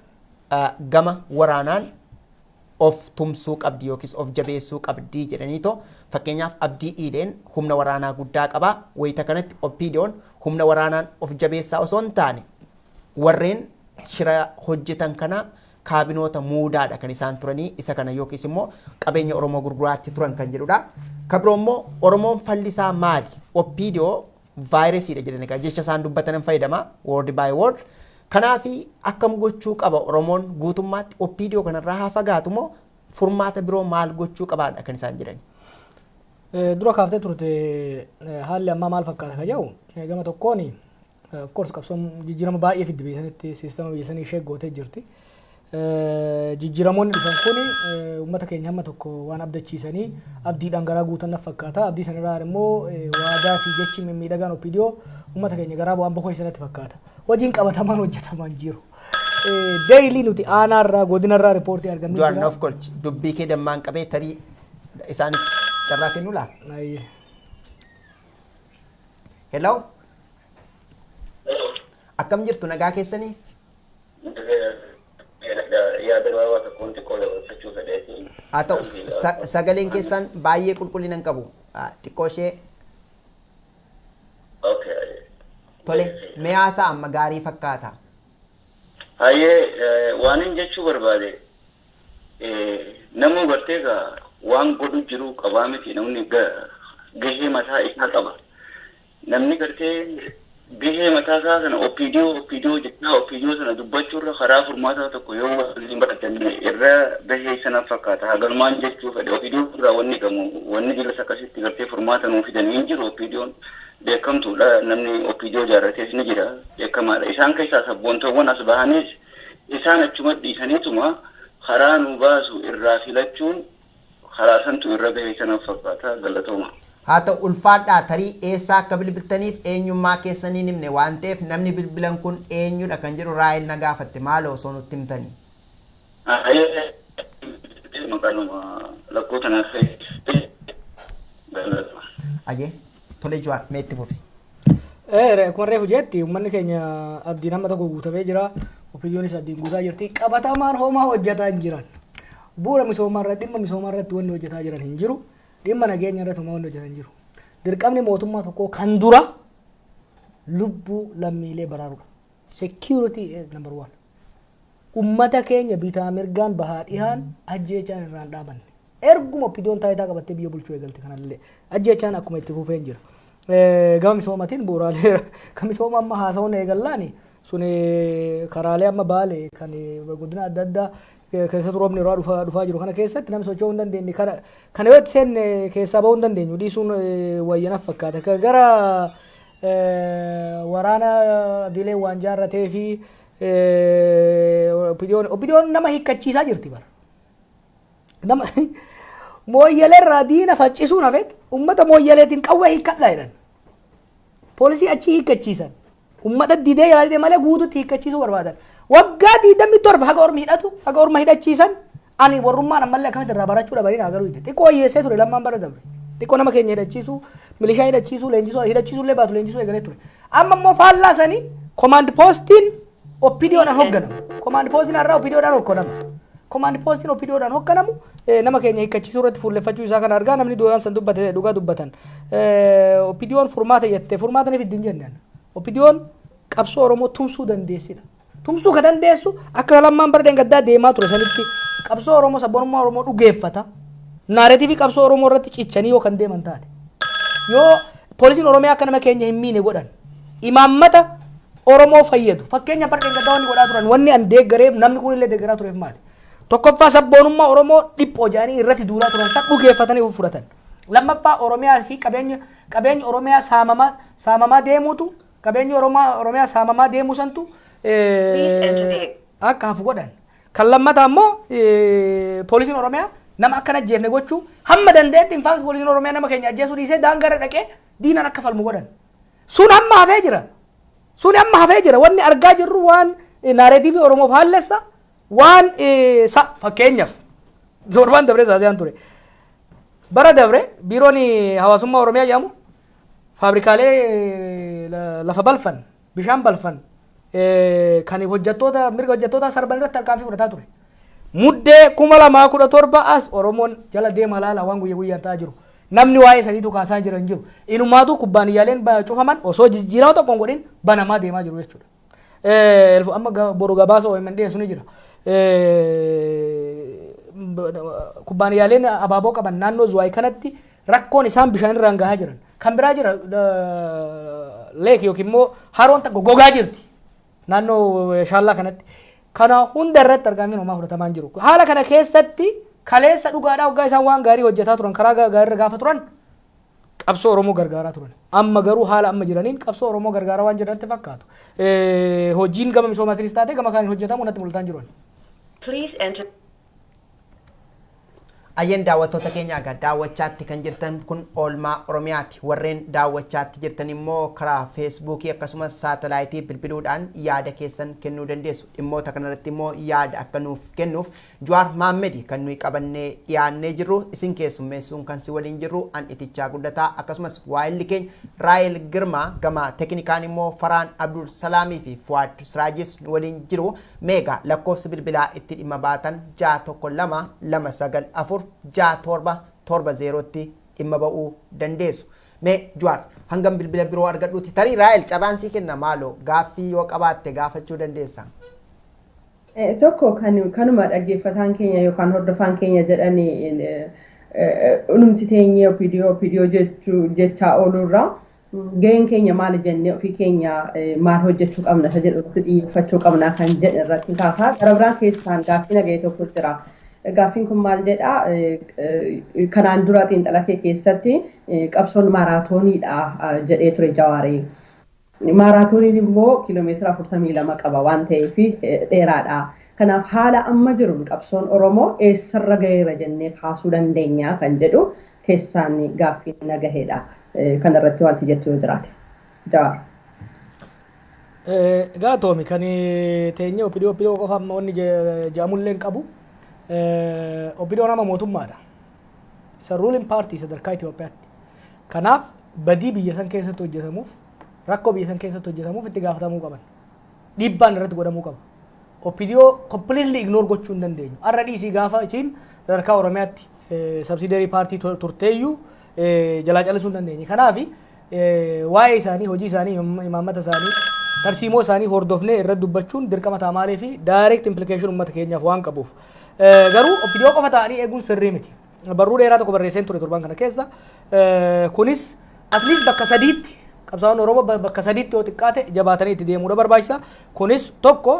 S1: gama waraanaan of tumsuu qabdi yookiis of jabeessuu qabdi jedhaniitoo fakkeenyaaf Abdii Iileen humna waraanaa guddaa qaba. Wayita kanatti OPDO'n humna waraanaan of jabeessaa osoo hin taane warreen shira hojjetan kana kaabinoota muudaadha kan isaan turanii isa kana yookiis immoo qabeenya Oromoo gurguraatti turan kan jedhudha. Kabiroo immoo Oromoon fallisaa maali? OPDO vaayirasiidha jedhanii jecha isaan dubbatan fayyadama word by word. Kanaafi akkam gochuu qaba Oromoon guutummaatti OPDO kanarraa haa fagaatu moo furmaata biroo maal gochuu qabaadha kan isaan jedhani.
S6: Dura kaaftee turte haalli ammaa maal fakkaata kan jedhu gama tokkoon of course qabsoon jijjiirama baay'ee fiddi biyyanitti siistama biyyasanii ishee gootee jirti. Jijjiiramoonni dhufan kun uummata keenya hamma tokko waan abdachiisanii abdiidhaan garaa guutan fakkaata. Abdii sanarraa immoo waadaa fi jechi miidhagaan OPDO uummata keenya garaa bu'aan bokkoo isaanitti fakkaata. Hojiin qabatamaan hojjetamaan jiru. Daily nuti aanaarraa godinarraa riippoortii argannu jira.
S1: Du'aan of kolchi dubbii kee dammaan qabee tarii isaaniif carraa kennu laa. Hello. Akkam jirtu nagaa keessanii? Haa ta'u sagaleen keessan baay'ee qulqullina hin qabu. Xiqqoo ishee tole mee haasaa amma gaarii fakkaata.
S21: Hayyee waan hin jechuu barbaade namni gartee waan godhu jiru qabaa miti namni gahee mataa isaa qaba. Namni gartee gahee mataa isaa kana OPDO jechaa OPDO sana dubbachuurra karaa furmaataa tokko yoo waliin baratanne irra gahee sana fakkaata. Hagalmaan jechuu fedhe OPDO irraa wanni gamu wanni jilas akkasitti gartee furmaata nuu fidanii hin jiru OPDO'n. Beekamtuudha namni OPDO jaarratees ni jira beekamaadha. Isaan keessaa sabboontawwan as bahanis isaan achuma dhiisaniituma karaa nu baasu irraa filachuun karaa santu irra gahee sana fakkaata galatooma.
S1: Haa ta'u ulfaadhaa tarii eessaa akka bilbiltaniif eenyummaa keessanii himne waan ta'eef namni bilbilan kun eenyudha kan jedhu Raahel na gaafatte maaloo osoo nutti himtanii.
S21: Maqaanuma lakkoota naaf galatooma.
S1: Ayyee. Tole Jawaar meetti fufi.
S6: Akkuma reefu jetti uummanni keenya abdiin amma tokko guutamee jira. OPDO'nis abdiin guutaa jirti. Qabatamaan homaa hojjetaa hin jiran. Bu'uura misoomaa irratti dhimma misoomaa irratti wanni hojjetaa jiran hin jiru. Dhimma nageenya irratti homaa wanni hojjetaa hin jiru. Dirqamni mootummaa tokkoo kan dura lubbuu lammiilee baraarudha. Security is number one. ummata keenya bitaa mirgaan bahaa dhihaan ajjeechaan irraan dhaabanne. Erguma oppidiyoon taayitaa qabattee biyya bulchuu eegalte kanallee ajjeechaan akkuma itti fufeen jira. Gama misoomatiin bu'uuraalee kan misooma amma haasa'uun eegallaani sun karaalee amma baale kan guddina adda addaa keessatti roobni irraa dhufaa jiru kana keessatti namni socho'uu hin dandeenye kana yoo itti keessaa bahuu hin dandeenyu dhiisuun wayyanaaf fakkaata. Gara waraana diilee waan jaarratee fi oppidiyoon nama hiikkachiisaa jirti bara. Nama mooyyalee irraa diina faccisuun hafeet ummata mooyyaleetiin qawwee hiikkadhaa jedhan. Poolisii achi hiikkachiisan. Ummata didee yaalaa malee guututti hiikkachiisuu barbaadan. Waggaa 27 haga ormi hidhatu haga orma hidhachiisan ani warrummaan ammallee akkamitti irraa barachuu dhabanii agaruu hidhe. Xiqqoo hiyyeessee ture lammaan bara dabre. Xiqqoo nama keenya hidhachiisuu milishaa hidhachiisuu leenjisuu hidhachiisuu illee baatu leenjisuu eegalee ture. Amma immoo faallaa sanii command postiin oppidiyoodhaan hoogganamu. Command postiin har'aa oppidiyoodhaan hoogganamu. Command postiin oppidiyoodhaan hoogganamu nama keenya hiikkachiisuu irratti fuulleffachuu isaa kan argaa namni du'aan san dubbate dhugaa dubbatan. Oppidiyoon furmaata jettee furmaataniif ittiin jennaan. Oppidiyoon qabsoo Oromoo tumsuu dandeessidha. Tumsuu ka dandeessu akka lammaan bara gaddaa deemaa ture sanitti qabsoo Oromoo sabboonummaa Oromoo dhugeeffata. Naareetiifi qabsoo Oromoo irratti cichanii yoo kan deeman taate. Yoo poolisiin Oromiyaa akka nama keenya hin miine godhan imaammata Oromoo fayyadu. Fakkeenya bara gaddaa wanni godhaa turan wanni an deeggareef namni kun illee deeggaraa tureef maali? Tokkoffaa sabboonummaa Oromoo dhiphoo jedhanii irratti duulaa turan san dhugeeffatanii fudhatan. Lammaffaa Oromiyaa fi qabeenya Oromiyaa saamamaa deemuutu qabeenyi Oromiyaa saamamaa deemuu santu akka hafu godhan. Kan lammataa immoo poolisiin Oromiyaa nama akkana jeefne gochuu hamma dandeetti in fact poolisiin Oromiyaa nama keenya ajjeesuu dhiisee daangarra dhaqee diinaan akka falmu godhan. Sun hamma hafee jira. Sun hamma hafee jira. Wanni argaa jirru waan naareetiivii Oromoof haallessa waan fakkeenyaaf Zorbaan Dabree saasiyaan ture. Bara Dabre biiroon hawaasummaa Oromiyaa jedhamu faabrikaalee lafa balfan bishaan balfan kan hojjettoota mirga hojjettoota sarban irratti tarkaanfii fudhataa ture. Muddee 2017 as Oromoon jala deema laala waan guyyaa guyyaan ta'aa jiru. Namni waa'ee sadiitu kaasaa jiran jiru. Inumaatu kubbaaniyyaaleen cufaman osoo jijjiirama tokkoon godhin banamaa deemaa jiru jechuudha. Amma boru gabaasa OMN sun jira. Kubbaaniyyaaleen abaaboo qaban naannoo Zuwaay kanatti rakkoon isaan bishaan irraan gahaa jiran. Kan biraa jira leek yookiin immoo haroon takka gogaa jirti naannoo shaallaa kanatti. Kana hunda irratti argamuun homaa fudhatamaa jiru. Haala kana keessatti kaleessa dhugaadhaa waggaa isaan waan gaarii hojjetaa turan karaa gaarii irra gaafa turan qabsoo Oromoo gargaaraa turan. Amma garuu haala amma jiraniin qabsoo Oromoo gargaaraa waan jiranitti fakkaatu. Hojiin gama misoomaatiinis taate gama kaaniin hojjetamu natti mul'ataa jiru.
S1: Ayyan daawwattoota keenya egaa daawwachaatti kan jirtan kun oolmaa Oromiyaati. Warreen daawwachaatti jirtan immoo karaa feesbuukii akkasumas saatalaayitii bilbiluudhaan yaada keessan kennuu dandeessu. Dhimmoota kanarratti immoo yaada akka nuuf kennuuf Jawaar Mohammed kan nuyi qabannee dhiyaannee jirru isin keessummeessuun kan si waliin jirru an itichaa guddataa akkasumas waa'illi keenya Raayil Girmaa gama teknikaan immoo Faraan Abdul Salaamii fi Fuwaad Siraajis waliin jiru. Meegaa lakkoofsi bilbilaa itti dhimma baatan 612 6-7-7-0tti dhimma ba'uu dandeessu. Mee Jawaar hangam bilbila biroo argadhuuti tarii Raayil carraansii kenna maaloo gaaffii yoo qabaatte gaafachuu dandeessa.
S2: Tokko kanuma dhaggeeffataan keenya yookaan hordofaan keenya jedhanii numti teenyee viidiyoo jechaa oolurraa gaheen keenya maali jennee ofii keenya maal hojjechuu qabna isa jedhutti xiyyeeffachuu qabna kan jedhe irratti kaasaa gara biraa keessaan gaaffii nagahee tokko jira. Gaaffiin kun maal jedha kanaan dura xiinxala kee keessatti qabsoon maaraatooniidha jedhee ture Jawaarii. Maaraatooniin immoo kiiloomeetira 42 qaba waan ta'eef dheeraadha. Kanaaf haala amma jiru qabsoon Oromoo eessarra gaheera jennee kaasuu dandeenya kan jedhu keessaan gaaffii nagaheedha. Kanarratti wanti jettu yoo jiraate. Jawaar.
S6: Galatoomi kan teenyee opidiyoo qofa amma wanni jedhamullee hin qabu. Opidiyoo nama mootummaadha. Isa ruling party sadarkaa Itoophiyaatti. Kanaaf badii biyya san keessatti hojjetamuuf rakkoo biyya san keessatti hojjetamuuf itti gaafatamuu qaban. Dhiibbaan irratti godhamuu qaba. Opidiyoo completely ignore gochuu hin dandeenyu. Har'a dhiisii gaafa isiin sadarkaa Oromiyaatti subsidiary party turteeyyuu jalaa callisuu hin dandeenye. Kanaaf waa'ee isaanii hojii isaanii imaammata isaanii tarsiimoo isaanii hordofnee irratti dubbachuun dirqama taamaalee fi direct implication uummata keenyaaf waan qabuuf garuu opidiyoo qofa ta'anii eeguun sirrii miti. Barruu dheeraa tokko barreesseen ture torban kana keessa kunis at least bakka sadiitti qabsaa'onni Oromoo bakka sadiitti yoo xiqqaate jabaatanii itti deemuudha barbaachisa. Kunis tokko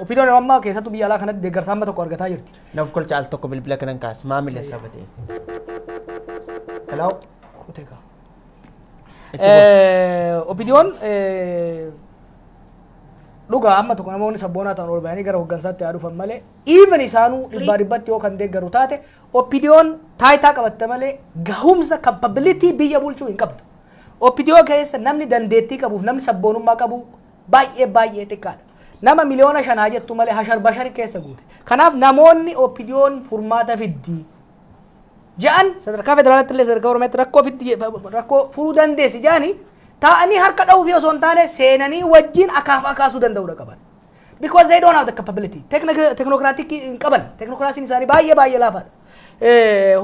S6: opidiyoon ammaa keessattuu biyya alaa kanatti deeggarsa amma tokko argataa jirti.
S1: Naaf kolcha al tokko bilbila kanan kaas maamila sabate. Hello.
S6: Kuteka. Opidiyoon dhugaa amma tokko namoonni sabboonaa ta'an ol bahanii gara hooggansaatti haa dhufan malee even isaanuu dhibbaa dhibbatti yoo kan deeggaru taate opidiyoon taayitaa qabatte malee gahumsa capability biyya bulchuu hin qabdu. Opidiyoo keessa namni dandeettii qabuuf namni sabboonummaa qabu baay'ee xiqqaadha. Nama miliyoona 5 jettu malee hashar bashar keessa guute. Kanaaf namoonni opidiyoon furmaata fiddii ja'an sadarkaa federaalaatti illee sadarkaa oromiyaatti rakkoo furuu dandeessi ja'anii ta'anii harka dha'uuf osoo hin taane seenanii wajjin akaafaa kaasuu danda'uudha qaban. Because they don't have the capability. Technocratic hin qaban. Technocracy isaanii baay'ee laafaadha.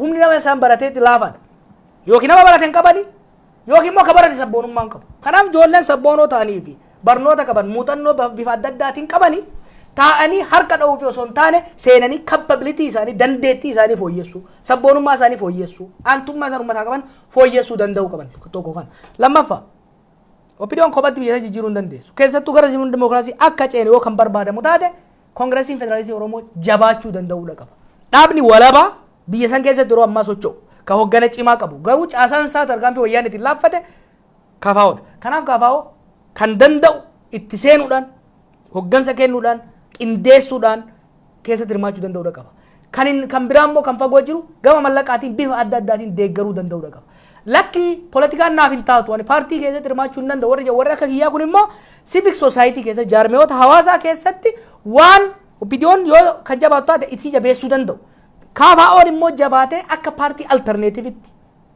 S6: Humni nama isaan barateetti laafaadha. Yookiin nama barate hin qabani yookiin immoo ka barate sabboonummaa hin qabu. Kanaaf ijoolleen sabboonoo ta'anii fi barnoota qaban muuxannoo bifa adda addaatiin qabani ta'anii harka dha'uuf osoo hin taane seenanii capability isaanii dandeettii isaanii fooyyessuu sabboonummaa isaanii fooyyessuu aantummaa isaan uummataa qaban fooyyessuu danda'uu qaban tokko kan. Lammaffaa opidiyoon kophatti biyya jijjiiruu hin dandeessu. Keessattuu gara sirna dimookiraasii akka ceene yoo kan barbaadamu taate koongireesiin federaalistii Oromoo jabaachuu danda'uudha qaba. Dhaabni walabaa biyya san keessatti yeroo ammaa socho'u ka hoggana cimaa qabu garuu caasaan isaa tarkaanfii wayyaan ittiin laaffate kafaa'oodha. Kanaaf kafaa'oo kan danda'u itti seenuudhaan hoggansa kennuudhaan qindeessuudhaan keessatti hirmaachuu danda'uudha qaba. Kan biraa immoo kan fagoo jiru gama mallaqaatiin bifa adda addaatiin deeggaruu danda'uudha qaba. Lakki politikaan naaf hin taatu ani paartii keessatti hirmaachuu hin danda'u warri akka kiyyaa kun immoo civic society keessa jaarmiyoota hawaasaa keessatti waan opidiyoon yoo kan jabaatu taate itti jabeessuu danda'u. Kaafaa'oon immoo jabaatee akka paartii alternatiivitti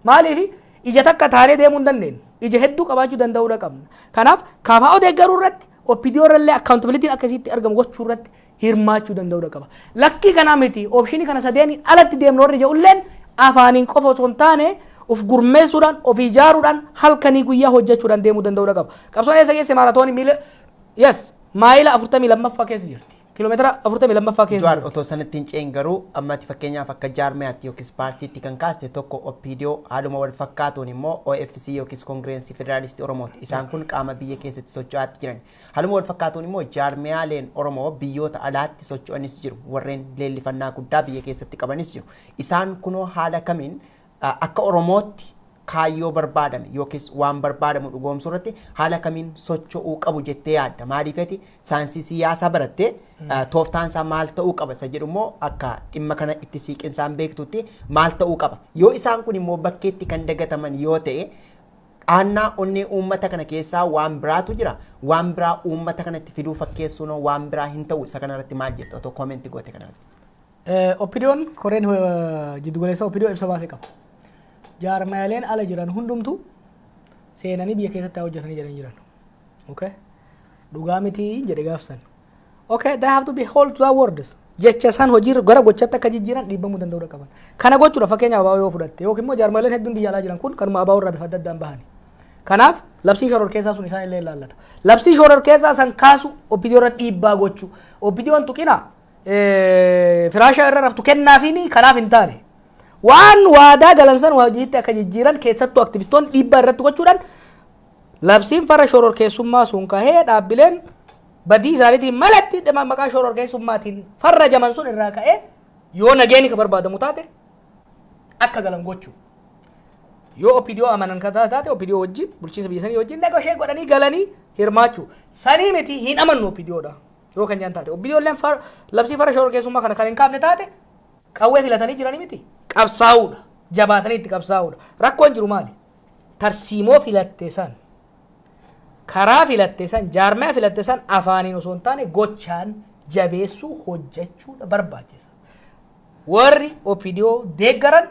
S6: maaliif ija takka taanee deemuu hin dandeenyu ija hedduu qabaachuu danda'uudha qabna. Kanaaf kaafaa'oo deeggaruu irratti opidiyoon irrallee accountabilitiin akkasitti argamu gochuu irratti hirmaachuu danda'uudha qaba. Lakkii kanaa miti oopshinii kana sadeeniin alatti deemnu warri jedhulleen afaaniin qofa osoo hin taane of gurmeessuudhaan of ijaaruudhaan halkanii guyyaa hojjechuudhaan deemuu danda'uudha qaba. Qabsoon eessa geesse maaraatoonii maayila 42 keessa jirti. Kiiloomeetira 42 keessa.
S1: Jawaar otoo sanatti hin ce'in garuu ammatti fakkeenyaaf akka jaarmiyaatti yookiis paartiitti kan kaaste tokko opidiyoo haaluma wal fakkaatuun immoo OFC yookiis koongireensii federaalistii Oromooti. Isaan kun qaama biyya keessatti socho'aatti jiran. Haaluma wal fakkaatuun immoo jaarmiyaaleen Oromoo biyyoota alaatti socho'anis jiru. Warreen leellifannaa guddaa biyya keessatti qabanis jiru. Isaan kunoo haala kamiin akka Oromootti kaayyoo barbaadame yookiis waan barbaadamu dhugoomsuu irratti haala kamiin socho'uu qabu jettee yaadda. Maaliifeti saayinsii siyaasaa barattee tooftaan isaa maal ta'uu qaba isa jedhu immoo akka dhimma kana itti siiqinsaan beektutti maal ta'uu qaba. Yoo isaan kun immoo bakkeetti kan dagataman yoo ta'e aannaa onnee uummata kana keessaa waan biraatu jira. Waan biraa uummata kanatti fiduu fakkeessuun waan biraa hin ta'u isa kanarratti maal jettu otoo koomentii goote kanarratti.
S6: Opidiyoon koreen jiddugaleessa opidiyoo ibsa baasee qaba. Jaarmaaleen ala jiran hundumtu seenanii biyya keessatti hojjetanii jiran. Okay? Dhugaa miti jedhe gaafsan. Okay, they have to be hold to their words. Jecha isaan hojii gara gochatti akka jijjiiran dhiibbamuu danda'uudha qaban. Kana gochuudha fakkeenyaaf abaaboo yoo fudhatte yookiin immoo jaarmaaleen hedduun biyya alaa jiran kun kanuma abaaboo irraa bifa adda addaan bahani. Kanaaf labsiin shoror keessaa sun isaan illee ilaallata. Labsiin shoror keessaa san kaasu opidiyoo irra dhiibbaa gochuu. Opidiyoon tuqina firaashaa irra raftu kennaafiini kanaaf hin taane. Waan waadaa galansan hojiitti akka jijjiiran keessattuu aktivistoonni dhiibbaa irratti gochuudhaan labsiin farra shoror keessummaa sun kahee dhaabbileen badii isaaniitiin malatti maqaa shoror keessummaatiin farrajaman sun irraa ka'ee yoo nageenyi ka barbaadamu taate akka galan gochuu. Yoo opidiyoo amanan ka taate opidiyoo wajjin bulchiinsa biyya sanii wajjin naga ishee godhanii galanii hirmaachuu. Sanii miti hin amannu opidiyoodha yoo kan jaan taate. Opidiyoolleen labsii farra shoror keessummaa kana kan hin kaafne taate qawwee filatanii jiranii miti. Qabsaa'uudha. Jabaatanii itti qabsaa'uudha. Rakkoon jiru maali? Tarsiimoo filatte san karaa filatte san jaarmaa filatte san afaaniin osoo hin taane gochaan jabeessuu hojjechuudha barbaachisa. Warri opidiyoo deeggaran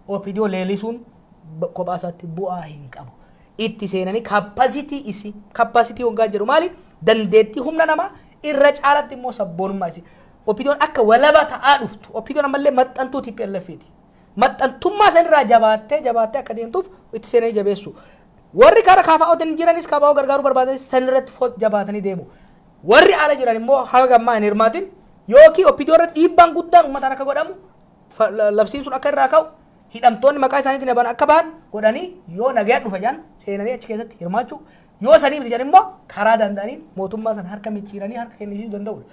S6: opidiyoo leelisuun kophaa isaatti bu'aa hin qabu. Itti seenanii kaappaasitii hoggaa jedhu maali? Dandeettii humna namaa irra caalatti immoo sabboonummaa isii. Opidiyoon akka walaba ta'aa dhuftu. Opidiyoon ammallee maxxantuu TPLF'ti. Maxxantummaa san irraa jabaattee akka deemtuuf itti seenanii jabeessu. warri karaa kaafa'ootiin jiranis kaafa'oo gargaaruu barbaadan san irratti jabaatanii deemu. Warri ala jiran immoo haga gammaa hin hirmaatin yookiin oppidiyoo irratti dhiibbaan guddaan uummataan akka godhamu labsiin sun akka irraa ka'u hidhamtoonni maqaa isaaniitiin eeban akka bahan godhanii yoo nagayaa dhufa jedhan seenanii achi keessatti hirmaachuu yoo sanii miti jedhan immoo karaa danda'aniin mootummaa sana harka micciiranii harka kennisiisuu danda'udha.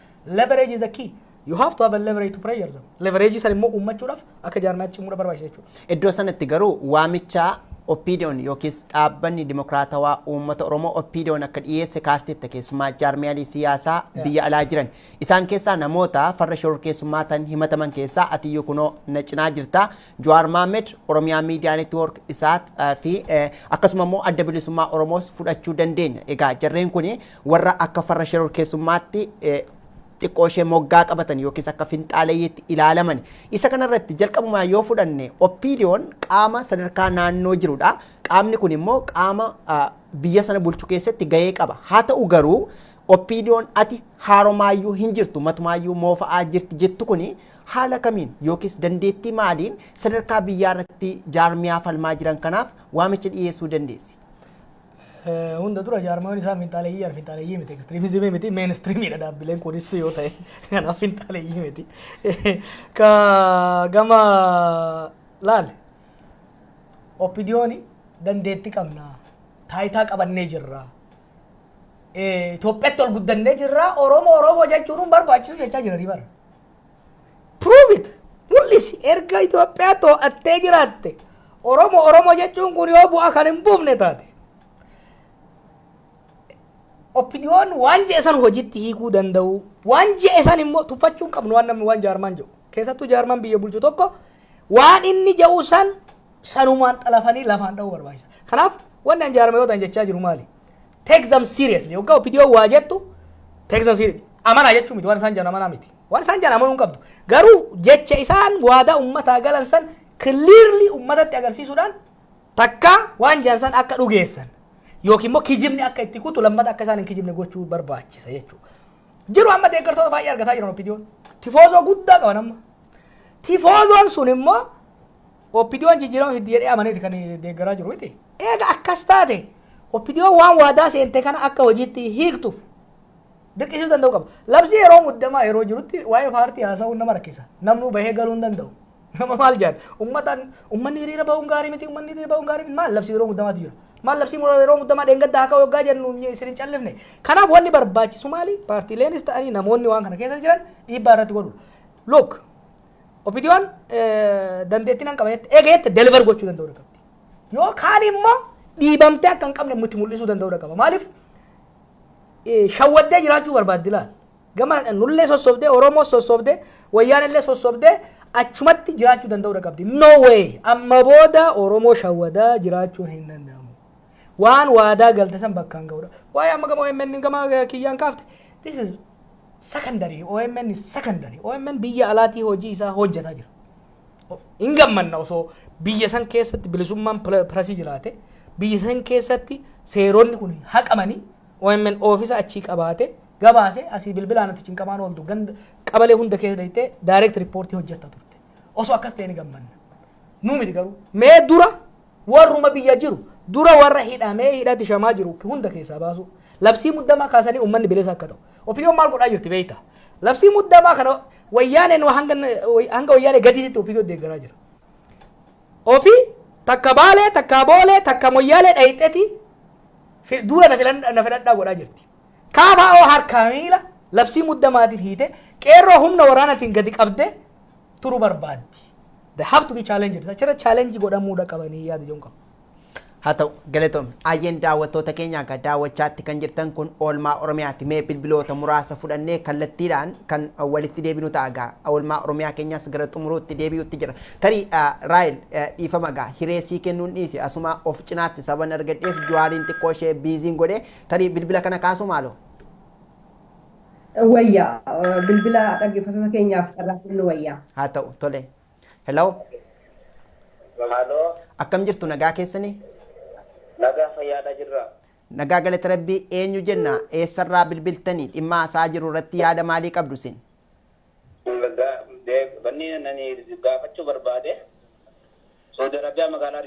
S6: Leverage is the key. You have to have a leverage to pressure them. Leverage san immoo uummachuudhaaf akka jaarmaatti cimuudha barbaachisa jechuudha.
S1: Iddoo sanatti garuu waamicha opinion yookiis dhaabbanni dimokiraatawaa uummata Oromoo opinion akka dhiyeesse kaasteetta keessumaa jaarmiyaalii siyaasaa biyya alaa jiran isaan keessaa namoota farra shororkeessummaa tan himataman keessaa atiyyuu kunoo na cinaa jirta Jawaar Mohammed Oromiyaa Miidiyaa Neetwoork isaat fi akkasuma immoo adda bilisummaa Oromoos fudhachuu dandeenya. Egaa jarreen kun warra akka farra shororkeessummaatti xiqqoo ishee moggaa qabatan yookiis akka finxaaleeyyiitti ilaalaman isa kanarratti jalqabumaa yoo fudhanne opinion qaama sadarkaa naannoo jirudha. Qaamni kun immoo qaama biyya sana bulchuu keessatti gahee qaba. Haa ta'u garuu opinion ati haaromaayyuu hin jirtu matumaayyuu moofa'aa jirti jettu kuni haala kamiin yookiis dandeettii maaliin sadarkaa biyyaa irratti jaarmiyaa falmaa jiran kanaaf waamicha dhiyeessuu dandeessi?
S6: Hunda dura jaarmaan isaa finxaaleeyyii miti ekstreemizimii miti meenistiriimiidha dhaabbileen kunis yoo ta'e kanaaf finxaaleeyyii miti. Ka gama laal opiniyooni dandeettii qabna taayitaa qabannee jirra. Itoophiyaatti ol guddannee jirra Oromoo jechuun barbaachisu jechaa jiranii bara. Prove it mul'isi erga Itoophiyaa to'attee jiraatte Oromoo jechuun kun yoo bu'aa kan hin buufne taate. Opinion waan jeesan hojiitti hiikuu danda'u waan jeesan immoo tuffachuun qabnu waan namni waan jaarmaan jedhu keessattuu jaarmaan biyya bulchu tokko waan inni jedhu san sanumaan xalafanii lafaan dha'uu barbaachisa. Kanaaf wanni an jaarame yoo ta'an jechaa jiru maali? Take them seriously yookaan opinion waa jettu take them seriously amanaa jechuu miti waan isaan jedhan amanaa miti waan isaan jedhan amanuu hin qabdu garuu jecha isaan waadaa uummataa galan san clearly uummatatti agarsiisuudhaan takka waan jedhan san akka dhugeessan. Yookiin immoo kijibni akka itti kutu lammata akka isaan hin kijibne gochuu barbaachisa jechuudha. Jiru amma deeggartoota baay'ee argataa jiran opiniyoon. Tifoozoo guddaa qaban amma. Tifoozoon sun immoo opiniyoon jijjiirama hiddi jedhee amaneeti kan deeggaraa jiru miti. Eega akkas taate opiniyoon waan waadaa seente kana akka hojiitti hiiktuuf dirqisiisuu danda'u qaba. Labsii yeroo muddamaa yeroo jirutti waa'ee paartii haasa'uun nama rakkisa. Namnu bahee galuu hin danda'u. Nama maal jedhan uummanni hiriira bahuun gaarii miti uummanni hiriira bahuun gaarii miti maal labsii yeroo muddamaatu jira. Maal labsii yeroo muddamaa dheengaddaa akka waggaa jennu isin hin callifne. Kanaaf wanni barbaachisu maali? Paartiileenis ta'anii namoonni waan kana keessa jiran dhiibbaa irratti godhu. Look, opiniyoon dandeettiin hin qaba jette eega jette deliver gochuu danda'uu qabdi. Yookaan immoo dhiibamtee akka hin qabne nutti mul'isuu danda'uu qaba. Maaliif? Shawwaddee jiraachuu barbaaddi laal. Gama nullee sossobdee Oromoo sossobdee wayyaanillee sossobdee achumatti jiraachuu danda'uu qabdi. No way. Amma booda Oromoo shawwadaa jiraachuun hin danda'amu. Waan waadaa galte san bakkaan ga'udha. Waa'ee amma gama OMN gama kiyyaan kaafte. This is secondary. OMN is secondary. OMN biyya alaatii hojii isaa hojjetaa jira. Hin gammanna osoo biyya san keessatti bilisummaan pirasii jiraate biyya san keessatti seeronni kun haqamanii OMN oofisa achii qabaate gabaase asii bilbilaan ati cinqamaan ooltu qabalee hunda keessa dhayitee direct report hojjetta turte. Osoo akkas ta'e ni gammanna. Nu miti garuu mee dura warruma biyya jiru dura warra hidhamee hidhatti shamaa jiru hunda keessaa baasu labsii muddamaa kaasanii uummanni bilisa akka ta'u. Opiniyoon maal godhaa jirti beeyta? Labsii muddamaa kana wayyaaneen hanga wayyaanee gadiitti opiniyoon deeggaraa jira. Ofii takka baalee takka boolee takka moyyaalee dhayixeeti dura na filadhaa godhaa jirti. Kaabaa harkaa miila labsii muddamaatiin hiite qeerroo humna waraanaatiin gadi qabde turu barbaaddi. They have to be challenged. Achirra challenge godhamuudha qabanii yaada jiru qabu.
S1: Haa ta'u galatoom ayyeen daawwattoota keenya akka daawwachaatti kan jirtan kun oolmaa Oromiyaati. Mee bilbiloota muraasa fudhannee kallattiidhaan kan walitti deebinu ta'a. Oolmaa Oromiyaa keenyas gara xumuruutti deebi'utti jira. Tarii Raayil dhiifama gaa hireesii kennuun dhiisi asuma of cinaatti saban argadheef Jawaariin xiqqoo ishee biiziin godhee tarii bilbila kana kaasu maaloo?
S2: Wayyaa bilbila dhaggeeffattoota keenyaaf carraa kennu wayyaa.
S1: Haa ta'u tole. Hello.
S21: Halloo.
S1: Akkam jirtu nagaa keessanii?
S21: Nagaa fayyaadha jirra.
S1: Nagaa galata rabbii eenyu jenna eessarraa bilbiltanii dhimma isaa jiru irratti yaada maalii qabdu isin?
S21: Banni nani gaafachuu barbaade Saudi Arabiyaa magaalaa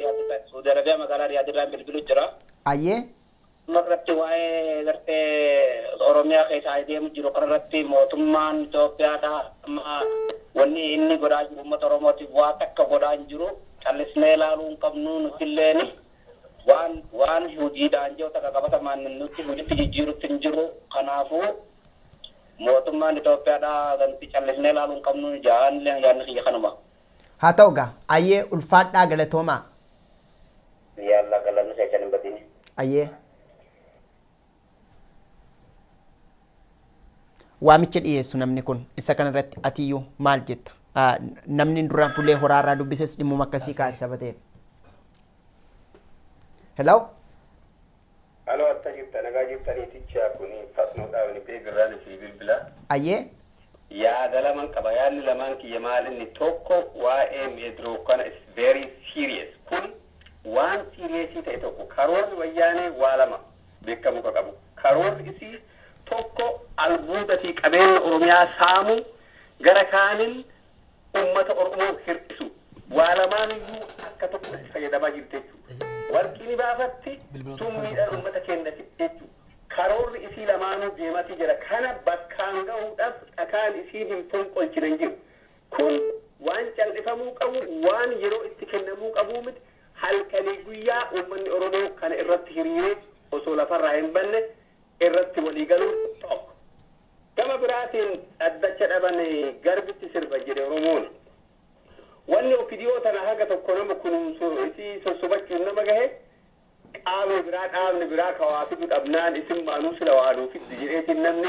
S21: Riyaadii irraa bilbilu jira.
S1: Ayyee.
S20: Irratti waa'ee gartee Oromiyaa keessaa deemu jiru kanarratti mootummaan Itoophiyaadha amma wanni inni godhaa jiru uummata Oromootiif waa takka godhaa hin jiru callisnee ilaaluu hin qabnu nutilleen waan hojiidhaan jiru takka qabatamaan nuti hojiitti jijjiirutti hin jiru kanaafuu mootummaan Itoophiyaadha ganti callisnee ilaaluu hin qabnu jaanillee yaadni kiyya kanuma.
S1: Haa ta'u gaa ayyee ulfaadhaa galatoomaa.
S20: Yalla galanni seechan hin badini.
S1: Ayyee. Waamicha dhiyeessu namni kun isa kanarratti atiyyuu maal jetta? Namni dura bulee horaarraa dubbises dhimmuma akkasii kaasisa bateef. Hello?
S4: Halo, atta jirta nagaa jirtanii tichaa kuni fasnoodhaaf ni beekirraan isii bilbila.
S1: Ayyee?
S4: Yaada lamaan qaba. Yaadni lamaan kiyya maal inni tokko waa'ee meediroo kana is very serious. Kun waan serious ta'e tokko karoorri wayyaanee waa lama beekamu ka qabu. Karoorri isii tokko albuuda fi qabeenya Oromiyaa saamu gara kaaniin uummata Oromoo hir'isu. Waa lamaan iyyuu akka tokko itti fayyadamaa jirti jechuudha. Warqii baafatti summiidhaan uummata keenya jechuudha. Karoorri isii lamaanuu deematii jira. Kana bakkaan ga'uudhaaf dhakaan isiin hin fonqolchinan jiru. Kun waan cal'ifamuu qabu, waan yeroo itti kennamuu qabu miti. Halkanii guyyaa uummanni Oromoo kana irratti hiriiree osoo lafarraa hin banne irratti walii galuun tokko. Gama biraatiin addacha dhabane garbitti sirba jedhe Oromoon. Wanni opidiyoo tana haga tokko nama kunuunsu isii sossobachuun nama gahe qaamni biraa dhaabni biraa kawaafitu dhabnaan isin maanuu sila waaluufitti jedheetiin namni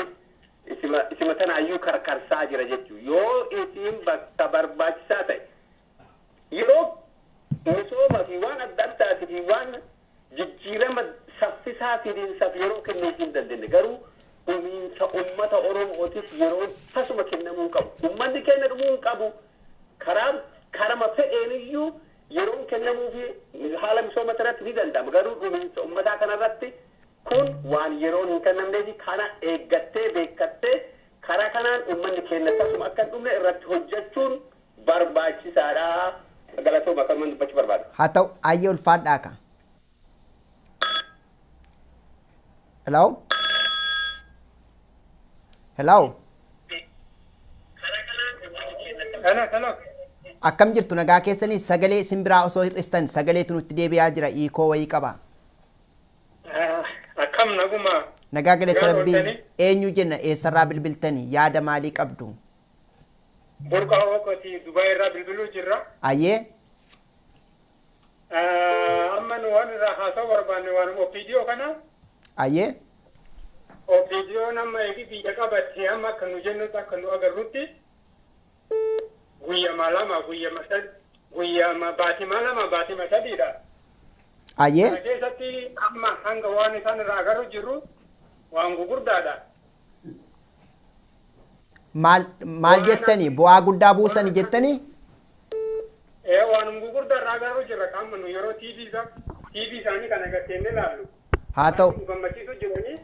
S4: isima tanaayyuu karkarsaa jira jechuudha. Yoo isiin bakka barbaachisaa ta'e yeroo misooma fi waan adda addaatii fi waan jijjiirama saffisaa fidiinsaaf yeroo kennuufii hin dandeenye garuu dhumiinsa uummata Oromootiif yeroo tasuma kennamuu qabu. Uummanni keenya dhumuu hin qabu karama fedheen iyyuu yeroo kennamuu fi haala misooma irratti ni danda'ama. Garuu dhumiinsa uummataa kanarratti kun waan yeroon hin kennamnee fi kana eeggattee beekattee karaa kanaan uummanni keenya tasuma akka hin dhumne irratti hojjechuun barbaachisaadha. Galatooma kan dubbachuu barbaadu.
S1: Haa ta'u ayyee ulfaadhaa ka. Hello? Hello?
S4: Hello.
S1: Akkam jirtu nagaa keessanii sagalee simbiraa osoo hir'istan sagaleetu nutti deebi'aa jira hiikoo wayii qaba.
S4: Akkam naguma.
S1: Nagaa galata rabbii eenyu jenna eessarraa bilbiltanii yaada maalii qabdu?
S4: Burqaa Okooti Dubaay irraa bilbiluu jirra.
S1: Ayyee?
S4: Amma nu waan irraa haasa'uu barbaanne waan opiidiyoo kana.
S1: Ayyee?
S4: Opiidiyoon amma eegi biyya qabattee amma akka nu jennutti akka nu agarrutti guyyama lama guyyama sadi guyyama baatima lama baatima sadiidha.
S1: Ayyee?
S4: Kana keessatti amma hanga waan isaan irraa agarru jirru waan gugurdaadha.
S1: Maal jettanii bu'aa guddaa buusanii jettanii?
S4: Waan gugurdaa irraa agarru jirra qaama nu yeroo TV isaanii kana gatteenye ilaallu.
S1: Haa ta'u.
S4: Gammachiisu jiranii.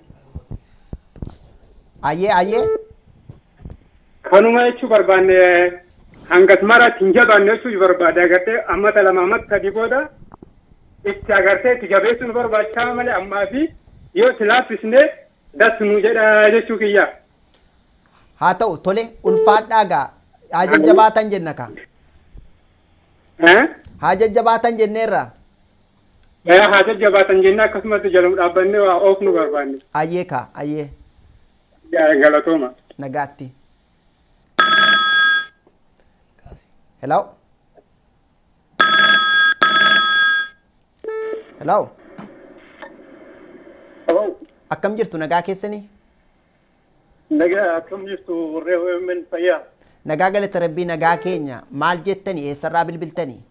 S1: Ayyee?
S4: Kanuma jechuu barbaanne hangas maratti hin jabaanne jechuu barbaade agartee ammata lama ammata sadii booda itti agartee itti jabeessuun barbaachisaa malee ammaa fi yoo itti laaffisne das nu jedha jechuu kiyya.
S1: Haa ta'u tole ulfaadhaa gaa haa jajjabaatan jenna ka. Haa jajjabaatan jenneerra.
S4: Haa jajjabaatan jennee akkasumas jalum dhaabbannee waa oofnu barbaanne.
S1: Ayyee ka ayyee.
S4: Galatooma.
S1: Nagaatti. Hello? Hello? Akkam jirtu nagaa keessanii?
S4: Nagaa akkam jirtu warree OMN fayyaa?
S1: Nagaa galata rabbii nagaa keenya maal jettanii eessarraa bilbiltanii?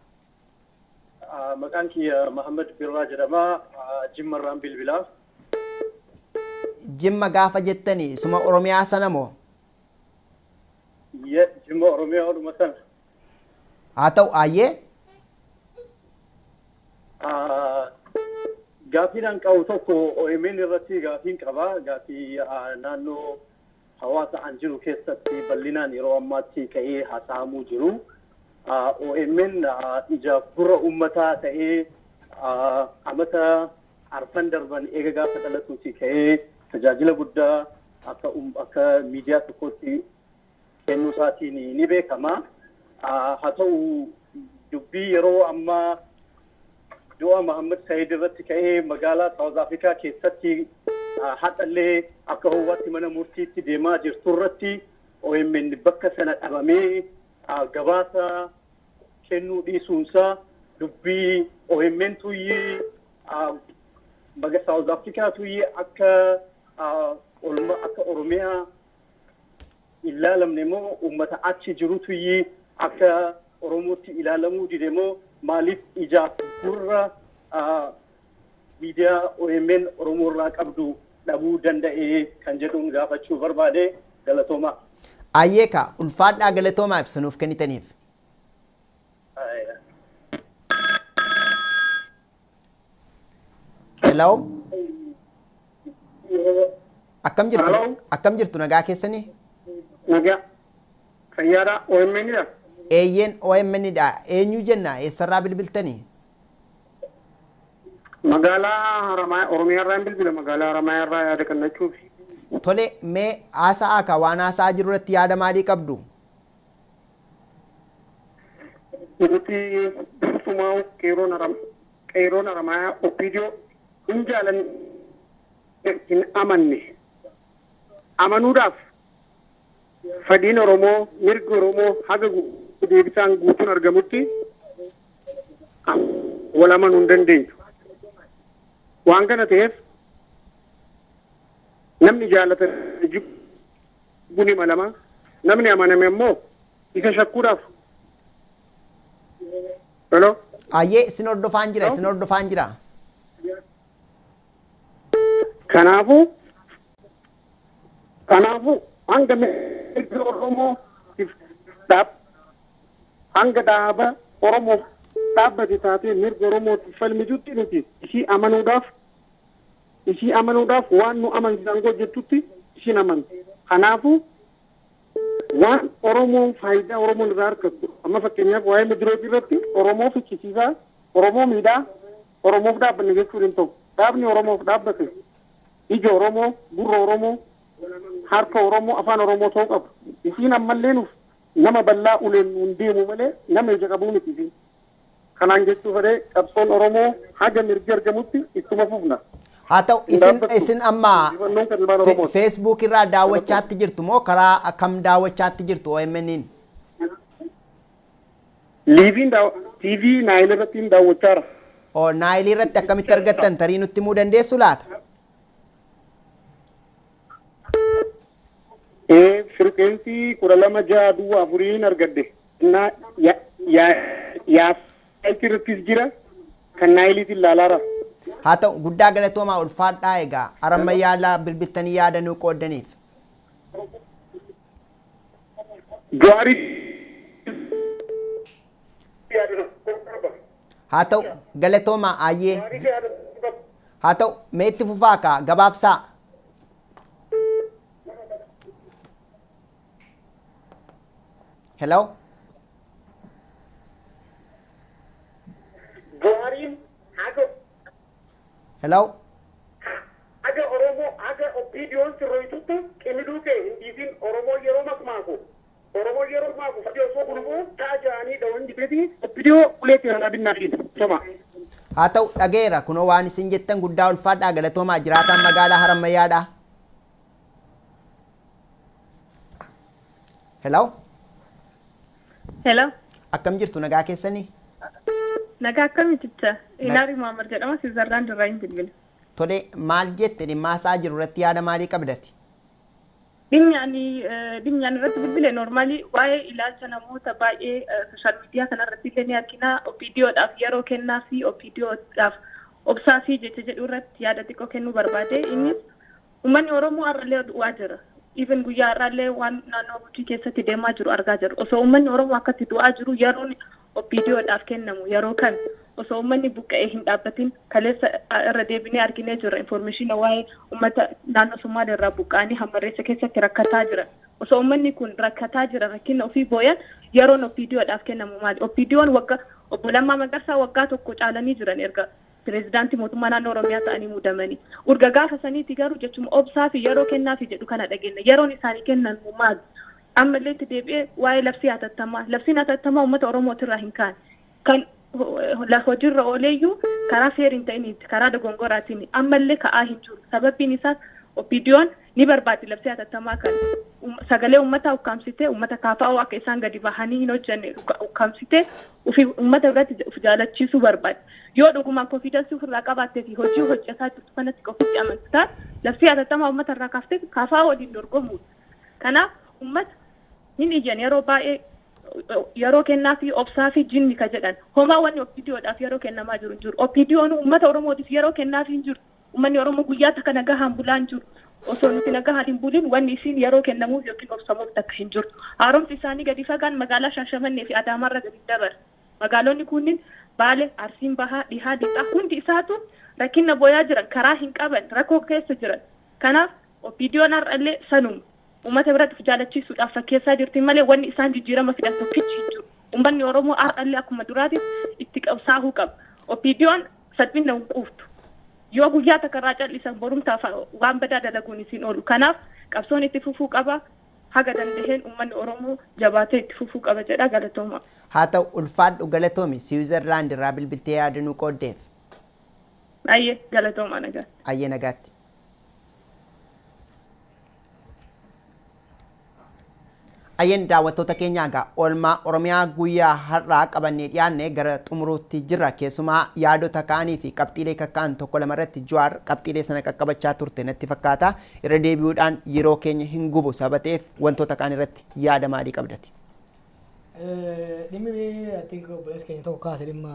S4: Maqaan kiyya Mohammed Birraa jedhama Jimmarraan bilbilaa.
S1: Jimma gaafa jettanii suma Oromiyaa sana moo?
S4: Jimma Oromiyaa oduma sana.
S1: Haa ta'u ayyee?
S4: Gaafiidhaan qabu tokko OMN irratti gaafiin qaba. Gaafii naannoo hawaasa an jiru keessatti bal'inaan yeroo ammaatti ka'ee haasa'amuu jiru. OMN ija gurra uummataa ta'ee amata
S20: arfan darban eega gaafa dhalatuuti ka'ee tajaajila guddaa akka miidiyaa tokkotti kennuu isaatiin ni beekama. Haa ta'u dubbii yeroo ammaa du'a Mohammed Said irratti ka'ee magaalaa South Africa keessatti haadhallee akka hawwaatti mana murtiitti deemaa jirtu irratti OMN bakka sana dhabamee gabaasa kennuu dhiisuunsaa dubbii OMN tuyyee baga South Africa tuyyee akka Oromiyaa ilaalamne moo uummata achi jiru tuyyee akka Oromootti ilaalamuu dide moo maaliif ijaaf gurra miidiyaa OMN Oromoo irraa qabdu dhabuu danda'ee kan jedhuun gaafachuu barbaade galatoomaa.
S1: Ayyeeka ulfaadhaa galatoomaa ibsanuuf kennitaniif. Hello. Akkam jirtu? Akkam jirtu nagaa keessanii?
S3: Nagaa. Fayyaadhaa OMN dha.
S1: Eeyyeen OMN dha. Eenyu jenna eessarraa bilbiltanii?
S3: Magaalaa Haramayaa Oromiyaa irraa bilbila magaalaa Haramayaa irraa yaada kennachuuf.
S1: Tole mee haasa'aa ka waan haasa'aa jiru irratti yaada maalii qabdu?
S3: Nuti dursumaa qeeroon Haramayaa Opiidiyoo hin jaalan hin amanne. Amanuudhaaf fedhiin Oromoo mirgi Oromoo haga deebisaan guutuun argamutti wal amanuu hin dandeenyu. Waan kana ta'eef namni jaalatan jibbuun malama namni amaname immoo isa shakkuudhaaf. Hello.
S1: Ayyee isin hordofaan jira isin hordofaan jira.
S3: Kanaafuu hanga mirga Oromoo hanga dhaaba Oromoof dhaabbate taatee mirga Oromootiif falmitutti nuti ishii amanuudhaaf waan nu amansiisan hojjettutti ishiin amanti. Kanaafuu waan Oromoon faayidaa Oromoon irraa argattu amma fakkeenyaaf waa'ee midirootii irratti Oromoo fichisiisaa Oromoo miidhaa Oromoof dhaabbanne jechuun hin ta'u. Dhaabni Oromoof dhaabbate ija Oromoo gurra Oromoo harka Oromoo afaan Oromoo ta'uu qabu. Isiin ammallee nuuf nama bal'aa uleen nuun deemu malee nama ija qabuu miti. Kanaan jechuu fedhee qabsoon Oromoo haga mirgi argamutti ittuma fufna.
S1: Haa ta'u isin amma Facebook irraa daawwachaatti jirtu moo karaa akkam daawwachaatti jirtu OMN'n?
S3: Liiviin TV Naayil irratti daawwachaara.
S1: Oo Naayil irratti akkamitti argattan tarii nutti himuu dandeessu laata?
S3: Firqeensii 12.4 argadde. Irrattis jira kan Naayiliitiin ilaalaara.
S1: Haa ta'u guddaa galatoomaa ulfaadhaa egaa aramma yaalaa bilbiltanii yaada nuu qooddaniif. Haa ta'u galatoomaa ayyee. Haa ta'u mee itti fufaa kaa gabaabsaa. Hello. Hello.
S3: Aga Oromoo aga Opiidiyoon sirreessitutti qimiduu kee hindiitiin Oromoo yeroo makmaaku fadhii osoo gulufuu ta'a ja'anii dhawwan dibeti Opiidiyoo uleetti na dhaabinnaafin soma.
S1: Haa ta'u dhageera kunoo waan isin jettan guddaa ulfaadhaa galatoomaa jiraataan magaalaa Harammayyaadha. Hello.
S8: Hello.
S1: Akkam jirtu nagaa keessanii?
S8: Nagaa akkamitti Ilaari Muhammad jedhama Siizarlaan Dirraa hin bilbila.
S1: Tole maal jette dhimma isaa jiru irratti yaada maalii qabdati?
S8: Dhimmi irratti bilbile normaalii waa'ee ilaalcha namoota baay'ee sooshaal miidiyaa kanarratti illee ni argina OPDOdhaaf yeroo kennaa fi OPDOdhaaf obsaa fi jecha jedhu irratti yaada xiqqoo kennuu barbaade innis uummanni Oromoo har'allee du'aa jira. Even guyyaa har'allee waan naannoo bultii keessatti deemaa jiru argaa jirru. Osoo uummanni Oromoo akkatti du'aa jiru yeroon OPDOdhaaf kennamu yeroo kan osoo uummanni buqqa'ee hin dhaabbatin kaleessa irra deebinee arginee jirra information waa'ee uummata naannoo Somaalee irraa buqqa'anii hammarreessa keessatti rakkataa jiran. Osoo uummanni kun rakkataa jira rakkina ofii booyan yeroon OPDOdhaaf kennamu maali? OPDOon waggaa obbo Lammaa Magarsaa waggaa tokko caalanii jiran erga pirezidaantii mootummaa naannoo Oromiyaa ta'anii muudamanii. Urga gaafa saniiti garuu jechuun obsaa fi yeroo kennaa fi jedhu kana dhageenya. Yeroon isaanii kennan maal? Ammallee itti deebi'ee waa'ee labsii hatattamaa. Labsiin hatattamaa uummata Oromootirraa hin kaane. Kan hojiirra ooleeyyuu karaa seeriin ta'iniiti, karaa dogongoraatiin ammallee ka'aa hin jiru. Sababbiin isaas OPDO'n ni barbaadi labsii hatattamaa kan sagalee uummataa ukkaamsitee uummata KFO akka isaan gadi bahanii hin hojjenne ukkaamsitee uummata biratti of jaalachiisuu barbaadi. Yoo dhugumaan konfiidensii ofirraa qabaattee fi hojii hojjetaa jirtu kanatti qofitti amantaa labsii hatattamaa uummata irraa kaaftee KFO waliin dorgomuudha. Kanaaf uummata hin iyyan yeroo baay'ee yeroo kennaa fi obsaa fi jinni ka jedhan homaa wanni OPDO'dhaaf yeroo kennamaa jiru hin jiru. OPDO'n uummata Oromootiif yeroo kennaa fi hin jiru. Uummanni Oromoo guyyaa takka nagahaan bulaan jiru. Osoo nuti nagahaan hin buliin wanni isiin yeroo kennamuuf yookiin obsamuuf takka hin jiru. Haaromsi isaanii gadi fagaan magaalaa Shaashamannee fi Adaamarra gadi dabar. Magaalonni kunniin Baale, Arsiin Bahaa, Dhihaa, Lixaa hundi isaatu rakkina booyaa jiran karaa hin qaban rakkoo keessa jiran. Kanaaf OPDO'n har'allee sanuma uummata biratti jaalachiisuudhaaf fakkeessaa jirti malee wanni isaan jijjiirama fidan tokkichi hin jiru. Uummanni Oromoo har'allee akkuma duraatiif itti qabsaa'uu qaba. OPDO'n salphina hin quuftu. Yoo guyyaa takkarraa callisan borumtaaf waan badaa dalaguun isiin oolu. Kanaaf qabsoon itti fufuu qaba. Haga dandaheen uummanni Oromoo jabaatee itti fufuu qaba jedha galatooma.
S1: Haa ta'u ulfaadhu galatoomi Siwiizerlaand irraa bilbiltee yaadannoo qooddeef.
S8: Ayyee galatooma nagaatti.
S1: Ayyee nagaatti. Ayyeen daawwattoota keenyaa egaa oolmaa Oromiyaa guyyaa har'aa qabannee dhiyaanne gara xumuruutti jirra. Keessumaa yaadota kaanii fi qabxiilee kakkaan tokko lama irratti Jawaar qabxiilee sana qaqqabachaa turte natti fakkaata. Irra deebi'uudhaan yeroo keenya hin gubu sabateef wantoota kaan irratti yaada maalii qabdati?
S6: Dhimmi obboleessi keenya tokko kaase dhimma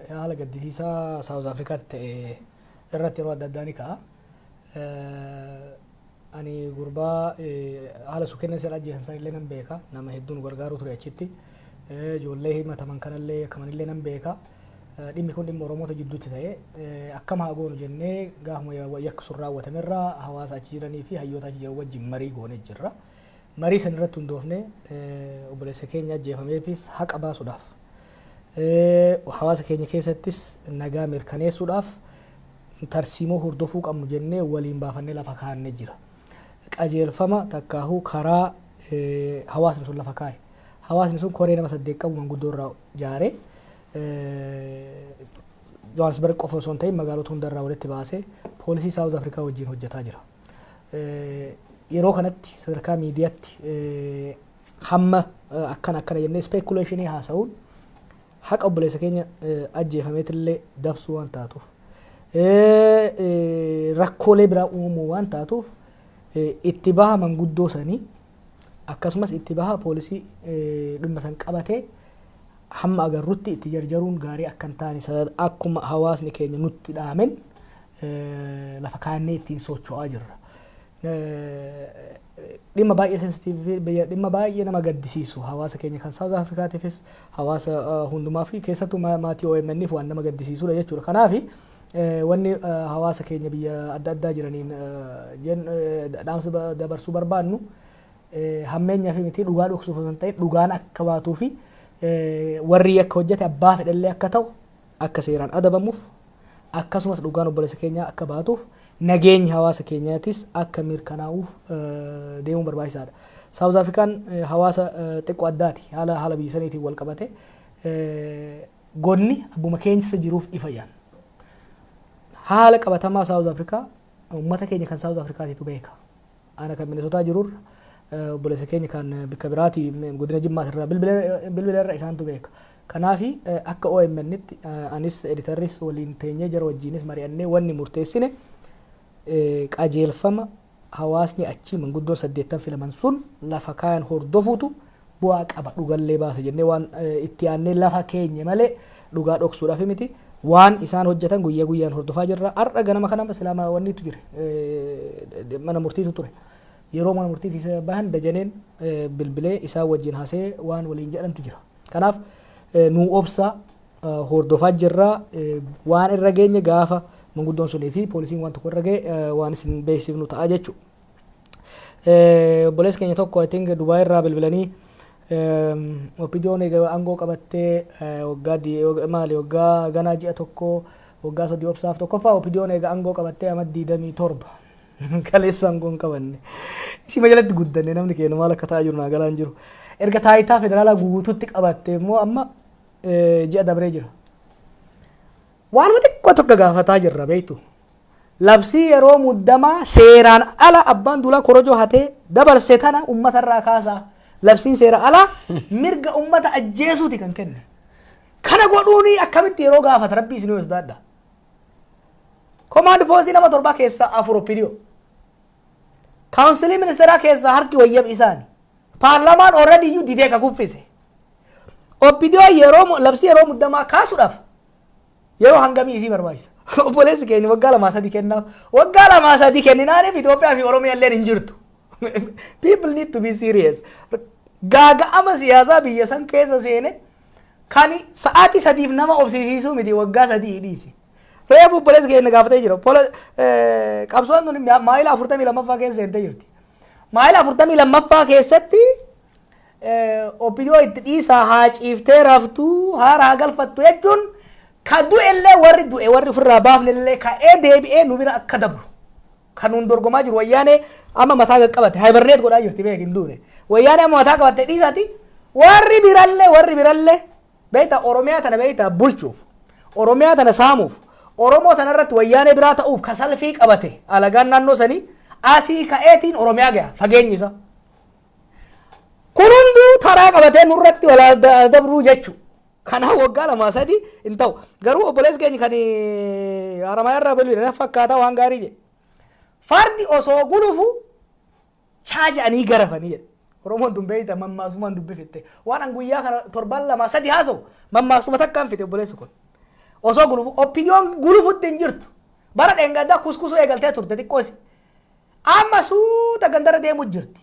S6: haala gaddisiisaa Saawuz Afrikaatti ta'e irratti yeroo adda addaa ni ka'a. Ani gurbaa haala suukenna isaa ajjeesan sanillee nan beeka. Nama hedduu nu gargaaru ture achitti. Ijoollee himataman kanallee akkamanillee nan beeka. Dhimmi kun dhimma Oromoota jidduutti ta'e akkam haa goonu jennee gaafuma yakki sun raawwatamerraa hawaasa achi jiranii fi hayyoota achi jiran wajjin marii goonee jirra. Marii san irratti hundoofne obboleessa keenya ajjeefameefis haqa baasuudhaaf hawaasa keenya keessattis nagaa mirkaneessuudhaaf tarsiimoo hordofuu qabnu jennee waliin baafannee lafa kaa'annee jira. Qajeelfama takkaahuu karaa hawaasni sun lafa kaa'e. Hawaasni sun koree nama 8 qabu manguddoo irraa ijaare Johannesburg qofa osoo hin ta'in magaalota hundarraa walitti baasee poolisii Saawuz Afrikaa wajjin hojjetaa jira. Yeroo kanatti sadarkaa miidiyaatti hamma akkana jennee speekuleeshinii haasa'uun haqa obboleessa keenya ajjeefameetillee dabsuu waan taatuuf rakkoolee biraa uumuu waan taatuuf itti baha manguddoo sanii akkasumas itti baha poolisii dhimma san qabatee hamma agarrutti itti jarjaruun gaarii akka hin taane akkuma hawaasni keenya nutti dhaamen lafa kaannee ittiin socho'aa jirra. Dhimma baay'ee sensitiivii dhimma baay'ee nama gaddisiisu hawaasa keenya kan Saawuz Afrikaatiifis hawaasa hundumaa fi keessattuu maatii OMN'if waan nama gaddisiisudha jechuudha. Kanaaf wanni hawaasa keenya biyya adda addaa jiraniin dhaamsa dabarsuu barbaannu hammeenyaa fi miti dhugaa dhoksuuf osoo hin ta'in dhugaan akka baatuu fi warri akka hojjete abbaa fedhallee akka ta'u akka seeraan adabamuuf akkasumas dhugaan obboleessa keenyaa akka baatuuf nageenya hawaasa keenyaatis akka mirkanaa'uuf deemuun barbaachisaadha. Saawuz Afrikaan hawaasa xiqqoo addaati haala biyya saniitiin wal qabate godni abbuma keessa jiruuf ifayyan. Haala qabatamaa Saawuz Afrikaa uummata keenya kan Saawuz Afrikaatiitu beeka. Ana kan Minnesotaa jirurra obboleessa keenya kan bikka biraati godina Jimmaatirraa bilbila irra isaantu beeka. Kanaafi akka OMN'tti anis editarris waliin teenyee jara wajjiinis mari'annee wanni murteessine qajeelfama hawaasni achi manguddoon 8 filaman sun lafa kaan hordofuutu bu'aa qaba dhugallee baasa jennee waan itti aannee lafa keenya malee dhugaa dhoksuudhaaf miti waan isaan hojjetan guyyaa guyyaan hordofaa jirra. Har'a ganama kana islaama wanniitu jire mana murtiitu ture. Yeroo mana murtiitii bahan dajaneen bilbilee isaa wajjin haasee waan waliin jedhantu jira. Kanaaf nu obsa hordofaa jirra waan irra geenye gaafa manguddoon sunii fi poolisiin waan tokko irra ga'e waan isin beeksifnu ta'a jechuudha. Obboleessi keenya tokko I think Dubaay irraa bilbilanii OPDO'n aangoo qabattee waggaa ganaa ji'a tokko waggaa 3 obsaaf tokkoffaa OPDO'n eega aangoo qabattee amadii 27 kaleessa aangoon qabanne isima jalatti guddanne namni keenya maal akka ta'aa jiru naa galaan jiru erga taayitaa federaalaa guutuutti qabatte immoo amma ji'a dabree jira waan xiqqoo tokko gaafataa jirra beektu labsii yeroo muddamaa seeraan ala abbaan duulaa korojoo hatee dabarse tana uummatarraa kaasaa labsiin seera ala mirga ummata ajjeesuuti kan kenne kana godhuuni akkamitti yeroo gaafata rabbii isin yoo isdaadha command post nama 7 keessa 4 OPDO council ministera keessa harki wayyab isaani parliament already you didee ka kuffise OPDO yeroo labsii yeroo muddamaa kaasuudhaaf yeroo hangamii isii barbaachisa obboleessi keenya waggaa 2 kennaaf waggaa 2 kenninaaniif Itoophiyaa fi Oromiyaa illee hin jirtu people need to be serious gaaga'ama siyaasaa biyya san keessa seene kan sa'aatii 3 nama obsiisuu miti waggaa 3 dhiisi reefu obboleessi keenya gaafatee jira qabsoon nun maayila 42ffaa keessa seentee jirti maayila 42ffaa keessatti OPDO itti dhiisaa haa ciiftee raftuu haaraa galfattu jechuun ka du'ellee warri du'e warri ofirraa baafne illee ka'ee deebi'ee nu bira akka dabru kan nun dorgomaa jiru wayyaanee amma mataa qaqqabate hibernate godhaa jirti beek hin duune wayyaanee amma mataa qabatte dhiisati warri birallee beekta Oromiyaa tana beekta bulchuuf Oromiyaa tana saamuuf Oromoo tana irratti wayyaanee biraa ta'uuf kasalfii qabate alagaan naannoo sanii asii ka'eetiin Oromiyaa gaya fageenyi isa kun hunduu taraa qabatee nurratti wal dabruu jechuu kanaaf waggaa 2-3 hin ta'u garuu obboleessi keenya kan Haramayaa irraa bilbilan fakkaataa waan gaarii jedhe fardi osoo gulufu chaaja'anii garafanii jedhe Oromoon tun beeyta mammaasumaan dubbifette waan an guyyaa kana 7-2-3 haasa'u mammaasuma takkaan fite obboleessi kun osoo gulufu OPDO'n gulufutti hin jirtu bara dheengaddaa kuskusuu eegaltee turte xiqqoosi amma suuta gandara deemu jirti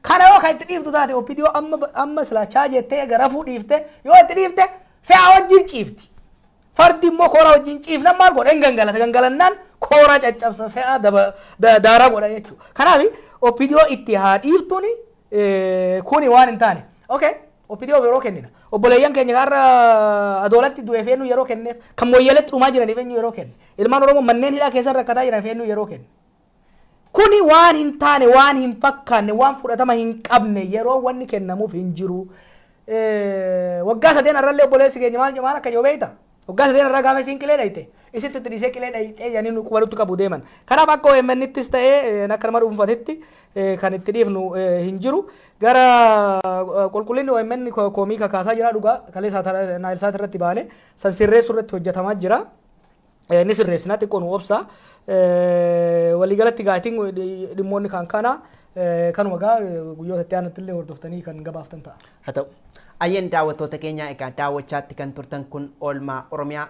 S6: kana yoo kan itti dhiiftu taate OPDO amma silaa chaajettee garafuu dhiifte yoo itti dhiifte fe'aa wajjin ciifti fardi immoo koora wajjin ciifnan maal godha hin gangalannaan koora caccabsa fe'aa daaraa godha jechuudha kanaaf OPDO itti haa dhiiftuun kuni waan hin taane okay OPDO yeroo kennina obboleeyyan keenya har'a adoolatti du'e feennu yeroo kenneef kan mooyyaletti dhumaa jiraniif eenyu yeroo kenne ilmaan Oromoo manneen hidhaa keessa rakkataa jiran feennu yeroo kenne kuni waan hin taane waan hin fakkaanne waan fudhatama hin qabne yeroo wanni kennamuuf hin jiru waggaa 3 irrallee obboleessi keenya maal akka yoo beeyta waggaa 3 irraa gaafa isiin qilee dhayte isitti itti dhiisee qilee dhaytee yaanii nu qubalutti qabu deeman kanaaf akka OMN'ttis ta'ee akka nama dhuunfatetti kan itti dhiifnu hin jiru gara qulqullinni OMN koomii kakaasaa jira dhugaa kalee naayilsaat irratti baane san sirreessuu irratti hojjetamaa jira ni sirreessinaa xiqqoo nu obsa waliigalatti gaatiin dhimmoonni kan kana kanuma gaa guyyoota itti aanutti illee hordoftanii kan gabaaftan ta'a.
S1: Haa ta'u ayyan daawwattoota keenya egaa daawwachaatti kan turtan kun oolmaa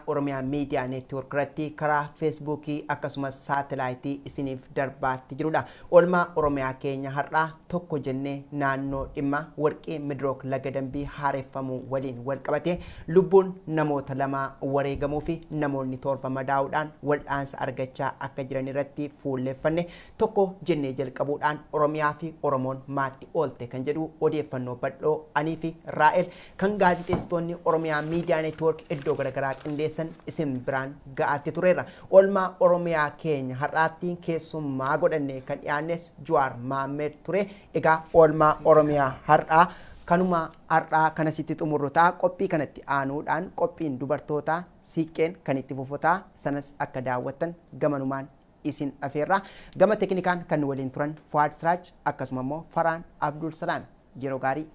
S1: Oromiyaa miidiyaa neetwoork irratti karaa feesbuukii akkasumas saatalaayitii isiniif darbaatti jirudha. Oolmaa Oromiyaa keenya har'aa tokko jennee naannoo dhimma warqii midrook laga dambii haareffamuu waliin wal qabate lubbuun namoota 2 wareegamuu fi namoonni 7 madaa'uudhaan wal'aansa argachaa akka jiran irratti fuulleeffanne tokko jennee jalqabuudhaan Oromiyaa fi Oromoon maatti oolte kan jedhu odeeffannoo bal'oo anii fi Raa'el kan gaazexeessitoonni Oromiyaa miidiyaa neetwoork iddoo garaagaraa qindeessan isin biraan ga'aatti tureera. Oolmaa Oromiyaa keenya har'aatti keessummaa godhannee kan dhiyaannes JAWAR MOHAMMED ture. Egaa oolmaa Oromiyaa har'aa kanuma har'aa kanasitti xumurru ta'a. Qophii kanatti aanuudhaan qophiin dubartootaa siiqqeen kan itti fufutaa sanas akka daawwattan gamanumaan isin afeerra. Gama teknikaan kan waliin turan Fuad Siraaj akkasuma immoo Faraan Abdul Salaam yeroo gaarii